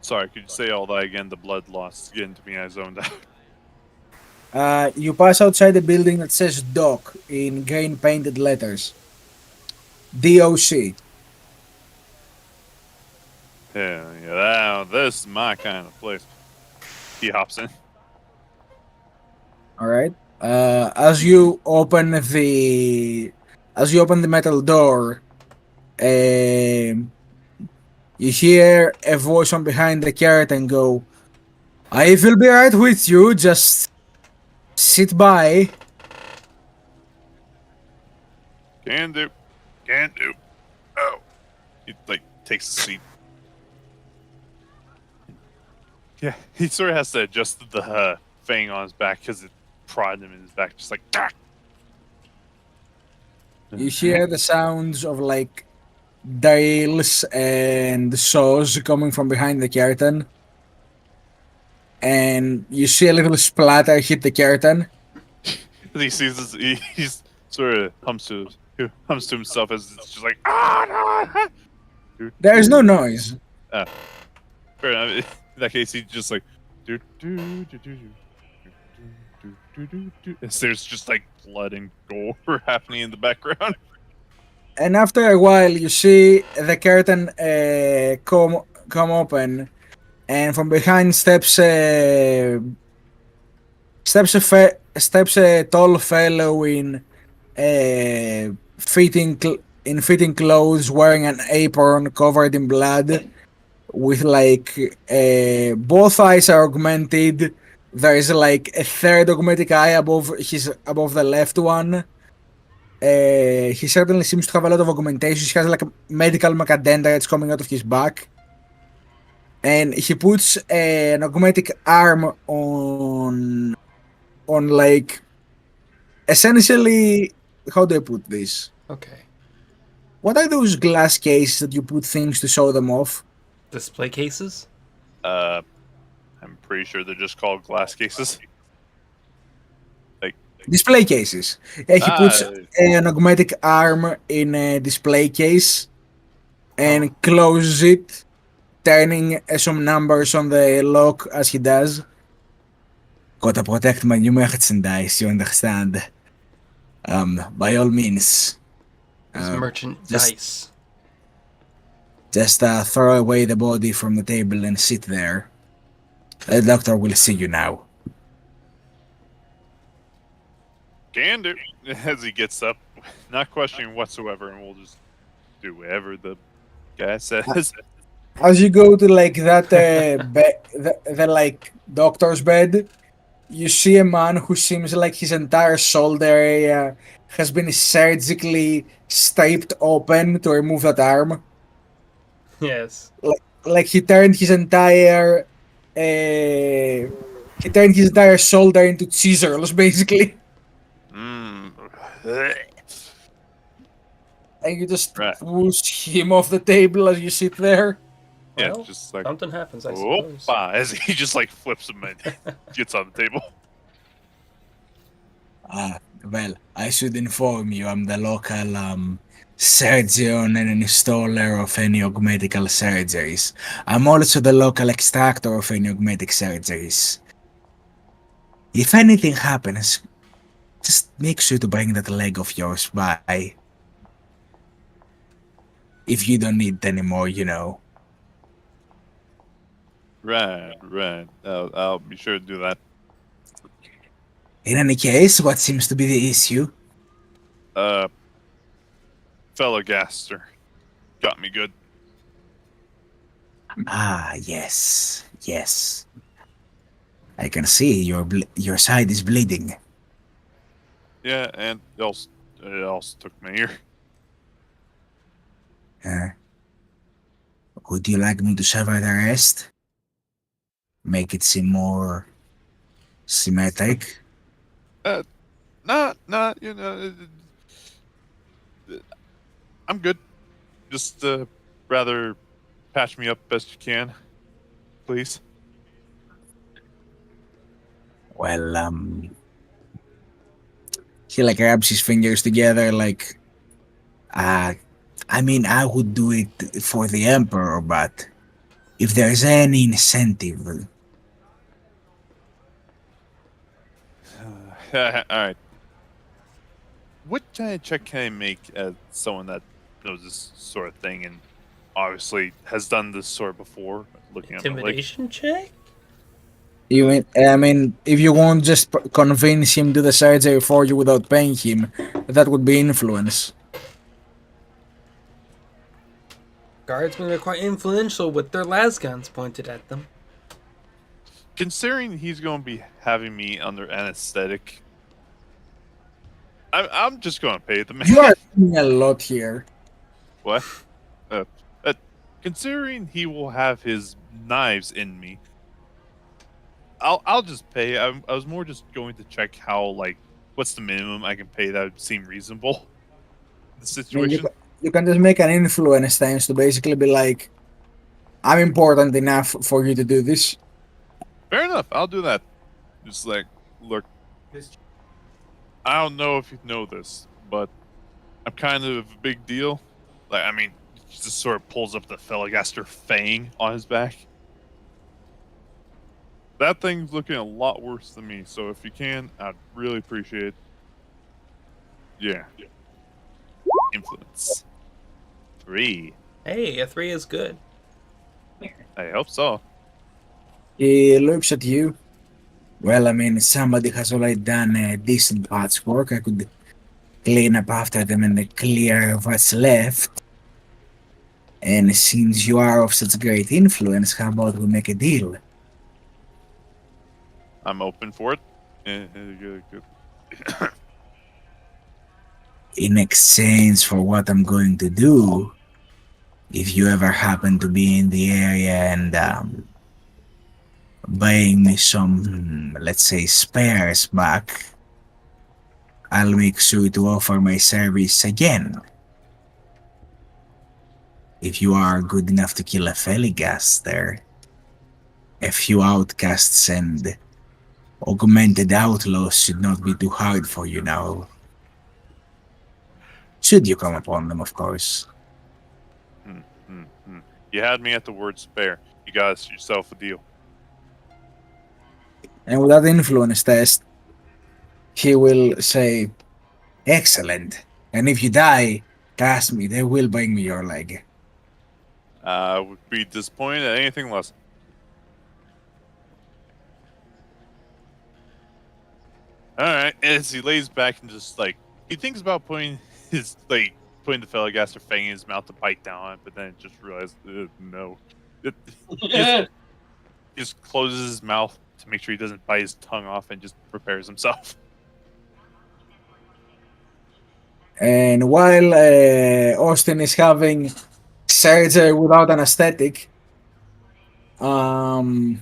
Sorry, could you say all that again? The blood loss getting to me. I zoned out. You pass outside a building that says dock in green painted letters. DOC. Yeah, this is my kind of place. He hops in. All right. As you open the metal door, you hear a voice from behind the curtain go, "I will be right with you. Just sit by." Can do. Oh, he like takes a seat. Yeah, he sort of has to adjust the fang on his back because it prodded him in his back, just like. Ah! You hear the sounds of like drills and saws coming from behind the curtain, and you see a little splatter hit the curtain. He sees this, he's sort of hums to himself as it's just like ah. There is no noise. Fair enough. In that case, he's just like there's just like blood and gore happening in the background. And after a while, you see the curtain come open, and from behind steps a tall fellow in fitting clothes, wearing an apron covered in blood, with like both eyes are augmented. There is like a third augmented eye above the left one. He certainly seems to have a lot of augmentations. He has like medical macadendrites coming out of his back. And he puts an augmented arm on on like essentially, how do I put this? Okay. What are those glass cases that you put things to show them off? Display cases? I'm pretty sure they're just called glass cases. Like, Display cases. Yeah, he puts ah, an augmetic arm in a display case and closes it, turning some numbers on the lock as he does. Gotta protect my new merchandise, you understand? By all means. His merchandise. Just throw away the body from the table and sit there. The doctor will see you now. can do. As he gets up, not questioning whatsoever, and we'll just do whatever the guy says. As you go to like that the like doctor's bed, you see a man who seems like his entire shoulder area has been surgically staped open to remove that arm. Yes. Like he turned his entire shoulder into chisels, basically. And you just Right. push him off the table as you sit there. Yeah, Well, just like, something happens, I suppose. Opa, as he just like flips him and gets on the table. Well, I should inform you, I'm the local surgeon and installer of enigmatical surgeries. I'm also the local extractor of enigmatic surgeries. If anything happens, just make sure to bring that leg of yours by. If you don't need it anymore, you know. Right. I'll be sure to do that. In any case, what seems to be the issue? Fellow Gaster got me good. Ah, yes. I can see your side is bleeding. Yeah, and it also took my ear. Would you like me to sever the rest? Make it seem more symmetric? Not, I'm good. Just, rather patch me up best you can, please. Well, he like grabs his fingers together like, I mean, I would do it for the Emperor, but if there's any incentive... Alright. What kind of check can I make as someone that knows this sort of thing and obviously has done this sort of before? Looking at my leg. Intimidation check? I mean, if you won't just convince him to the surgery for you without paying him, that would be influence. Guardsmen are quite influential with their las guns pointed at them. Considering he's going to be having me under anesthetic, I'm just going to pay the man. You are doing a lot here. What? Considering he will have his knives in me, I'll just pay. I was more just going to check how, like, what's the minimum I can pay that would seem reasonable. The situation. You can just make an influence stance to basically be like, I'm important enough for you to do this. Fair enough. I'll do that. Just like, look, I don't know if you know this, but I'm kind of a big deal. Like, I mean, he just sort of pulls up the Felagaster fang on his back. That thing's looking a lot worse than me, so if you can, I'd really appreciate it. Yeah. Influence. 3. Hey, a 3 is good. I hope so. He looks at you. Well, I mean, somebody has already done a decent part's work. I could clean up after them and clear what's left. And since you are of such great influence, how about we make a deal? I'm open for it. Good. In exchange for what I'm going to do, if you ever happen to be in the area and buying me some, let's say, spares back, I'll make sure to offer my service again. If you are good enough to kill a Feligaster, a few outcasts and augmented outlaws should not be too hard for you now. Should you come upon them, of course. You had me at the word spare. You got yourself a deal. And with that influence test, he will say, excellent. And if you die, trust me, they will bring me your leg. Would be disappointed at anything less. Alright, as he lays back and just he thinks about putting the Feligaster fang in his mouth to bite down on it, but then just realized, no. He just closes his mouth to make sure he doesn't bite his tongue off and just prepares himself. And while Austin is having surgery without anesthetic, what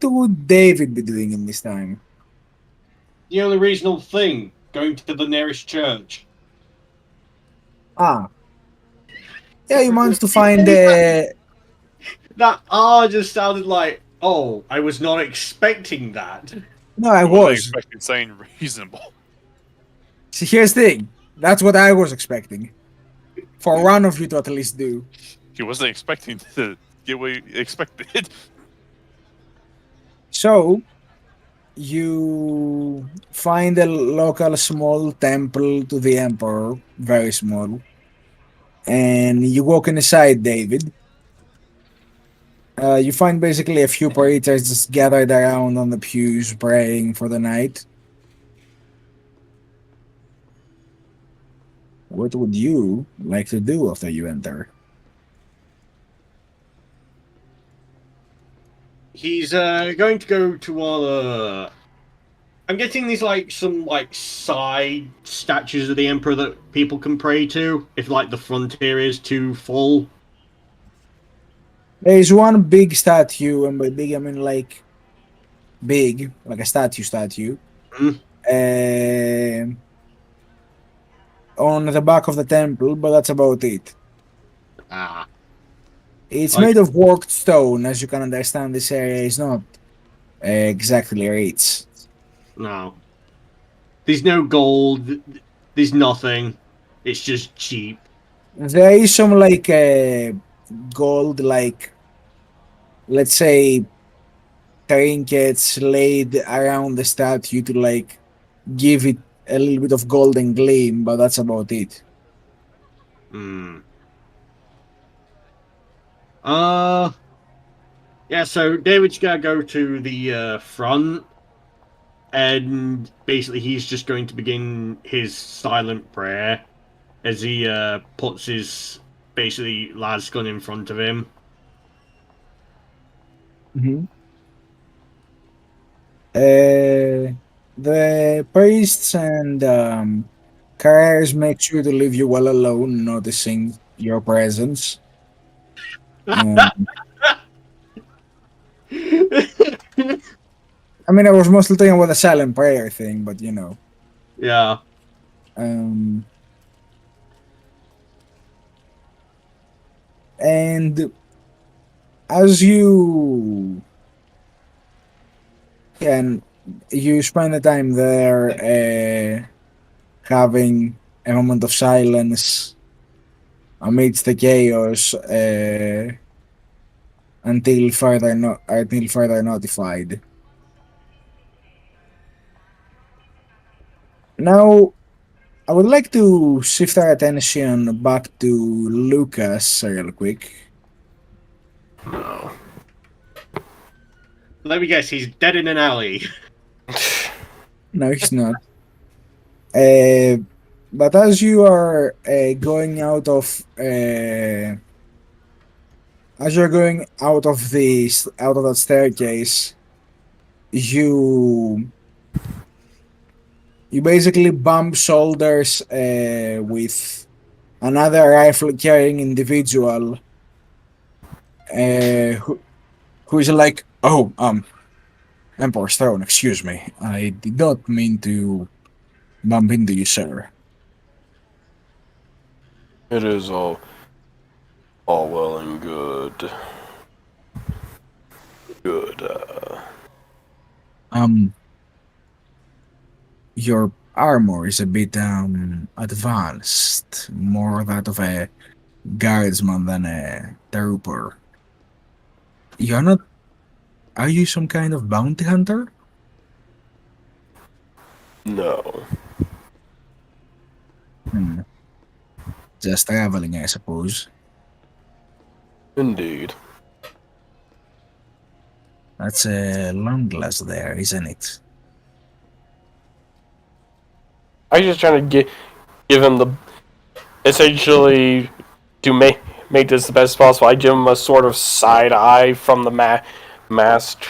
would David be doing in this time? The only reasonable thing, going to the nearest church. Yeah, you managed to find That just sounded like, oh, I was not expecting that. No, I wasn't was. expecting saying reasonable. See, here's the thing. That's what I was expecting. For one of you to at least do. He wasn't expecting to get what he expected. So, you find a local small temple to the Emperor, very small. And you walk inside, David. You find basically a few preachers just gathered around on the pews praying for the night. What would you like to do after you enter? He's going to go to all I'm getting these some side statues of the Emperor that people can pray to if the frontier is too full. There is one big statue, and by big I mean big, like a statue. On the back of the temple, but that's about it. It's made of worked stone, as you can understand. This area is not exactly rich. No. There's no gold. There's nothing. It's just cheap. There is some gold, let's say, trinkets laid around the statue to give it a little bit of golden gleam, but that's about it. Yeah, so David's gonna go to the front, and basically he's just going to begin his silent prayer as he puts his basically las gun in front of him. The priests and carriers make sure to leave you well alone, noticing your presence. I mean, I was mostly talking about the silent prayer thing, but Yeah. And as you spend the time there, having a moment of silence amidst the chaos, until further notified. Now, I would like to shift our attention back to Lucas real quick. No. Let me guess, he's dead in an alley. No, he's not. But as you are going out of that staircase, you basically bump shoulders with another rifle carrying individual who is like, Oh, Emperor's Throne, excuse me. I did not mean to bump into you, sir. It is all well and good. Good. Um, your armor is a bit, advanced. More that of a guardsman than a trooper. You're not. Are you some kind of bounty hunter? No. Hmm. Just traveling, I suppose. Indeed. That's a long glass there, isn't it? I just trying to give him the essentially to make this the best possible. I give him a sort of side eye from the mask,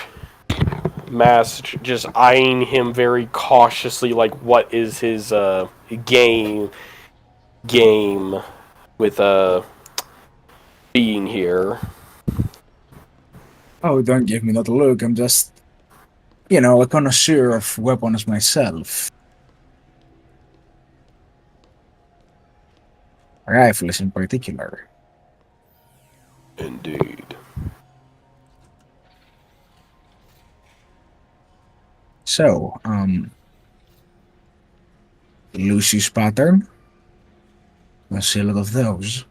just eyeing him very cautiously, like what is his game with being here. Oh, don't give me that look. I'm just, a connoisseur of weapons myself. Rifles in particular. Indeed. So, Lucy's pattern. I see a lot of those.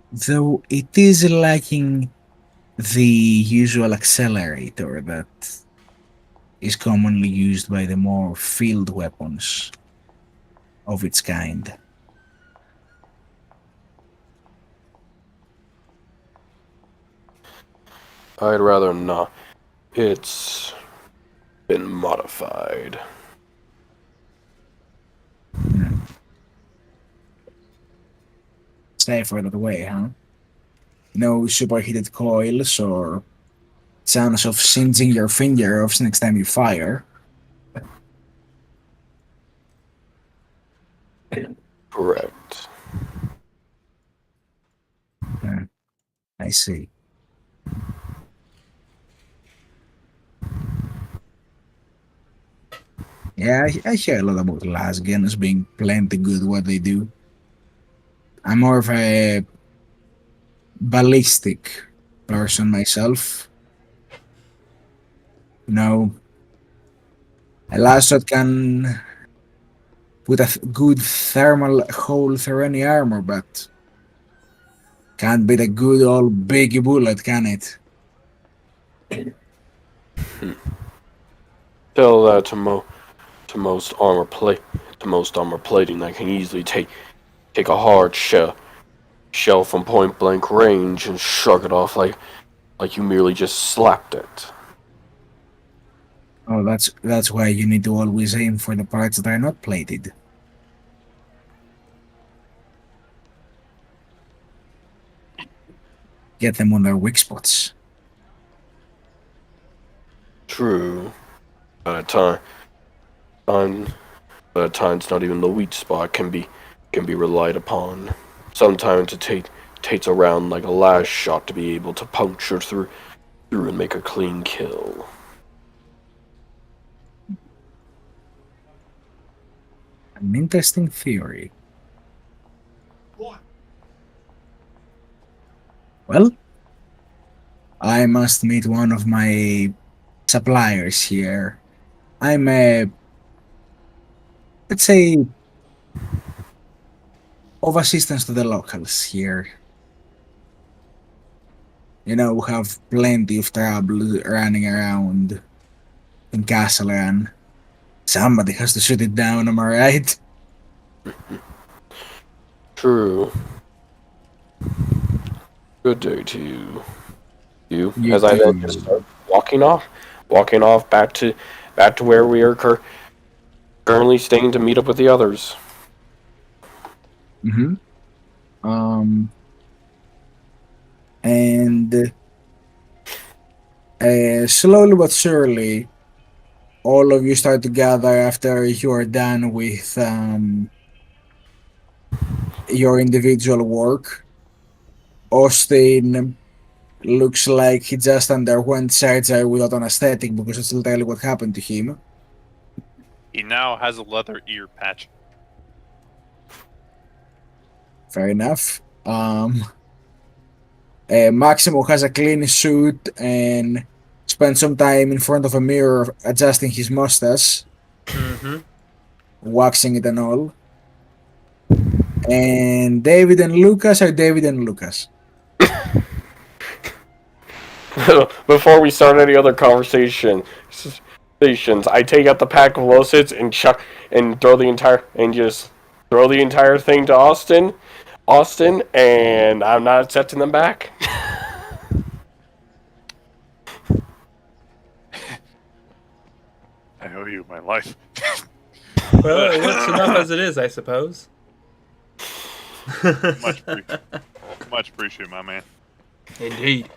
Though it is lacking the usual accelerator that is commonly used by the more field weapons of its kind. I'd rather not. It's been modified. Stay further away, huh? No superheated coils or sounds of singeing your finger off next time you fire. Correct. I see. Yeah, I hear a lot about Lasgen as being plenty good what they do. I'm more of a ballistic person myself. A lasso can put a good thermal hole through any armor, but can't beat a good old big bullet, can it? Tell that to most armor plating that can easily take a hard shell from point blank range and shrug it off like you merely just slapped it. Oh, that's why you need to always aim for the parts that are not plated. Get them on their weak spots. True. At a time, but at times not even the weak spot can be relied upon. Sometimes it takes around like a last shot to be able to puncture through and make a clean kill. An interesting theory. Well, I must meet one of my suppliers here. I'm let's say, of assistance to the locals here. We have plenty of trouble running around in Castle Run. Somebody has to shoot it down, am I right? True. Good day to you. You You as I then too. just start walking off back to where we are currently staying to meet up with the others. Mm-hmm. And slowly but surely, all of you start to gather after you are done with your individual work. Austin looks like he just underwent surgery without anesthetic because it's literally what happened to him. He now has a leather ear patch. Fair enough. Maximo has a clean suit and spent some time in front of a mirror adjusting his mustache, Mm-hmm. waxing it and all. And David and Lucas are David and Lucas. Before we start any other conversations, I take out the pack of Losits and just throw the entire thing to Austin, and I'm not accepting them back. I owe you my life. Well, it looks enough as it is, I suppose. Much appreciated, my man. Indeed.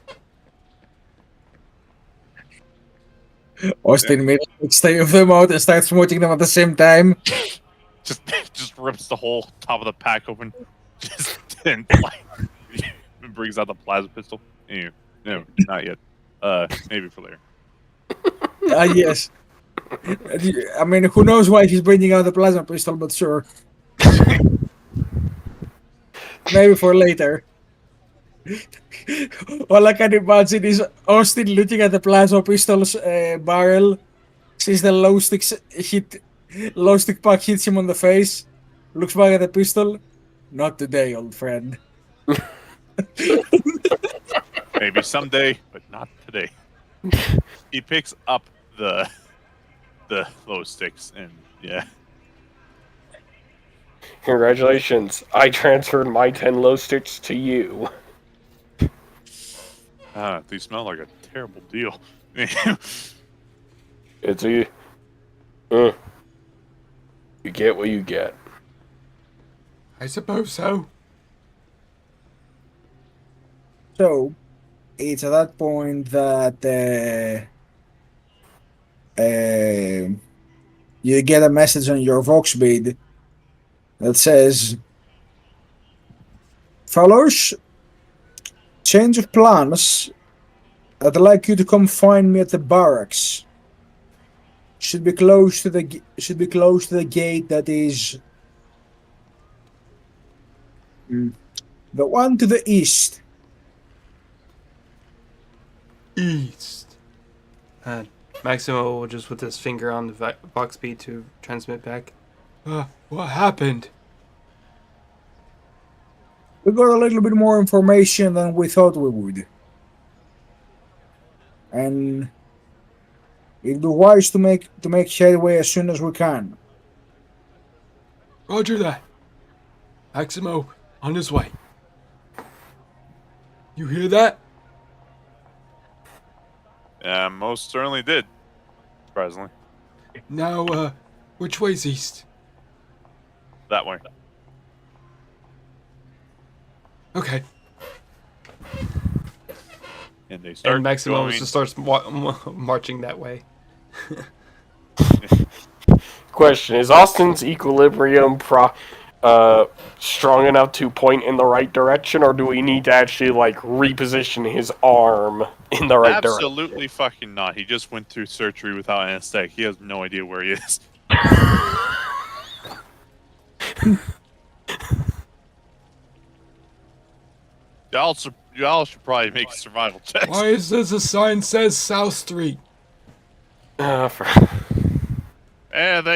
Austin made a stay of them out and starts smooching them at the same time. Just rips the whole top of the pack open, and brings out the plasma pistol. Anyway, no, not yet. Maybe for later. Yes. I mean, who knows why he's bringing out the plasma pistol, but sure. Maybe for later. All I can imagine is Austin looking at the plasma pistol's barrel, sees the low stick pack hits him on the face, looks back at the pistol. Not today, old friend. Maybe someday, but not today. He picks up the low sticks and yeah. Congratulations, I transferred my 10 low sticks to you. These smell like a terrible deal. It's a... you get what you get. I suppose so. So, it's at that point that you get a message on your Vox bead that says, "Fellows, change of plans. I'd like you to come find me at the barracks. Should be close to the gate that is the one to the east." East. Maximo will just put his finger on the box bead to transmit back. What happened? We got a little bit more information than we thought we would. And it'd be wise to make headway as soon as we can. Roger that. Maximo, on his way. You hear that? Most certainly did. Surprisingly. Now, which way's east? That way. Okay. And they start And Maximo going... just starts marching that way. Question, is Austin's equilibrium strong enough to point in the right direction, or do we need to actually, like, reposition his arm in the right direction? Absolutely fucking not. He just went through surgery without anesthetic. He has no idea where he is. Y'all should probably make survival checks. Why is this a sign says South Street? They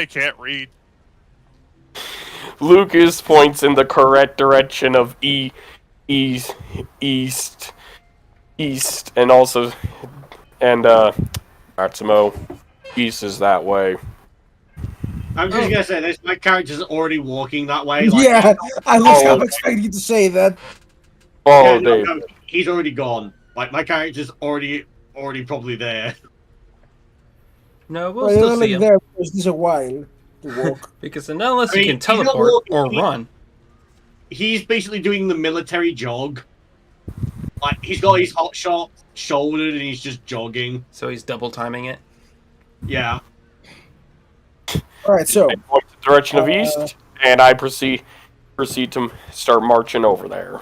can't read. Lucas points in the correct direction of east, and Maximo, east is that way. I'm just gonna say this. My character's already walking that way. Like, Yeah, I was expecting you to say that. Follow yeah, no, Dave. no, he's already gone. Like my character's already probably there. No, we'll Well, still you're see like him. there because there's a while to walk. Because unless I mean, you can he's not teleport walking, or run. He's basically doing the military jog. Like he's got his hot shot shouldered and he's just jogging. So he's double timing it. Yeah. All right, so I point the direction of east, and I proceed to start marching over there.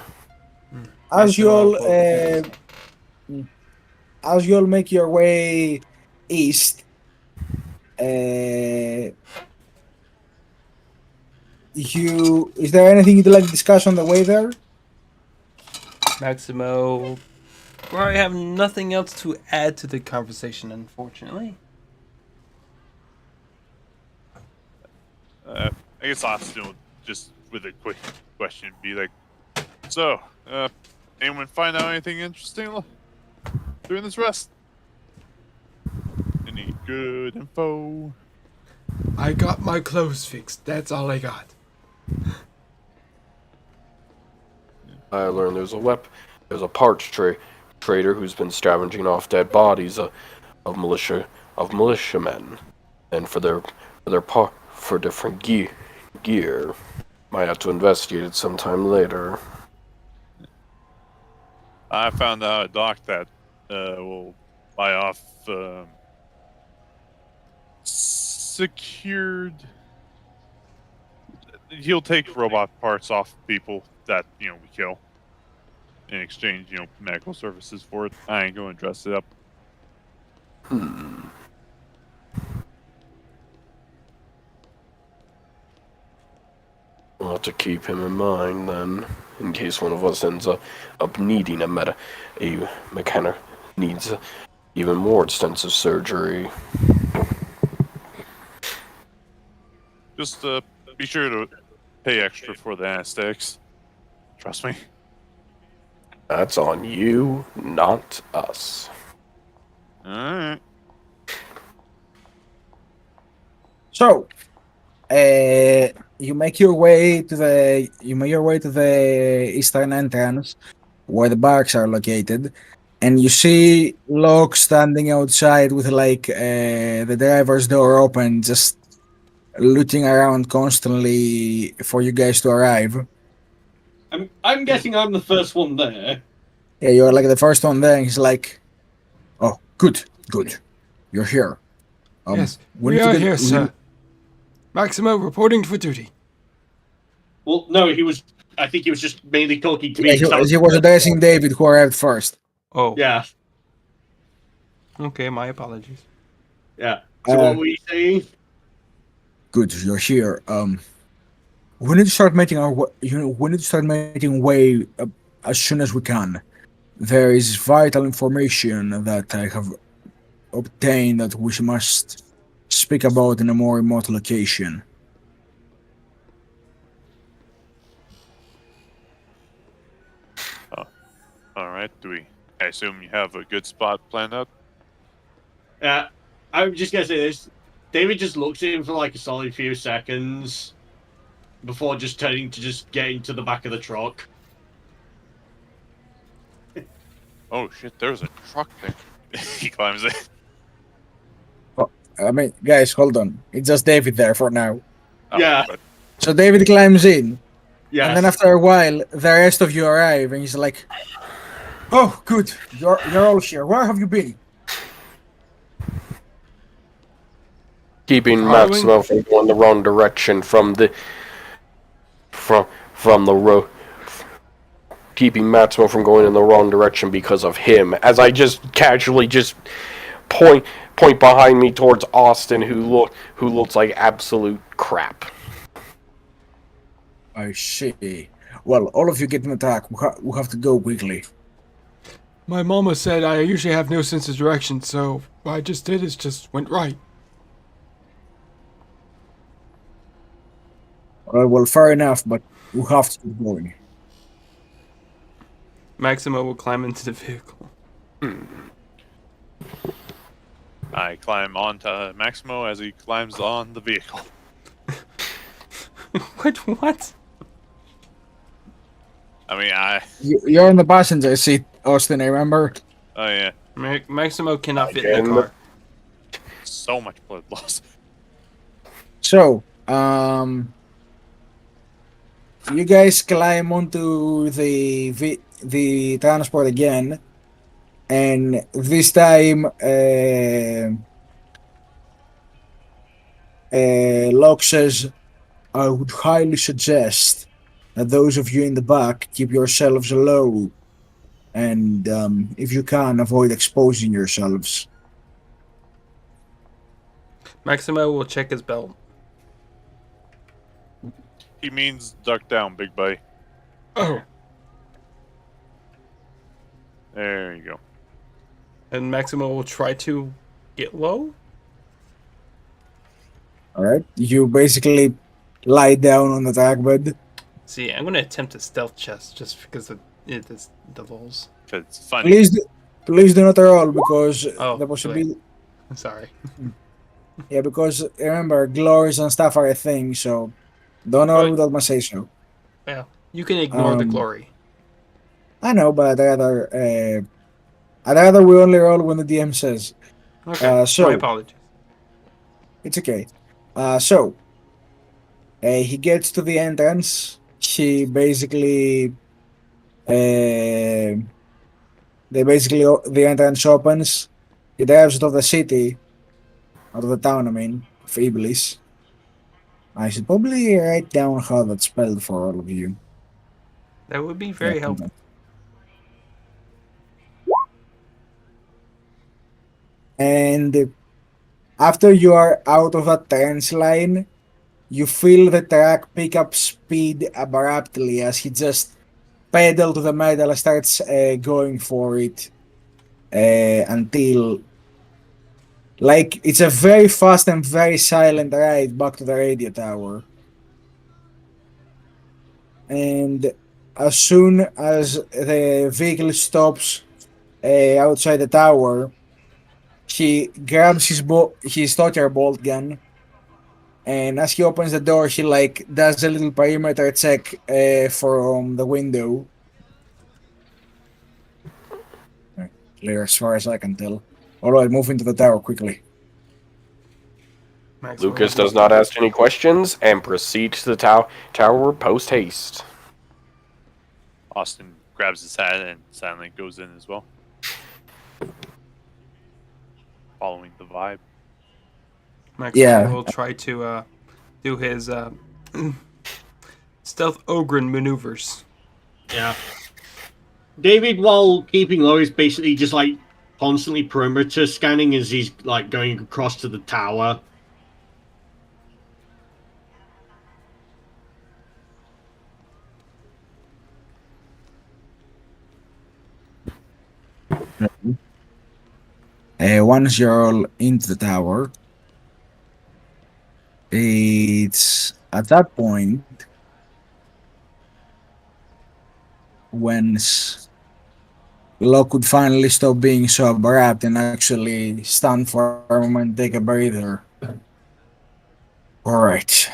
as you Maximo all will- as you all make your way east, is there anything you'd like to discuss on the way there? Maximo. Well, I have nothing else to add to the conversation, unfortunately. I guess Austin will just with a quick question be like, so, anyone find out anything interesting during this rest? Any good info? I got my clothes fixed. That's all I got. I learned there's a parts trader who's been scavenging off dead bodies of militiamen, and for different gear. Might have to investigate it sometime later. I found out a doc that will buy off secured. He'll take robot parts off people that we kill in exchange, medical services for it. I ain't going to dress it up. We'll have to keep him in mind then, in case one of us ends up needing a mechanic needs even more extensive surgery. Just be sure to pay extra for the anesthetics. Trust me. That's on you, not us. Alright. So, you make your way to the eastern entrance, where the barracks are located, and you see Locke standing outside with the driver's door open, just looking around constantly for you guys to arrive. I'm guessing I'm the first one there. Yeah, you're the first one there, and he's like, "Oh, good, you're here." Yes, we we need to are get- here, we- sir. Maximo reporting for duty. Well, no, I think he was just mainly talking to Yeah, me. 'cause he was addressing David, who arrived first. Oh, Yeah, okay, my apologies. yeah. So Uh, what were you saying? Good, you're here. We need to start making way as soon as we can. There is vital information that I have obtained that we must speak about in a more remote location. Alright, I assume you have a good spot planned out? I'm just gonna say this. David just looks at him for a solid few seconds before just turning to just get into the back of the truck. Oh shit, there's a truck there. He climbs in. I mean, guys, hold on. It's just David there for now. Oh, Yeah. but So David climbs in, Yeah. and then after a while, the rest of you arrive, and he's like, "Oh, good, you're all here. Where have you been?" Keeping Following- Maximo from going the wrong direction from the road. Keeping Maximo from going in the wrong direction because of him. As I just casually just point behind me towards Austin, who looks like absolute crap. I see. Well, all of you get an attack. We have to go quickly. My mama said I usually have no sense of direction, so what I just did is just went right. Well, fair enough, but we have to keep going. Maximo will climb into the vehicle. I climb onto Maximo as he climbs on the vehicle. What? I mean, You're in the passenger seat, Austin, I remember. oh yeah, Maximo cannot fit in Again? the car. so much blood loss. So, you guys climb onto the transport again, and this time, Locke says, "I would highly suggest that those of you in the back keep yourselves low and if you can, avoid exposing yourselves. Maximo will check his belt. He means duck down, big boy. Oh, There you go. And Maximo will try to get low. All right, you basically lie down on the track bed. See, I'm gonna attempt a stealth chest just because it is the lulls. 'Cause it's funny. Please do not roll because Oh, the possibility. I'm sorry. Yeah, because remember, glories and stuff are a thing, so don't roll Right. without my say so. Yeah, you can ignore the Um, glory. I know, but I'd rather we only roll when the DM says. Okay, so my apologies. it's okay. So he gets to the entrance. He basically, the entrance opens. He drives out of the city, out of the town. I mean, of Iblis. I should probably write down how that's spelled for all of you. That would be very Yeah, helpful. And after you are out of that trance line, you feel the track pick up speed abruptly as he just pedal to the metal and starts going for it until, like, it's a very fast and very silent ride back to the radio tower. And as soon as the vehicle stops outside the tower, he grabs his torture bolt gun, and as he opens the door, he like does a little perimeter check from the window. Clear as far as I can tell. All right, move into the tower quickly. Maximo Lucas will- does not ask any questions and proceeds to the tower post haste. Austin grabs his hat and silently goes in as well. Following the vibe. Maximo Yeah. will try to do his stealth ogre maneuvers. Yeah. David, while keeping low, is basically just like constantly perimeter scanning as he's like going across to the tower. Once you're all into the tower, it's at that point when Law could finally stop being so abrupt and actually stand for a moment, take a breather. Alright.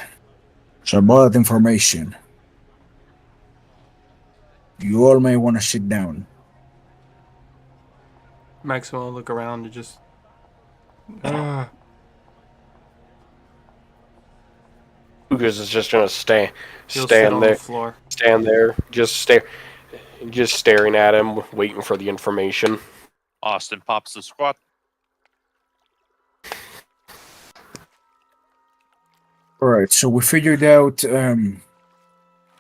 So about that information. You all may want to sit down. Maximo will look around and just. Lucas is just gonna He'll sit stand on there, the floor. just staring at him, waiting for the information. Austin pops the squat. Alright, so we figured out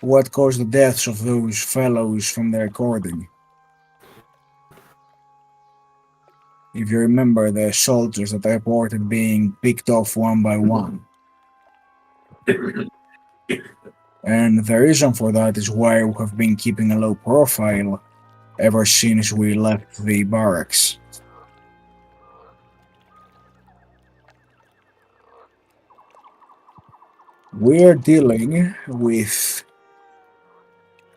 what caused the deaths of those fellows from the recording. If you remember the soldiers that reported being picked off one by one. And the reason for that is why we have been keeping a low profile ever since we left the barracks. We're dealing with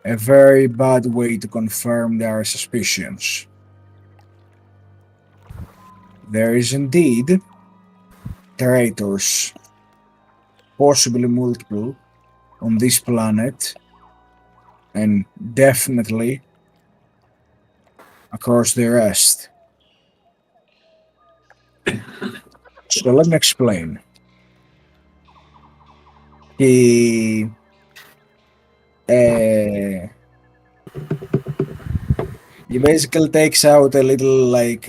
a very bad way to confirm their suspicions. There is indeed traitors, possibly multiple, on this planet, and definitely across the rest. So let me explain. He basically takes out a little like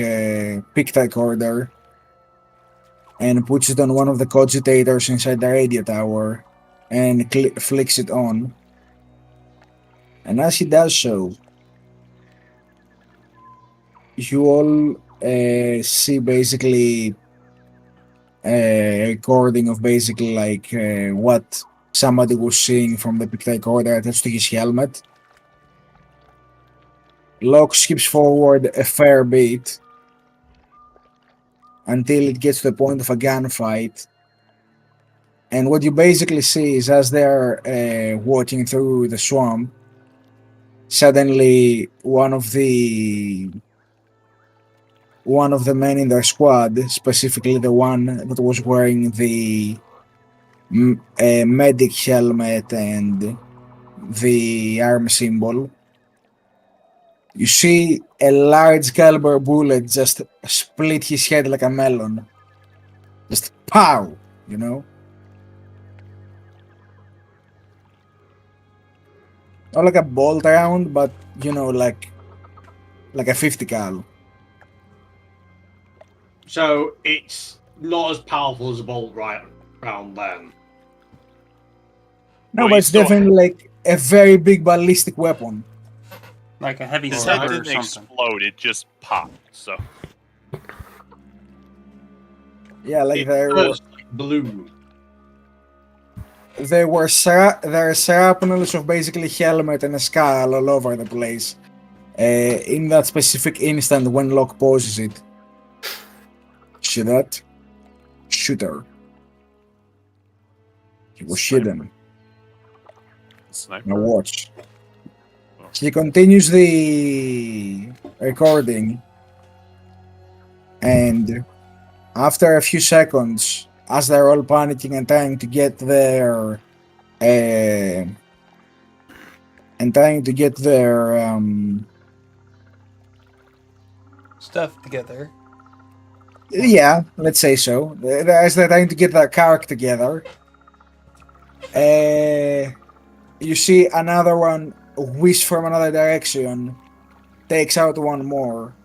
pick recorder and puts it on one of the cogitators inside the radio tower and flicks it on. And as he does so, you all see basically a recording of basically like what somebody was seeing from the pic recorder attached to his helmet. Locke skips forward a fair bit until it gets to the point of a gunfight. And what you basically see is as they're walking through the swamp, suddenly one of the men in their squad, specifically the one that was wearing the medic helmet and the arm symbol, you see a large caliber bullet just split his head like a melon. Just pow, you know? Not like a bolt round, but you know, like a 50 cal. So it's not as powerful as a bolt round then. No, Well, but you it's still definitely like a very big ballistic weapon. Like a heavy His head sniper or didn't something. explode; it just popped. So Yeah, like It there burst like blue. were there are shrapnels of basically helmet and a skull all over the place. In that specific instant when Locke pauses it. See that? Shooter. He was Sniper. hidden. sniper. Now watch. He continues the recording, and after a few seconds, as they're all panicking and trying to get their Stuff together. yeah, let's say so. As they're trying to get that character together, you see another one whisk from another direction, takes out one more.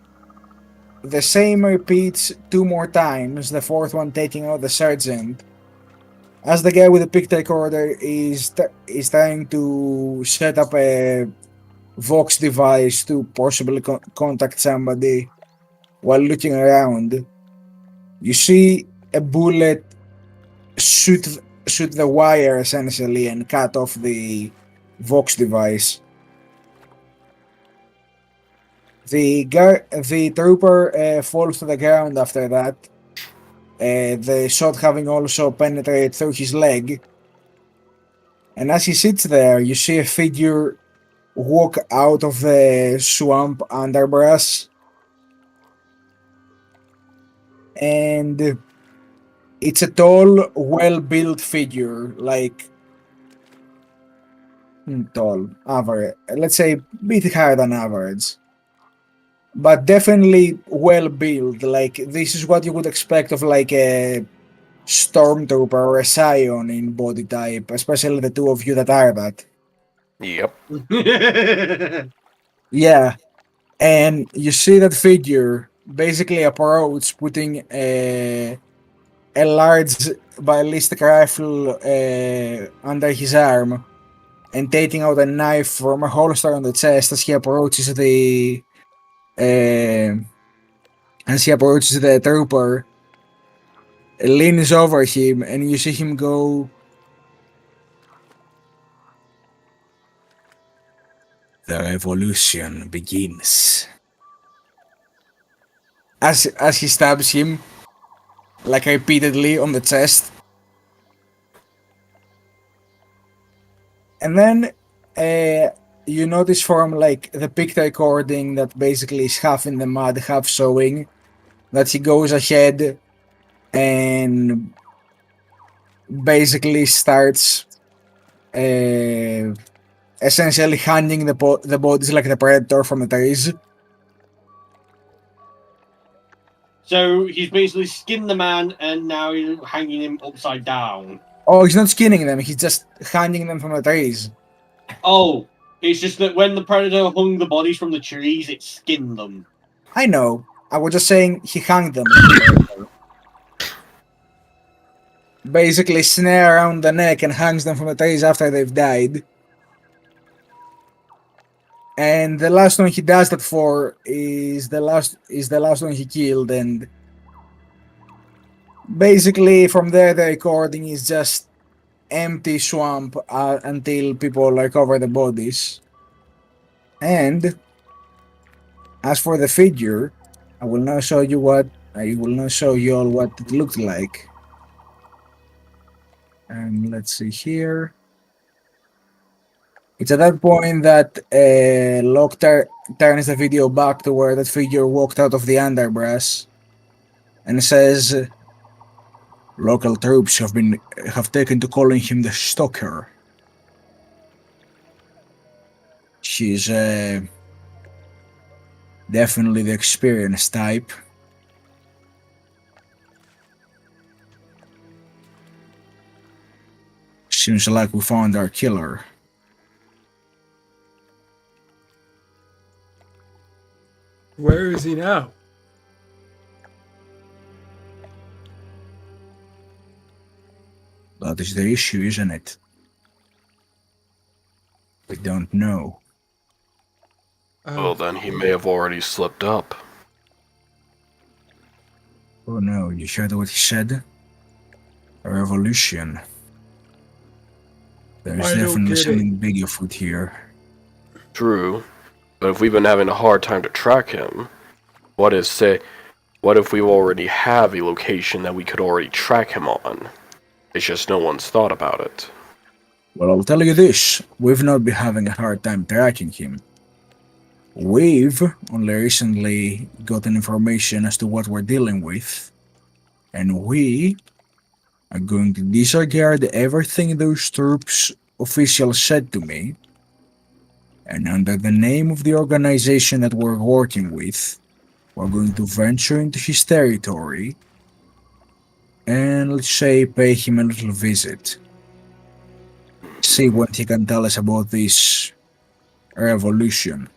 The same repeats 2 more times, the fourth one taking out the sergeant. As the guy with the pic recorder is trying to set up a Vox device to possibly contact somebody while looking around, you see a bullet shoot the wire essentially and cut off the Vox device. The trooper falls to the ground after that. The shot having also penetrated through his leg. And as he sits there, you see a figure walk out of the swamp underbrush. And it's a tall, well-built figure, like tall, average. Let's say a bit higher than average. But definitely well-built. Like, this is what you would expect of like a stormtrooper or a scion in body type, especially the two of you that are that. Yep. Yeah, and you see that figure basically approach, putting a large ballistic rifle under his arm and taking out a knife from a holster on the chest as he approaches the trooper. Leans over him and you see him go, "The revolution begins." As he stabs him, like repeatedly on the chest. And then you notice from like the picture recording that basically is half in the mud, half showing, that he goes ahead and basically starts essentially hanging the bodies like the predator from the trees. So he's basically skinned the man and now he's hanging him upside down. Oh, he's not skinning them, he's just hanging them from the trees. Oh, it's just that when the predator hung the bodies from the trees, it skinned them. I know. I was just saying he hung them. Basically snare around the neck and hangs them from the trees after they've died. And the last one he does that for is the last one he killed, and basically from there the recording is just empty swamp until people recover the bodies. And as for the figure, I will not show you all what it looked like. And let's see here. It's at that point that Locke turns the video back to where that figure walked out of the underbrush and says, "Local troops have taken to calling him the Stalker. She's definitely the experienced type. Seems like we found our killer." Where is he now? That is the issue, isn't it? We don't know. Well, then he may have already slipped up. Oh no, you heard what he said? A revolution. There's I don't definitely get it. something big afoot here. True, but if we've been having a hard time to track him, what if we already have a location that we could already track him on? It's just no one's thought about it. Well, I'll tell you this. We've not been having a hard time tracking him. We've only recently gotten information as to what we're dealing with. And we are going to disregard everything those troops officials said to me. And under the name of the organization that we're working with, we're going to venture into his territory and, let's say, pay him a little visit. See what he can tell us about this revolution.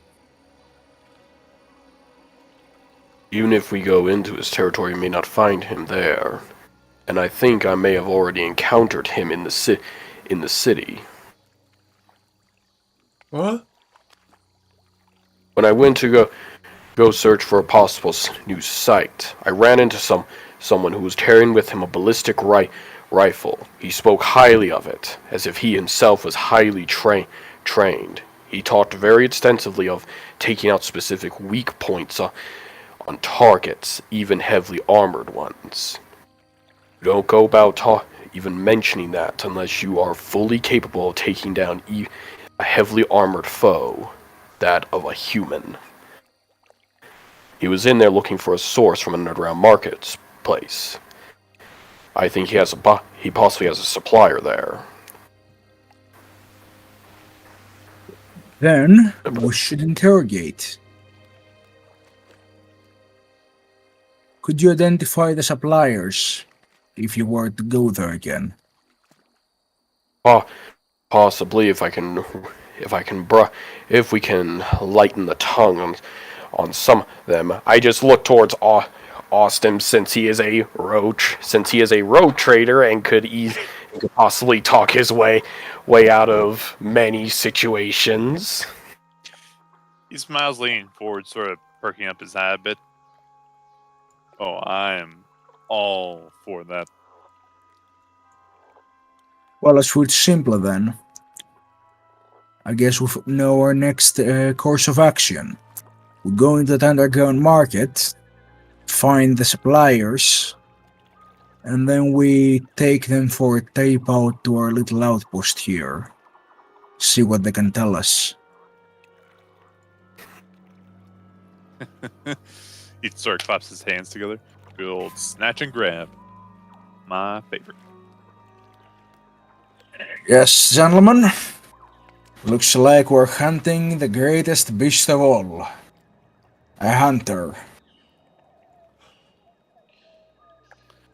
Even if we go into his territory, we may not find him there. And I think I may have already encountered him in the city. What? When I went to go search for a possible new site, I ran into someone who was carrying with him a ballistic rifle. He spoke highly of it, as if he himself was highly trained. He talked very extensively of taking out specific weak points on targets, even heavily armored ones. You don't go about even mentioning that unless you are fully capable of taking down a heavily armored foe, that of a human. He was in there looking for a source from an underground marketplace. I think he possibly has a supplier there. Then we should interrogate. Could you identify the suppliers if you were to go there again? Possibly, if we can lighten the tongue on some of them. I just look towards Austin, since he is a road trader and could possibly talk his way out of many situations. He smiles, leaning forward, sort of perking up his eye a bit. Oh, I am all for that. Well, let's switch simpler then. I guess we know our next course of action. We go into the underground market, find the suppliers, and then we take them for a tape out to our little outpost here. See what they can tell us. He sort of claps his hands together. Good old snatch and grab. My favorite. Yes, gentlemen. Looks like we're hunting the greatest beast of all. A hunter.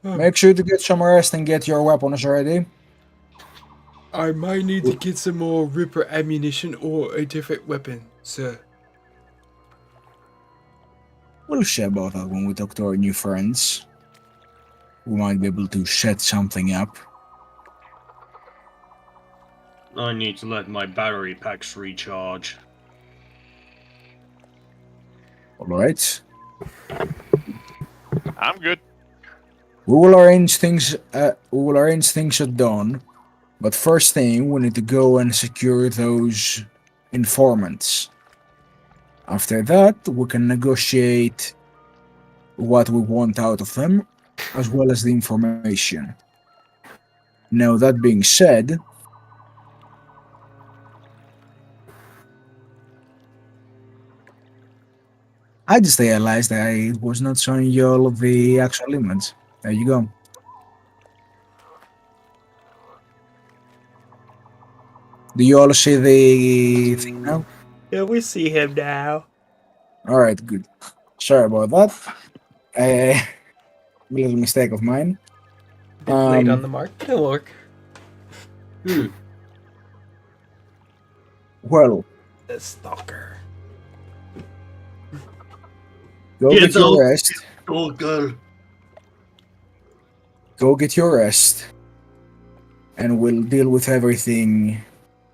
Make sure to get some rest and get your weapons ready. I might need to get some more Ripper ammunition or a different weapon, sir. We'll see about that when we talk to our new friends. We might be able to set something up. I need to let my battery packs recharge. All right. I'm good. We will arrange things. We will arrange things at dawn. But first thing, we need to go and secure those informants. After that, we can negotiate what we want out of them, as well as the information. Now, that being said, I just realized I was not showing you all of the actual image. There you go. Do you all see the thing now? Yeah, we see him now. All right, good. Sorry about that. Little mistake of mine. Bit late on the mark. It'll work. Well, The stalker. go Get get your out. rest. Oh, girl. Go get your rest, and we'll deal with everything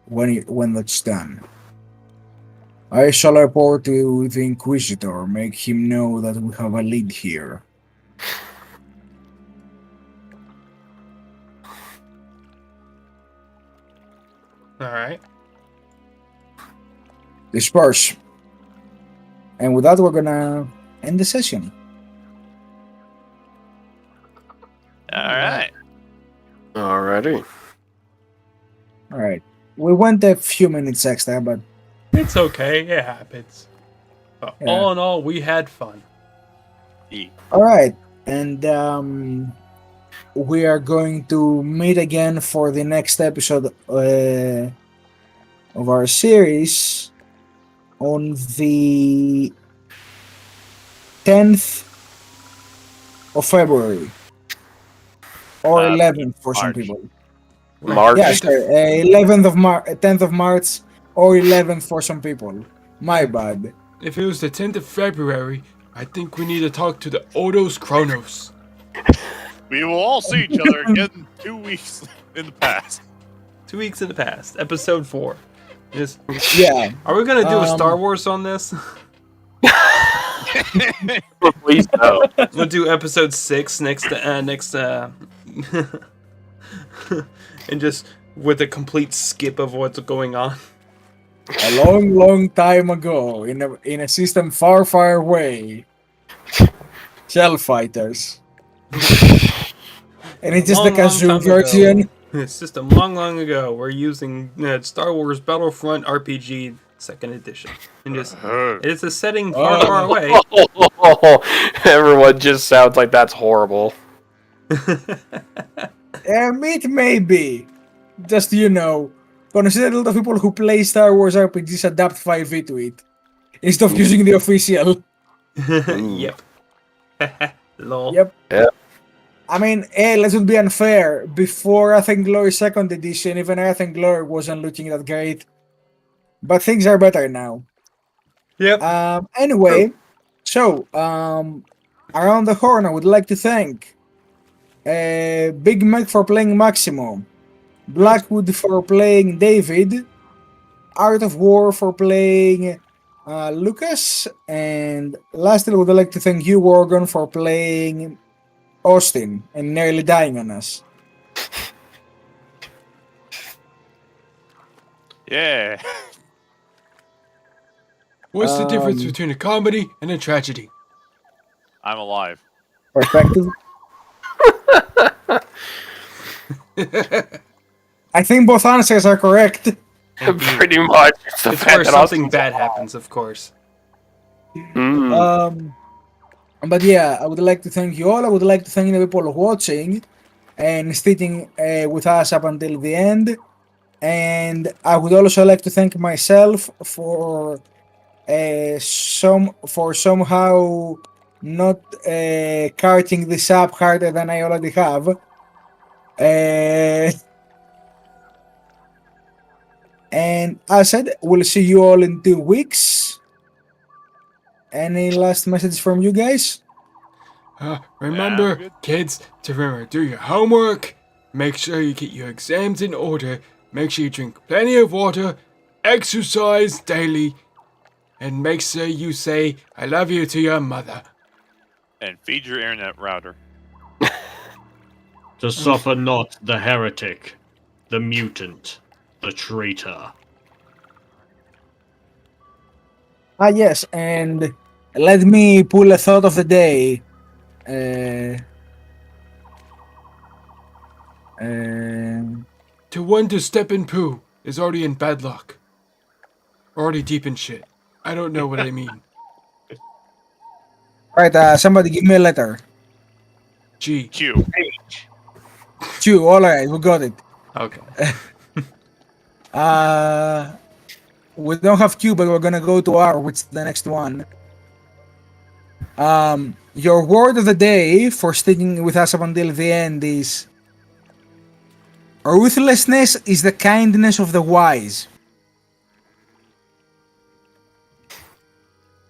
when that's done. I shall report to the Inquisitor, make him know that we have a lead here. All right. Disperse. And with that, we're gonna end the session. All right. Alrighty. All right. We went a few minutes extra, but It's okay. It happens. But Yeah. all in all, we had fun. all right. And we are going to meet again for the next episode of our series on the 10th of February. Or 11th for some March. people. March. Yeah, sorry. 11th of March, 10th of March, or 11th for some people. My bad. If it was the 10th of February, I think we need to talk to the Odos Chronos. We will all see each other again 2 weeks in the past. 2 weeks in the past. Episode 4. Just, Yeah. are we gonna do a Um, Star Wars on this? Please no. We'll do episode 6 next. And just with a complete skip of what's going on. A long, long time ago, in a system far, far away. Hellfighters. And it's just the Long, long casual time ago. version. It's just long, long ago. We're using Star Wars Battlefront RPG 2nd Edition, and just it's a setting far, far away. Everyone just sounds like that's horrible. It may be. Just, consider a lot of people who play Star Wars RPGs adapt 5e to it. Instead of using the official. Yep. Lol. Yep. Yeah. I mean, let's not be unfair. Before Earth and Glory 2nd Edition, even Earth and Glory wasn't looking that great. But things are better now. Yep. Anyway, so, around the horn, I would like to thank Big Mek for playing Maximo, Blackwood for playing David, Art of War for playing Lucas, and lastly, I would like to thank you, Worgon, for playing Austin and nearly dying on us. Yeah. What's the difference Um, between a comedy and a tragedy? I'm alive. Perspective. I think both answers are correct. Pretty much. It's the It's fact where that something Austin's bad alive. happens, of course. But yeah, I would like to thank you all. I would like to thank the people watching and sticking with us up until the end. And I would also like to thank myself for somehow not carting this up harder than I already have. And as I said, we'll see you all in 2 weeks. Any last message from you guys? Remember, good. kids, to remember, do your homework, make sure you get your exams in order, make sure you drink plenty of water, exercise daily, and make sure you say I love you to your mother. And feed your internet router. To suffer not the heretic, the mutant, the traitor. Ah, yes, and let me pull a thought of the day. To one to step in poo is already in bad luck. Already deep in shit. I don't know what I mean. Right, somebody give me a letter. G. Q. Q, alright, we got it. Okay. We don't have Q, but we're gonna go to R, which is the next one. Your word of the day for sticking with us up until the end is ruthlessness is the kindness of the wise.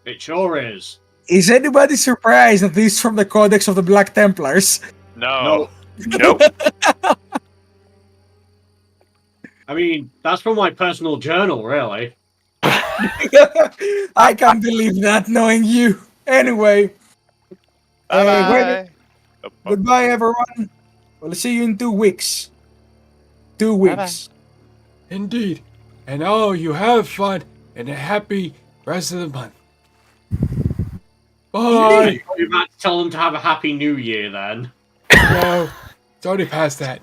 It sure is. Is anybody surprised that this is from the Codex of the Black Templars? No. Nope. I mean, that's from my personal journal, really. I can't believe that, knowing you. Anyway, Bye-bye. goodbye, everyone. We'll see you in 2 weeks. 2 weeks. Indeed. And you have fun and a happy rest of the month. Bye. You're about to tell them to have a happy new year then. No, it's already past that.